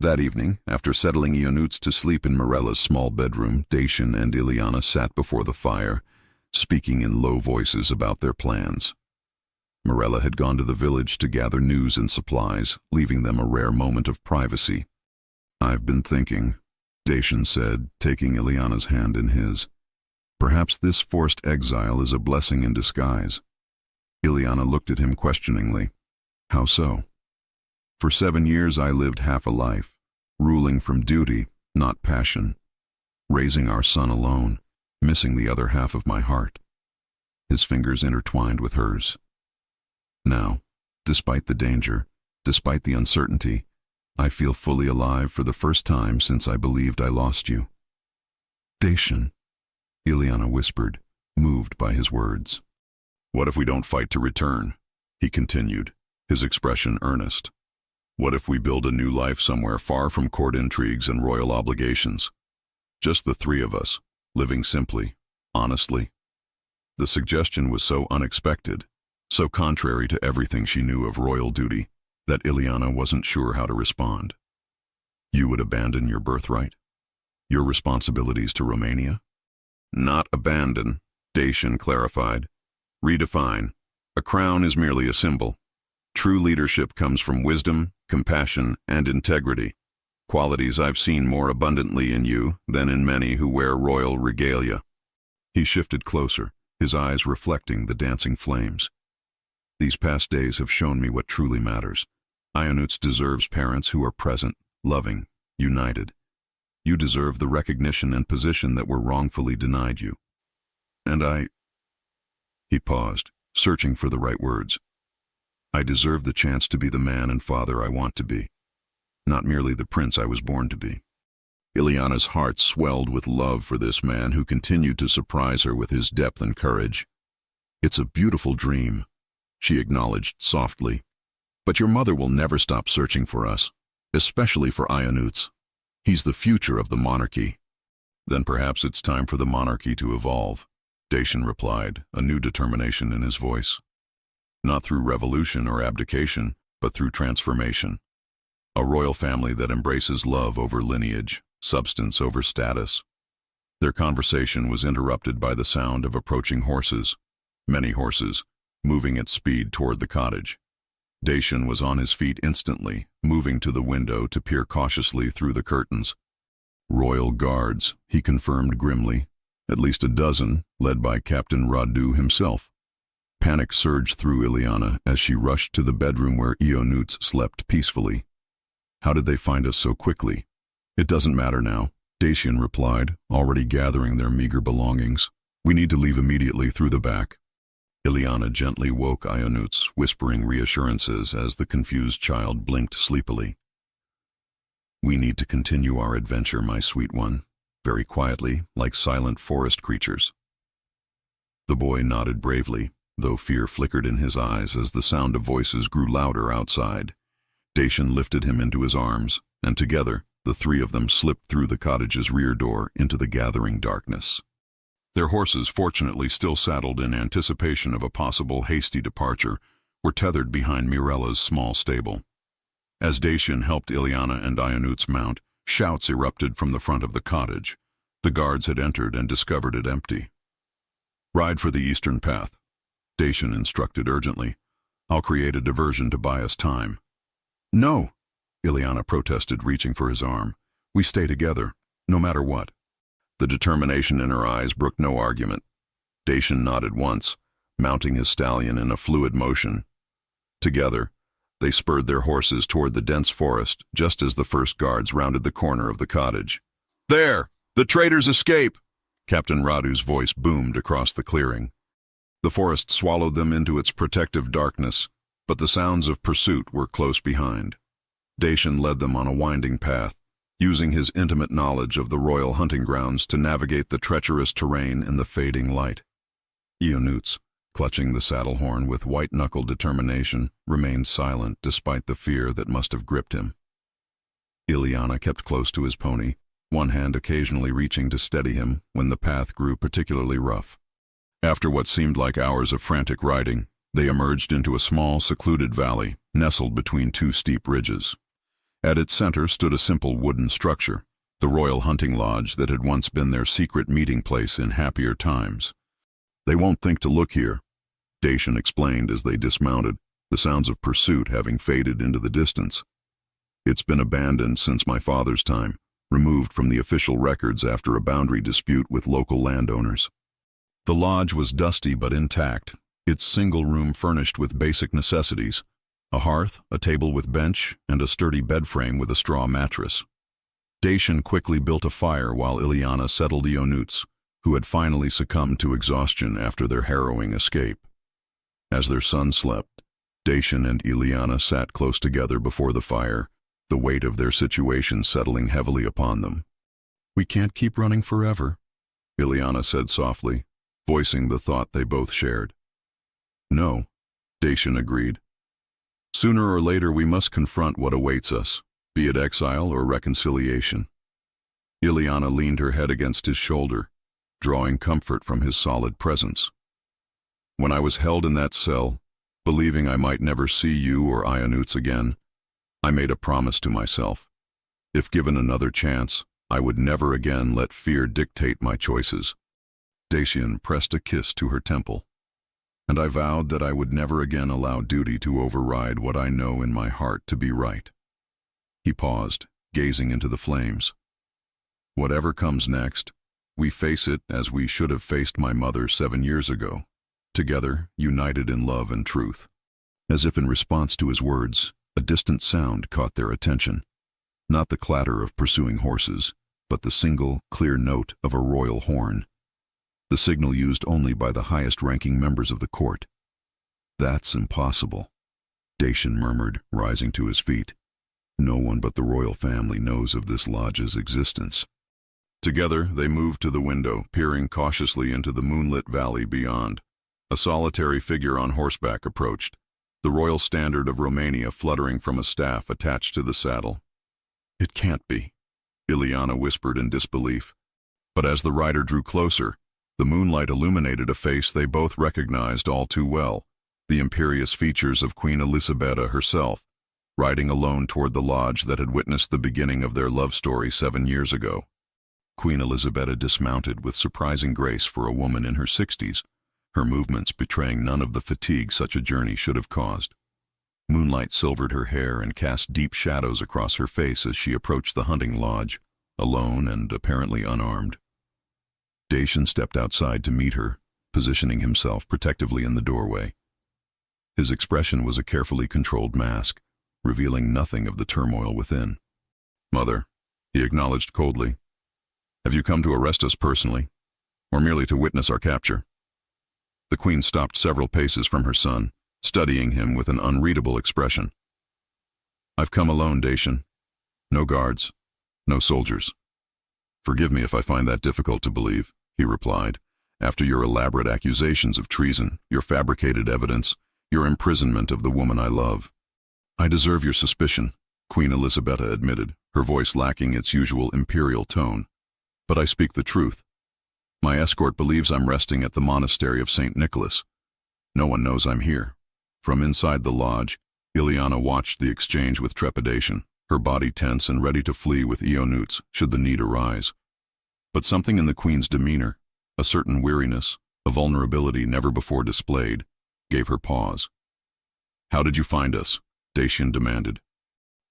That evening, after settling Ionuts to sleep in Mirella's small bedroom, Dacian and Ileana sat before the fire, speaking in low voices about their plans. Mirella had gone to the village to gather news and supplies, leaving them a rare moment of privacy. I've been thinking, Dacian said, taking Ileana's hand in his. Perhaps this forced exile is a blessing in disguise. Ileana looked at him questioningly. How so? For 7 years I lived half a life, ruling from duty, not passion, raising our son alone, missing the other half of my heart. His fingers intertwined with hers. Now, despite the danger, despite the uncertainty, I feel fully alive for the first time since I believed I lost you. Dacian, Ileana whispered, moved by his words. What if we don't fight to return? He continued, his expression earnest. What if we build a new life somewhere far from court intrigues and royal obligations? Just the three of us, living simply, honestly. The suggestion was so unexpected, so contrary to everything she knew of royal duty, that Ileana wasn't sure how to respond. You would abandon your birthright? Your responsibilities to Romania? Not abandon, Dacian clarified. Redefine. A crown is merely a symbol. True leadership comes from wisdom, compassion, and integrity, qualities I've seen more abundantly in you than in many who wear royal regalia. He shifted closer, his eyes reflecting the dancing flames. These past days have shown me what truly matters. Ionuts deserves parents who are present, loving, united. You deserve the recognition and position that were wrongfully denied you. And He paused, searching for the right words. I deserve the chance to be the man and father I want to be, not merely the prince I was born to be. Ileana's heart swelled with love for this man who continued to surprise her with his depth and courage. It's a beautiful dream, she acknowledged softly. But your mother will never stop searching for us, especially for Ionuts. He's the future of the monarchy. Then perhaps it's time for the monarchy to evolve, Dacian replied, a new determination in his voice. Not through revolution or abdication, but through transformation. A royal family that embraces love over lineage, substance over status. Their conversation was interrupted by the sound of approaching horses, many horses, moving at speed toward the cottage. Dacian was on his feet instantly, moving to the window to peer cautiously through the curtains. Royal guards, he confirmed grimly, at least a dozen, led by Captain Radu himself. Panic surged through Ileana as she rushed to the bedroom where Ionuts slept peacefully. How did they find us so quickly? It doesn't matter now, Dacian replied, already gathering their meager belongings. We need to leave immediately through the back. Ileana gently woke Ionuts, whispering reassurances as the confused child blinked sleepily. We need to continue our adventure, my sweet one, very quietly, like silent forest creatures. The boy nodded bravely, though fear flickered in his eyes as the sound of voices grew louder outside. Dacian lifted him into his arms, and together, the three of them slipped through the cottage's rear door into the gathering darkness. Their horses, fortunately still saddled in anticipation of a possible hasty departure, were tethered behind Mirella's small stable. As Dacian helped Ileana and Ionuts mount, shouts erupted from the front of the cottage. The guards had entered and discovered it empty. Ride for the eastern path, Dacian instructed urgently. I'll create a diversion to buy us time. No, Ileana protested, reaching for his arm. We stay together, no matter what. The determination in her eyes brooked no argument. Dacian nodded once, mounting his stallion in a fluid motion. Together, they spurred their horses toward the dense forest just as the first guards rounded the corner of the cottage. "There! The traitors escape!" Captain Radu's voice boomed across the clearing. The forest swallowed them into its protective darkness, but the sounds of pursuit were close behind. Dacian led them on a winding path, using his intimate knowledge of the royal hunting grounds to navigate the treacherous terrain in the fading light. Ionutz, clutching the saddle horn with white-knuckled determination, remained silent despite the fear that must have gripped him. Ileana kept close to his pony, one hand occasionally reaching to steady him when the path grew particularly rough. After what seemed like hours of frantic riding, they emerged into a small, secluded valley, nestled between two steep ridges. At its center stood a simple wooden structure, the royal hunting lodge that had once been their secret meeting place in happier times. "They won't think to look here," Dacian explained as they dismounted, the sounds of pursuit having faded into the distance. "It's been abandoned since my father's time, removed from the official records after a boundary dispute with local landowners." The lodge was dusty but intact, its single room furnished with basic necessities, a hearth, a table with bench, and a sturdy bed frame with a straw mattress. Dacian quickly built a fire while Ileana settled Ionutz, who had finally succumbed to exhaustion after their harrowing escape. As their son slept, Dacian and Ileana sat close together before the fire, the weight of their situation settling heavily upon them. "We can't keep running forever," Ileana said softly, voicing the thought they both shared. "No," Dacian agreed. "Sooner or later we must confront what awaits us, be it exile or reconciliation." Ileana leaned her head against his shoulder, drawing comfort from his solid presence. "When I was held in that cell, believing I might never see you or Ionutz again, I made a promise to myself. If given another chance, I would never again let fear dictate my choices." Dacian pressed a kiss to her temple. "And I vowed that I would never again allow duty to override what I know in my heart to be right." He paused, gazing into the flames. "Whatever comes next, we face it as we should have faced my mother 7 years ago, together, united in love and truth." As if in response to his words, a distant sound caught their attention. Not the clatter of pursuing horses, but the single, clear note of a royal horn. The signal used only by the highest-ranking members of the court. "That's impossible," Dacian murmured, rising to his feet. "No one but the royal family knows of this lodge's existence." Together, they moved to the window, peering cautiously into the moonlit valley beyond. A solitary figure on horseback approached, the royal standard of Romania fluttering from a staff attached to the saddle. "It can't be," Ileana whispered in disbelief. But as the rider drew closer, the moonlight illuminated a face they both recognized all too well, the imperious features of Queen Elisabetta herself, riding alone toward the lodge that had witnessed the beginning of their love story 7 years ago. Queen Elisabetta dismounted with surprising grace for a woman in her 60s, her movements betraying none of the fatigue such a journey should have caused. Moonlight silvered her hair and cast deep shadows across her face as she approached the hunting lodge, alone and apparently unarmed. Dacian stepped outside to meet her, positioning himself protectively in the doorway. His expression was a carefully controlled mask, revealing nothing of the turmoil within. "Mother," he acknowledged coldly, "have you come to arrest us personally, or merely to witness our capture?" The queen stopped several paces from her son, studying him with an unreadable expression. "I've come alone, Dacian. No guards, no soldiers." "Forgive me if I find that difficult to believe," he replied, "after your elaborate accusations of treason, your fabricated evidence, your imprisonment of the woman I love." "I deserve your suspicion," Queen Elisabetta admitted, her voice lacking its usual imperial tone. "But I speak the truth. My escort believes I'm resting at the monastery of St. Nicholas. No one knows I'm here." From inside the lodge, Ileana watched the exchange with trepidation, her body tense and ready to flee with Ionutz should the need arise. But something in the queen's demeanor, a certain weariness, a vulnerability never before displayed, gave her pause. "How did you find us?" Dacian demanded.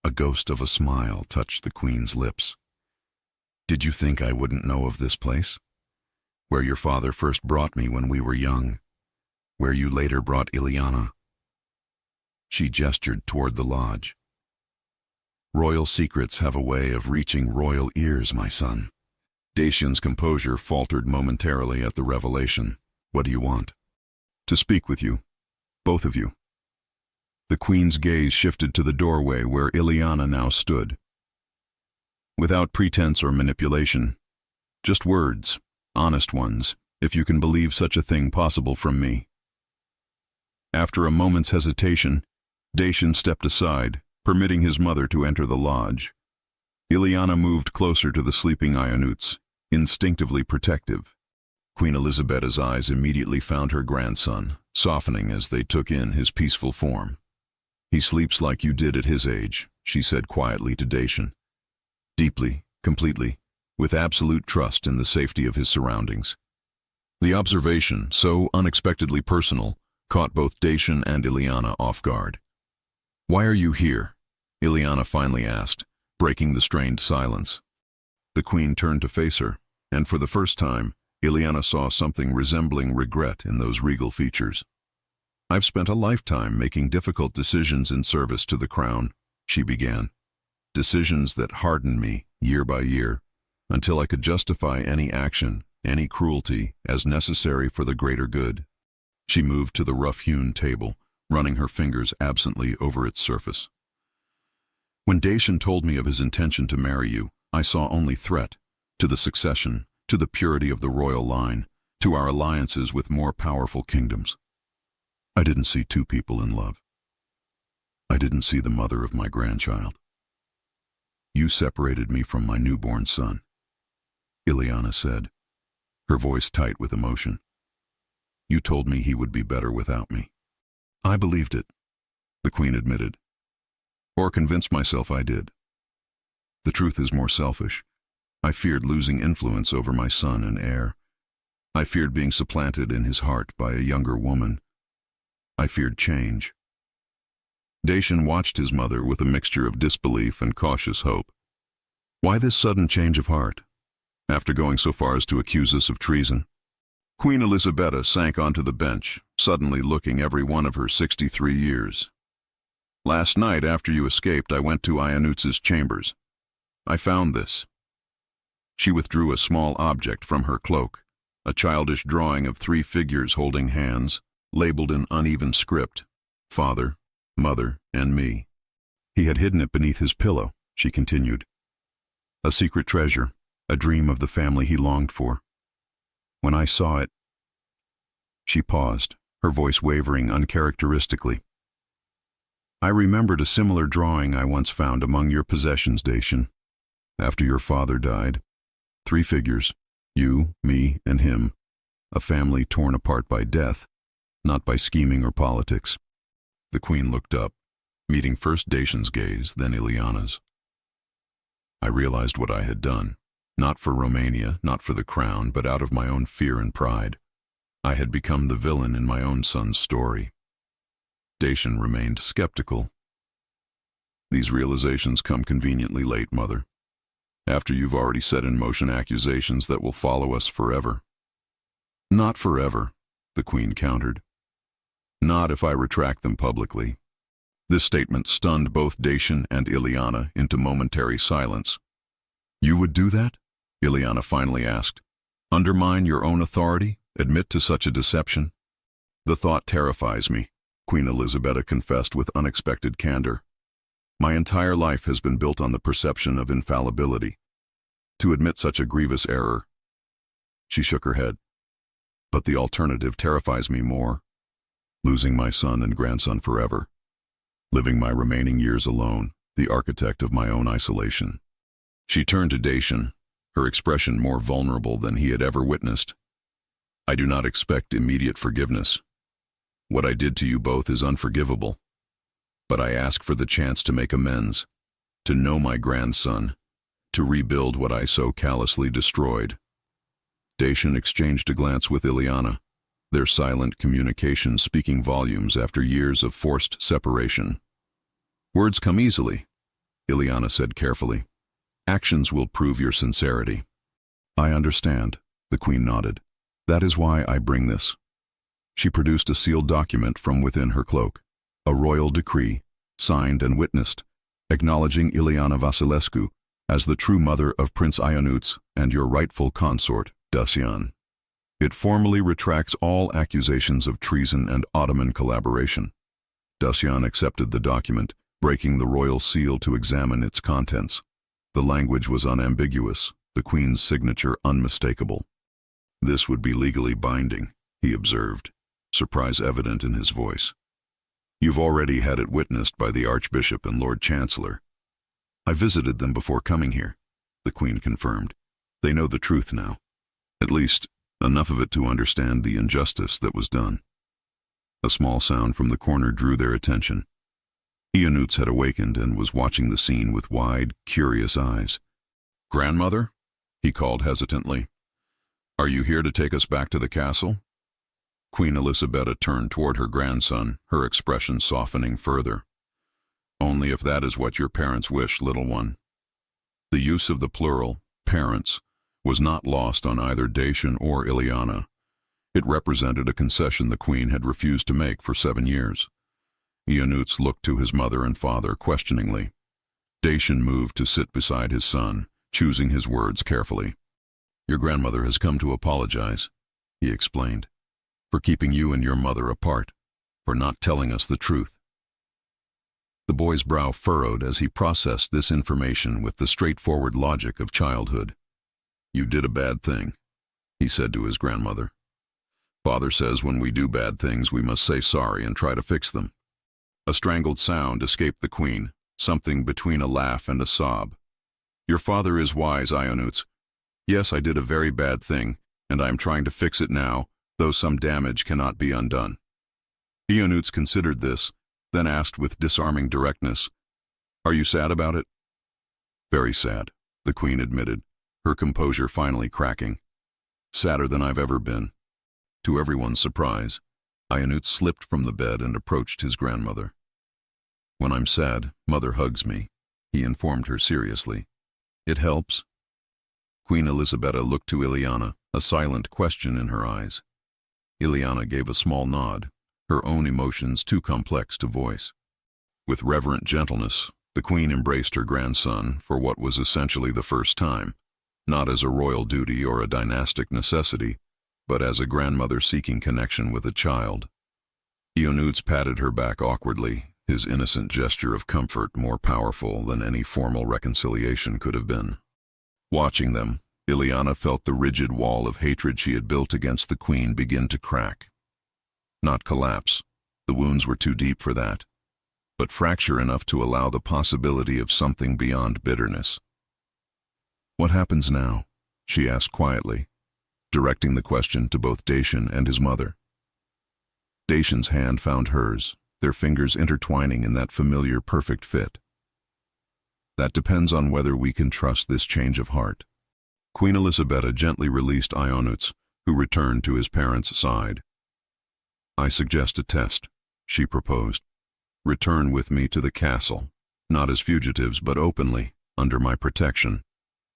A ghost of a smile touched the queen's lips. Did you think I wouldn't know of this place? Where your father first brought me when we were young. Where you later brought Ileana. She gestured toward the lodge. Royal secrets have a way of reaching royal ears, my son. Dacian's composure faltered momentarily at the revelation. What do you want? To speak with you. Both of you. The queen's gaze shifted to the doorway where Ileana now stood. Without pretense or manipulation. Just words, honest ones, if you can believe such a thing possible from me. After a moment's hesitation, Dacian stepped aside, permitting his mother to enter the lodge. Ileana moved closer to the sleeping Ionuts, instinctively protective. Queen Elizabetta's eyes immediately found her grandson, softening as they took in his peaceful form. He sleeps like you did at his age, she said quietly to Dacian. Deeply, completely, with absolute trust in the safety of his surroundings. The observation, so unexpectedly personal, caught both Dacian and Ileana off guard. Why are you here? Ileana finally asked, breaking the strained silence. The queen turned to face her, and for the first time, Ileana saw something resembling regret in those regal features. I've spent a lifetime making difficult decisions in service to the crown, she began. Decisions that hardened me, year by year, until I could justify any action, any cruelty, as necessary for the greater good. She moved to the rough-hewn table, running her fingers absently over its surface. When Dacian told me of his intention to marry you, I saw only threat, to the succession, to the purity of the royal line, to our alliances with more powerful kingdoms. I didn't see two people in love. I didn't see the mother of my grandchild. You separated me from my newborn son, Ileana said, her voice tight with emotion. You told me he would be better without me. I believed it, the queen admitted, or convinced myself I did. The truth is more selfish. I feared losing influence over my son and heir. I feared being supplanted in his heart by a younger woman. I feared change. Dacian watched his mother with a mixture of disbelief and cautious hope. Why this sudden change of heart, after going so far as to accuse us of treason? Queen Elizabetta sank onto the bench, suddenly looking every one of her 63 years. Last night, after you escaped, I went to Ionuts's chambers. I found this. She withdrew a small object from her cloak, a childish drawing of 3 figures holding hands, labeled in uneven script, Father, Mother, and me. He had hidden it beneath his pillow, she continued. A secret treasure, a dream of the family he longed for. When I saw it... She paused, her voice wavering uncharacteristically. I remembered a similar drawing I once found among your possessions, Dacian. After your father died, 3 figures, you, me, and him, a family torn apart by death, not by scheming or politics. The queen looked up, meeting first Dacian's gaze, then Ileana's. I realized what I had done, not for Romania, not for the crown, but out of my own fear and pride. I had become the villain in my own son's story. Dacian remained skeptical. These realizations come conveniently late, Mother, after you've already set in motion accusations that will follow us forever. Not forever, the queen countered. Not if I retract them publicly. This statement stunned both Dacian and Ileana into momentary silence. You would do that? Ileana finally asked. Undermine your own authority? Admit to such a deception? The thought terrifies me, Queen Elizabetta confessed with unexpected candor. My entire life has been built on the perception of infallibility. To admit such a grievous error. She shook her head. But the alternative terrifies me more. Losing my son and grandson forever. Living my remaining years alone, the architect of my own isolation. She turned to Dacian, her expression more vulnerable than he had ever witnessed. I do not expect immediate forgiveness. What I did to you both is unforgivable. But I ask for the chance to make amends, to know my grandson, to rebuild what I so callously destroyed. Dacian exchanged a glance with Ileana, their silent communication speaking volumes after years of forced separation. Words come easily, Ileana said carefully. Actions will prove your sincerity. I understand, the queen nodded. That is why I bring this. She produced a sealed document from within her cloak. A royal decree, signed and witnessed, acknowledging Ileana Vasilescu as the true mother of Prince Ionuț and your rightful consort, Dacian. It formally retracts all accusations of treason and Ottoman collaboration. Dacian accepted the document, breaking the royal seal to examine its contents. The language was unambiguous, the queen's signature unmistakable. This would be legally binding, he observed, surprise evident in his voice. You've already had it witnessed by the Archbishop and Lord Chancellor. I visited them before coming here, the queen confirmed. They know the truth now. At least, enough of it to understand the injustice that was done. A small sound from the corner drew their attention. Ionuț had awakened and was watching the scene with wide, curious eyes. Grandmother? He called hesitantly. Are you here to take us back to the castle? Queen Elisabetta turned toward her grandson, her expression softening further. Only if that is what your parents wish, little one. The use of the plural, parents, was not lost on either Dacian or Ileana. It represented a concession the queen had refused to make for 7 years. Ionuț looked to his mother and father questioningly. Dacian moved to sit beside his son, choosing his words carefully. Your grandmother has come to apologize, he explained, for keeping you and your mother apart, for not telling us the truth. The boy's brow furrowed as he processed this information with the straightforward logic of childhood. You did a bad thing, he said to his grandmother. Father says when we do bad things we must say sorry and try to fix them. A strangled sound escaped the queen, something between a laugh and a sob. Your father is wise, Ionuț. Yes, I did a very bad thing, and I am trying to fix it now, though some damage cannot be undone. Ionuț considered this, then asked with disarming directness, Are you sad about it? Very sad, the queen admitted, her composure finally cracking. Sadder than I've ever been. To everyone's surprise, Ionuț slipped from the bed and approached his grandmother. When I'm sad, Mother hugs me, he informed her seriously. It helps. Queen Elisabetta looked to Ileana, a silent question in her eyes. Ileana gave a small nod, her own emotions too complex to voice. With reverent gentleness, the queen embraced her grandson for what was essentially the first time, not as a royal duty or a dynastic necessity, but as a grandmother seeking connection with a child. Ionuț patted her back awkwardly, his innocent gesture of comfort more powerful than any formal reconciliation could have been. Watching them, Ileana felt the rigid wall of hatred she had built against the queen begin to crack. Not collapse, the wounds were too deep for that, but fracture enough to allow the possibility of something beyond bitterness. What happens now? She asked quietly, directing the question to both Dacian and his mother. Dacian's hand found hers, their fingers intertwining in that familiar perfect fit. That depends on whether we can trust this change of heart. Queen Elisabetta gently released Ionuț, who returned to his parents' side. I suggest a test, she proposed. Return with me to the castle, not as fugitives but openly, under my protection.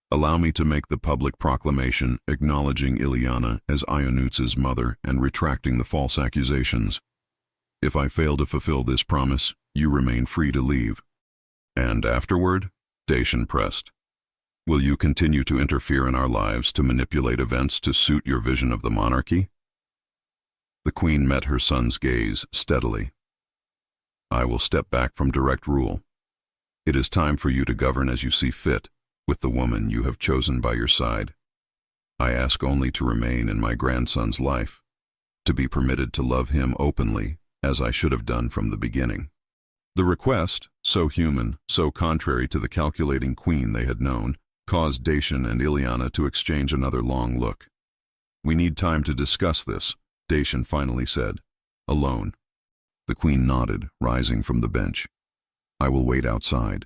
Allow me to make the public proclamation acknowledging Ileana as Ionuț's mother and retracting the false accusations. If I fail to fulfill this promise, you remain free to leave. And afterward? Dacian pressed. Will you continue to interfere in our lives to manipulate events to suit your vision of the monarchy? The queen met her son's gaze steadily. I will step back from direct rule. It is time for you to govern as you see fit, with the woman you have chosen by your side. I ask only to remain in my grandson's life, to be permitted to love him openly, as I should have done from the beginning. The request, so human, so contrary to the calculating queen they had known, caused Dacian and Ileana to exchange another long look. We need time to discuss this, Dacian finally said, alone. The queen nodded, rising from the bench. I will wait outside.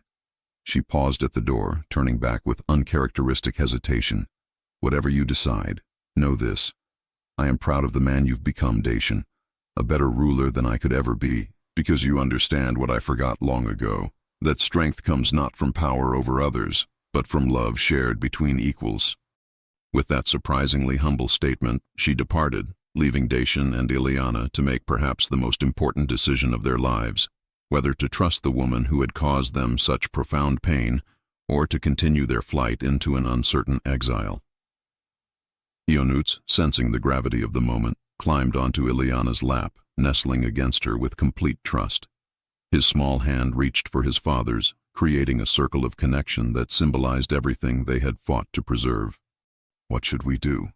She paused at the door, turning back with uncharacteristic hesitation. Whatever you decide, know this. I am proud of the man you've become, Dacian, a better ruler than I could ever be, because you understand what I forgot long ago, that strength comes not from power over others, but from love shared between equals. With that surprisingly humble statement, she departed, leaving Dacian and Ileana to make perhaps the most important decision of their lives, whether to trust the woman who had caused them such profound pain, or to continue their flight into an uncertain exile. Ionuts, sensing the gravity of the moment, climbed onto Ileana's lap, nestling against her with complete trust. His small hand reached for his father's, creating a circle of connection that symbolized everything they had fought to preserve. "What should we do?"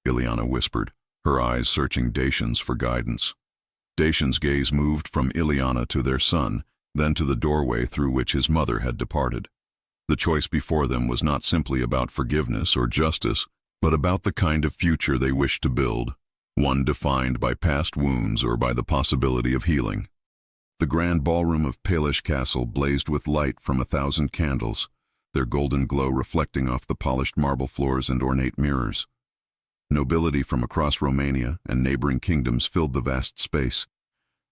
Ileana whispered, her eyes searching Dacian's for guidance. Dacian's gaze moved from Ileana to their son, then to the doorway through which his mother had departed. The choice before them was not simply about forgiveness or justice, but about the kind of future they wished to build, one defined by past wounds or by the possibility of healing. The grand ballroom of Palish Castle blazed with light from 1,000 candles, their golden glow reflecting off the polished marble floors and ornate mirrors. Nobility from across Romania and neighboring kingdoms filled the vast space,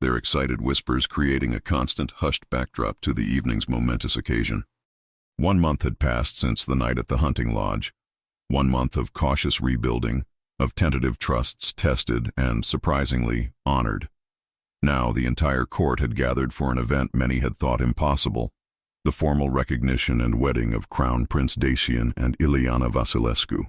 their excited whispers creating a constant, hushed backdrop to the evening's momentous occasion. 1 month had passed since the night at the hunting lodge, 1 month of cautious rebuilding, of tentative trusts tested and, surprisingly, honored. Now the entire court had gathered for an event many had thought impossible, the formal recognition and wedding of Crown Prince Dacian and Ileana Vasilescu.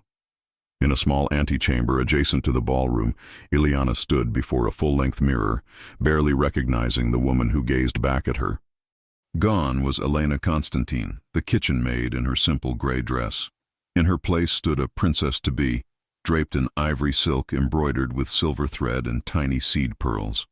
In a small antechamber adjacent to the ballroom, Ileana stood before a full-length mirror, barely recognizing the woman who gazed back at her. Gone was Elena Constantine, the kitchen maid in her simple gray dress. In her place stood a princess-to-be, draped in ivory silk embroidered with silver thread and tiny seed pearls.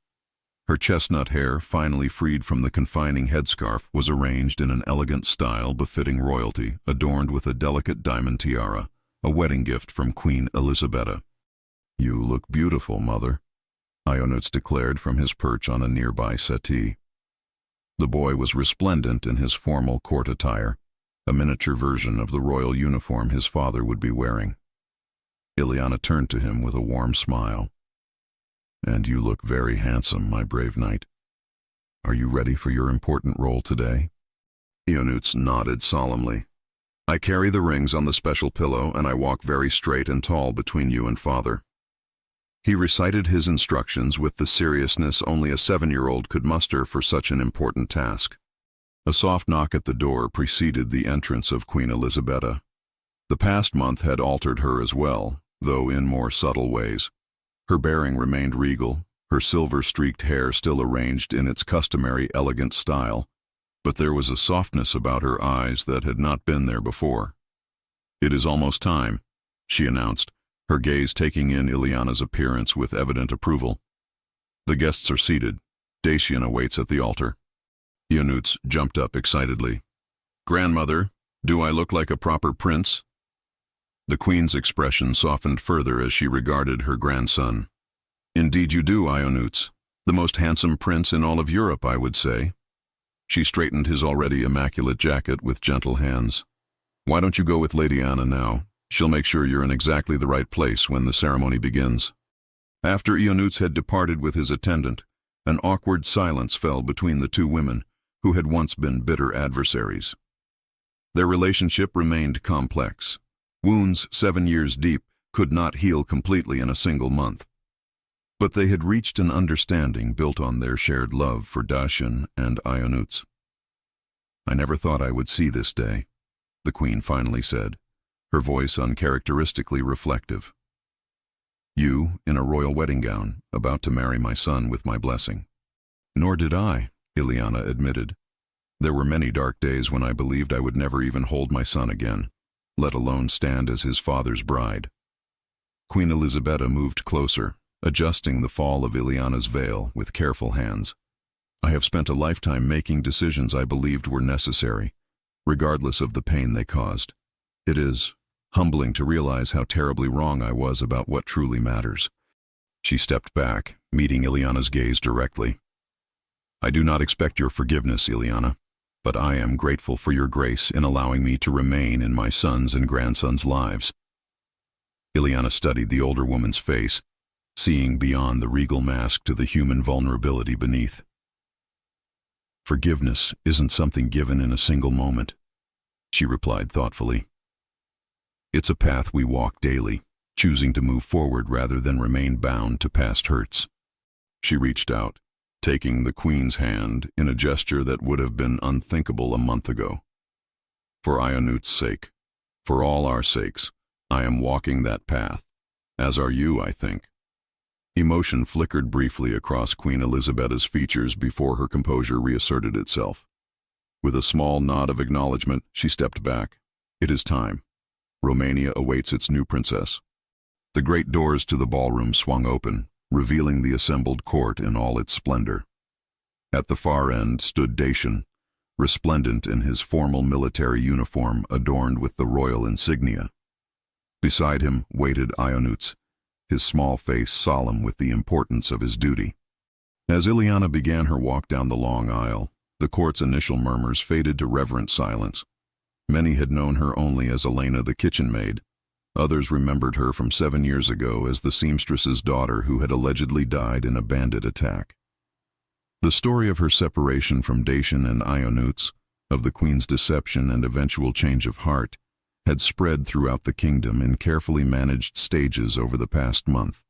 Her chestnut hair, finally freed from the confining headscarf, was arranged in an elegant style befitting royalty, adorned with a delicate diamond tiara, a wedding gift from Queen Elisabetta. "You look beautiful, mother," Ionuts declared from his perch on a nearby settee. The boy was resplendent in his formal court attire, a miniature version of the royal uniform his father would be wearing. Ileana turned to him with a warm smile. "And you look very handsome, my brave knight. Are you ready for your important role today?" Ionuts nodded solemnly. "I carry the rings on the special pillow, and I walk very straight and tall between you and father." He recited his instructions with the seriousness only a 7-year-old could muster for such an important task. A soft knock at the door preceded the entrance of Queen Elisabetta. The past month had altered her as well, though in more subtle ways. Her bearing remained regal, her silver-streaked hair still arranged in its customary elegant style, but there was a softness about her eyes that had not been there before. "It is almost time," she announced, her gaze taking in Ileana's appearance with evident approval. "The guests are seated. Dacian awaits at the altar." Ionuts jumped up excitedly. "Grandmother, do I look like a proper prince?" The queen's expression softened further as she regarded her grandson. "Indeed you do, Ionuts. The most handsome prince in all of Europe, I would say." She straightened his already immaculate jacket with gentle hands. "Why don't you go with Lady Anna now? She'll make sure you're in exactly the right place when the ceremony begins." After Ionuts had departed with his attendant, an awkward silence fell between the two women, who had once been bitter adversaries. Their relationship remained complex. Wounds 7 years deep could not heal completely in a single month. But they had reached an understanding built on their shared love for Dacian and Ionuts. "I never thought I would see this day," the queen finally said, her voice uncharacteristically reflective. "You, in a royal wedding gown, about to marry my son with my blessing." "Nor did I," Ileana admitted. "There were many dark days when I believed I would never even hold my son again, let alone stand as his father's bride." Queen Elisabetta moved closer, adjusting the fall of Ileana's veil with careful hands. "I have spent a lifetime making decisions I believed were necessary, regardless of the pain they caused. It is humbling to realize how terribly wrong I was about what truly matters." She stepped back, meeting Ileana's gaze directly. "I do not expect your forgiveness, Ileana, but I am grateful for your grace in allowing me to remain in my son's and grandson's lives." Ileana studied the older woman's face, seeing beyond the regal mask to the human vulnerability beneath. "Forgiveness isn't something given in a single moment. she replied thoughtfully. It's a path we walk daily, choosing to move forward rather than remain bound to past hurts. She reached out, taking the Queen's hand in a gesture that would have been unthinkable a month ago. For Ionut's sake, for all our sakes, I am walking that path, as are you, I think. Emotion flickered briefly across Queen Elizabeta's features before her composure reasserted itself. With a small nod of acknowledgement, she stepped back. It is time. Romania awaits its new princess. The great doors to the ballroom swung open, revealing the assembled court in all its splendor. At the far end stood Dacian, resplendent in his formal military uniform adorned with the royal insignia. Beside him waited Ionut, his small face solemn with the importance of his duty. As Ileana began her walk down the long aisle, the court's initial murmurs faded to reverent silence. Many had known her only as Elena the kitchen maid. Others remembered her from 7 years ago as the seamstress's daughter who had allegedly died in a bandit attack. The story of her separation from Dacian and Ionut, of the Queen's deception and eventual change of heart, had spread throughout the kingdom in carefully managed stages over the past month.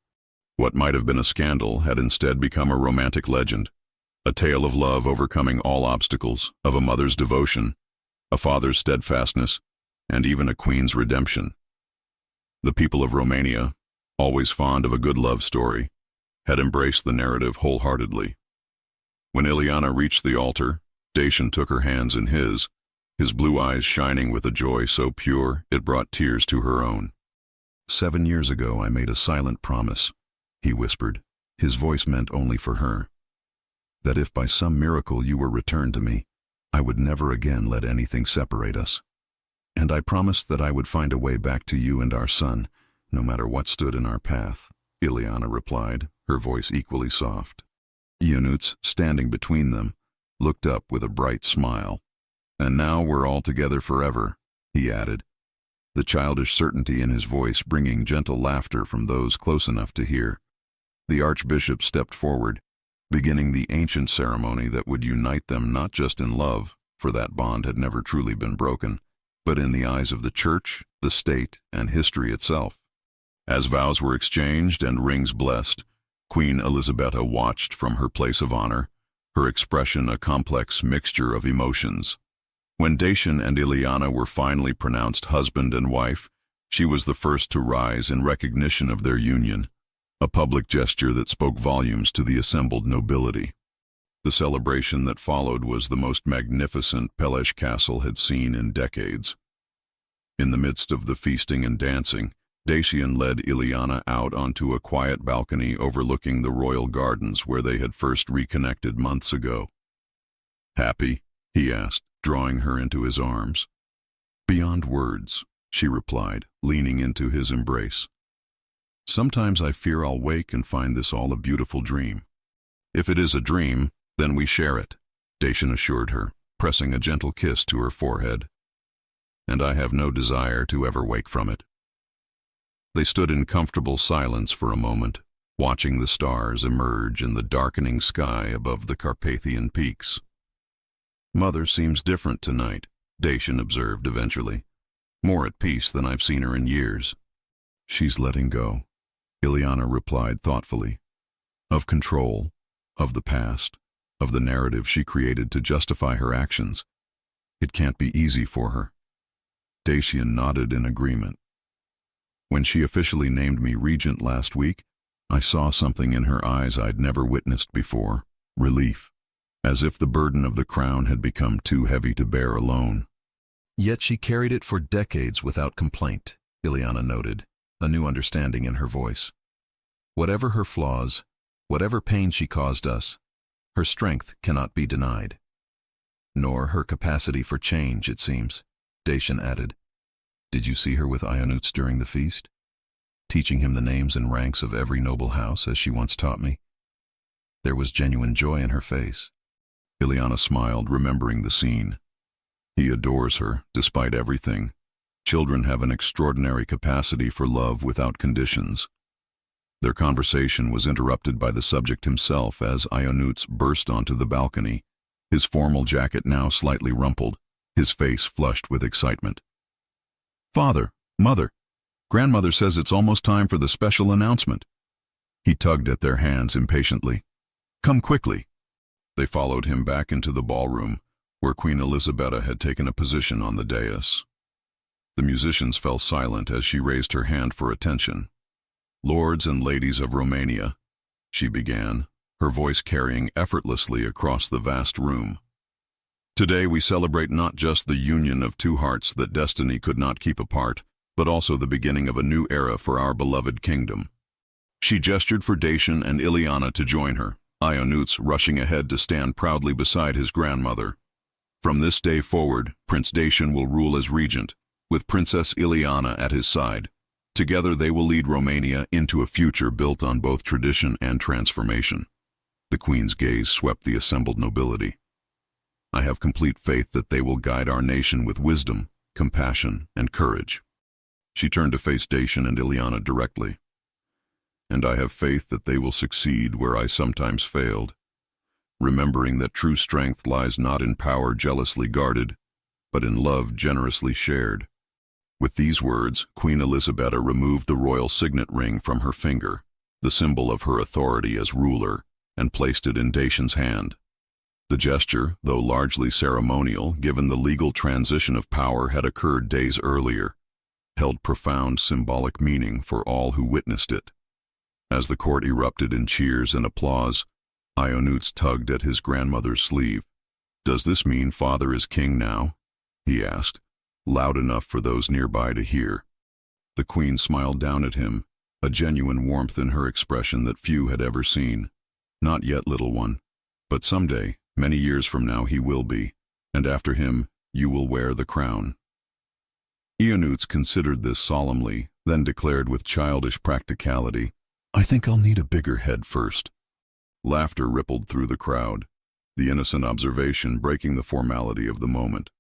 What might have been a scandal had instead become a romantic legend, a tale of love overcoming all obstacles, of a mother's devotion, a father's steadfastness, and even a queen's redemption. The people of Romania, always fond of a good love story, had embraced the narrative wholeheartedly. When Ileana reached the altar, Dacian took her hands in his blue eyes shining with a joy so pure it brought tears to her own. 7 years ago I made a silent promise, he whispered, his voice meant only for her, that if by some miracle you were returned to me, I would never again let anything separate us. And I promised that I would find a way back to you and our son, no matter what stood in our path, Ileana replied, her voice equally soft. Ionut, standing between them, looked up with a bright smile. And now we're all together forever, he added, the childish certainty in his voice bringing gentle laughter from those close enough to hear. The archbishop stepped forward, beginning the ancient ceremony that would unite them not just in love, for that bond had never truly been broken, but in the eyes of the church, the state, and history itself. As vows were exchanged and rings blessed, Queen Elizabeta watched from her place of honor, her expression a complex mixture of emotions. When Dacian and Ileana were finally pronounced husband and wife, she was the first to rise in recognition of their union, a public gesture that spoke volumes to the assembled nobility. The celebration that followed was the most magnificent Pelesh castle had seen in decades. In the midst of the feasting and dancing, Dacian led Ileana out onto a quiet balcony overlooking the royal gardens where they had first reconnected months ago. Happy? He asked, drawing her into his arms. Beyond words, she replied, leaning into his embrace. Sometimes I fear I'll wake and find this all a beautiful dream. If it is a dream, then we share it, Dacian assured her, pressing a gentle kiss to her forehead. And I have no desire to ever wake from it. They stood in comfortable silence for a moment, watching the stars emerge in the darkening sky above the Carpathian peaks. Mother seems different tonight, Dacian observed eventually. More at peace than I've seen her in years. She's letting go, Ileana replied thoughtfully. Of control, of the past, of the narrative she created to justify her actions. It can't be easy for her. Dacian nodded in agreement. When she officially named me regent last week, I saw something in her eyes I'd never witnessed before, relief. As if the burden of the crown had become too heavy to bear alone. Yet she carried it for decades without complaint, Ileana noted, a new understanding in her voice. Whatever her flaws, whatever pain she caused us, her strength cannot be denied. Nor her capacity for change, it seems, Dacian added. Did you see her with Ionut during the feast? Teaching him the names and ranks of every noble house as she once taught me? There was genuine joy in her face. Ileana smiled, remembering the scene. He adores her, despite everything. Children have an extraordinary capacity for love without conditions. Their conversation was interrupted by the subject himself as Ionut burst onto the balcony, his formal jacket now slightly rumpled, his face flushed with excitement. "Father, Mother, Grandmother says it's almost time for the special announcement." He tugged at their hands impatiently. "Come quickly." They followed him back into the ballroom, where Queen Elisabetta had taken a position on the dais. The musicians fell silent as she raised her hand for attention. "Lords and ladies of Romania," she began, her voice carrying effortlessly across the vast room. "Today we celebrate not just the union of two hearts that destiny could not keep apart, but also the beginning of a new era for our beloved kingdom." She gestured for Dacian and Ileana to join her, Ionuț rushing ahead to stand proudly beside his grandmother. From this day forward, Prince Dacian will rule as regent, with Princess Ileana at his side. Together they will lead Romania into a future built on both tradition and transformation. The Queen's gaze swept the assembled nobility. "I have complete faith that they will guide our nation with wisdom, compassion, and courage." She turned to face Dacian and Ileana directly. "And I have faith that they will succeed where I sometimes failed, remembering that true strength lies not in power jealously guarded, but in love generously shared." With these words, Queen Elisabetta removed the royal signet ring from her finger, the symbol of her authority as ruler, and placed it in Dacian's hand. The gesture, though largely ceremonial, given the legal transition of power had occurred days earlier, held profound symbolic meaning for all who witnessed it. As the court erupted in cheers and applause, Ionuț tugged at his grandmother's sleeve. "Does this mean father is king now?" he asked, loud enough for those nearby to hear. The Queen smiled down at him, a genuine warmth in her expression that few had ever seen. "Not yet, little one, but someday, many years from now, he will be, and after him, you will wear the crown." Ionuț considered this solemnly, then declared with childish practicality, "I think I'll need a bigger head first." Laughter rippled through the crowd, the innocent observation breaking the formality of the moment.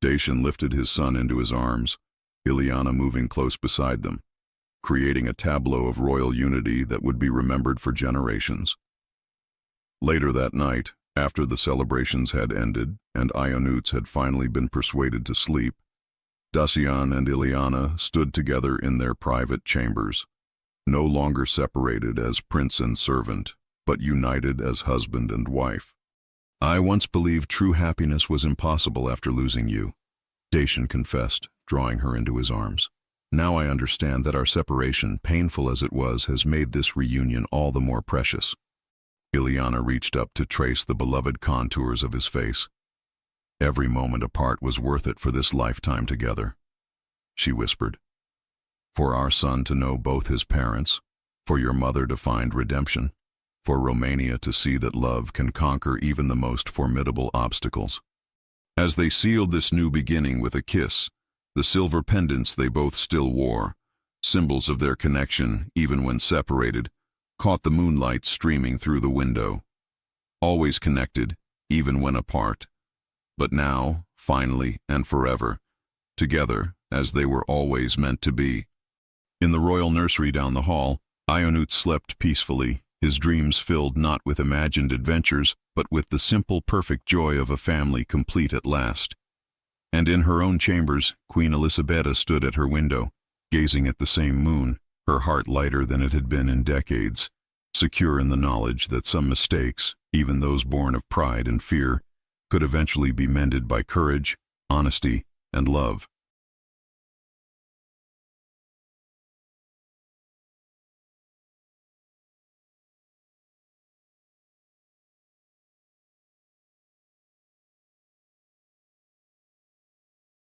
Dacian lifted his son into his arms, Ileana moving close beside them, creating a tableau of royal unity that would be remembered for generations. Later that night, after the celebrations had ended and Ionuț had finally been persuaded to sleep, Dacian and Ileana stood together in their private chambers, no longer separated as prince and servant, but united as husband and wife. "I once believed true happiness was impossible after losing you," Dacian confessed, drawing her into his arms. "Now I understand that our separation, painful as it was, has made this reunion all the more precious." Ileana reached up to trace the beloved contours of his face. "Every moment apart was worth it for this lifetime together," she whispered. "For our son to know both his parents, for your mother to find redemption, for Romania to see that love can conquer even the most formidable obstacles." As they sealed this new beginning with a kiss, the silver pendants they both still wore, symbols of their connection even when separated, caught the moonlight streaming through the window. Always connected, even when apart, but now, finally and forever, together as they were always meant to be. In the royal nursery down the hall, Ionuț slept peacefully, his dreams filled not with imagined adventures, but with the simple, perfect joy of a family complete at last. And in her own chambers, Queen Elisabetta stood at her window, gazing at the same moon, her heart lighter than it had been in decades, secure in the knowledge that some mistakes, even those born of pride and fear, could eventually be mended by courage, honesty, and love.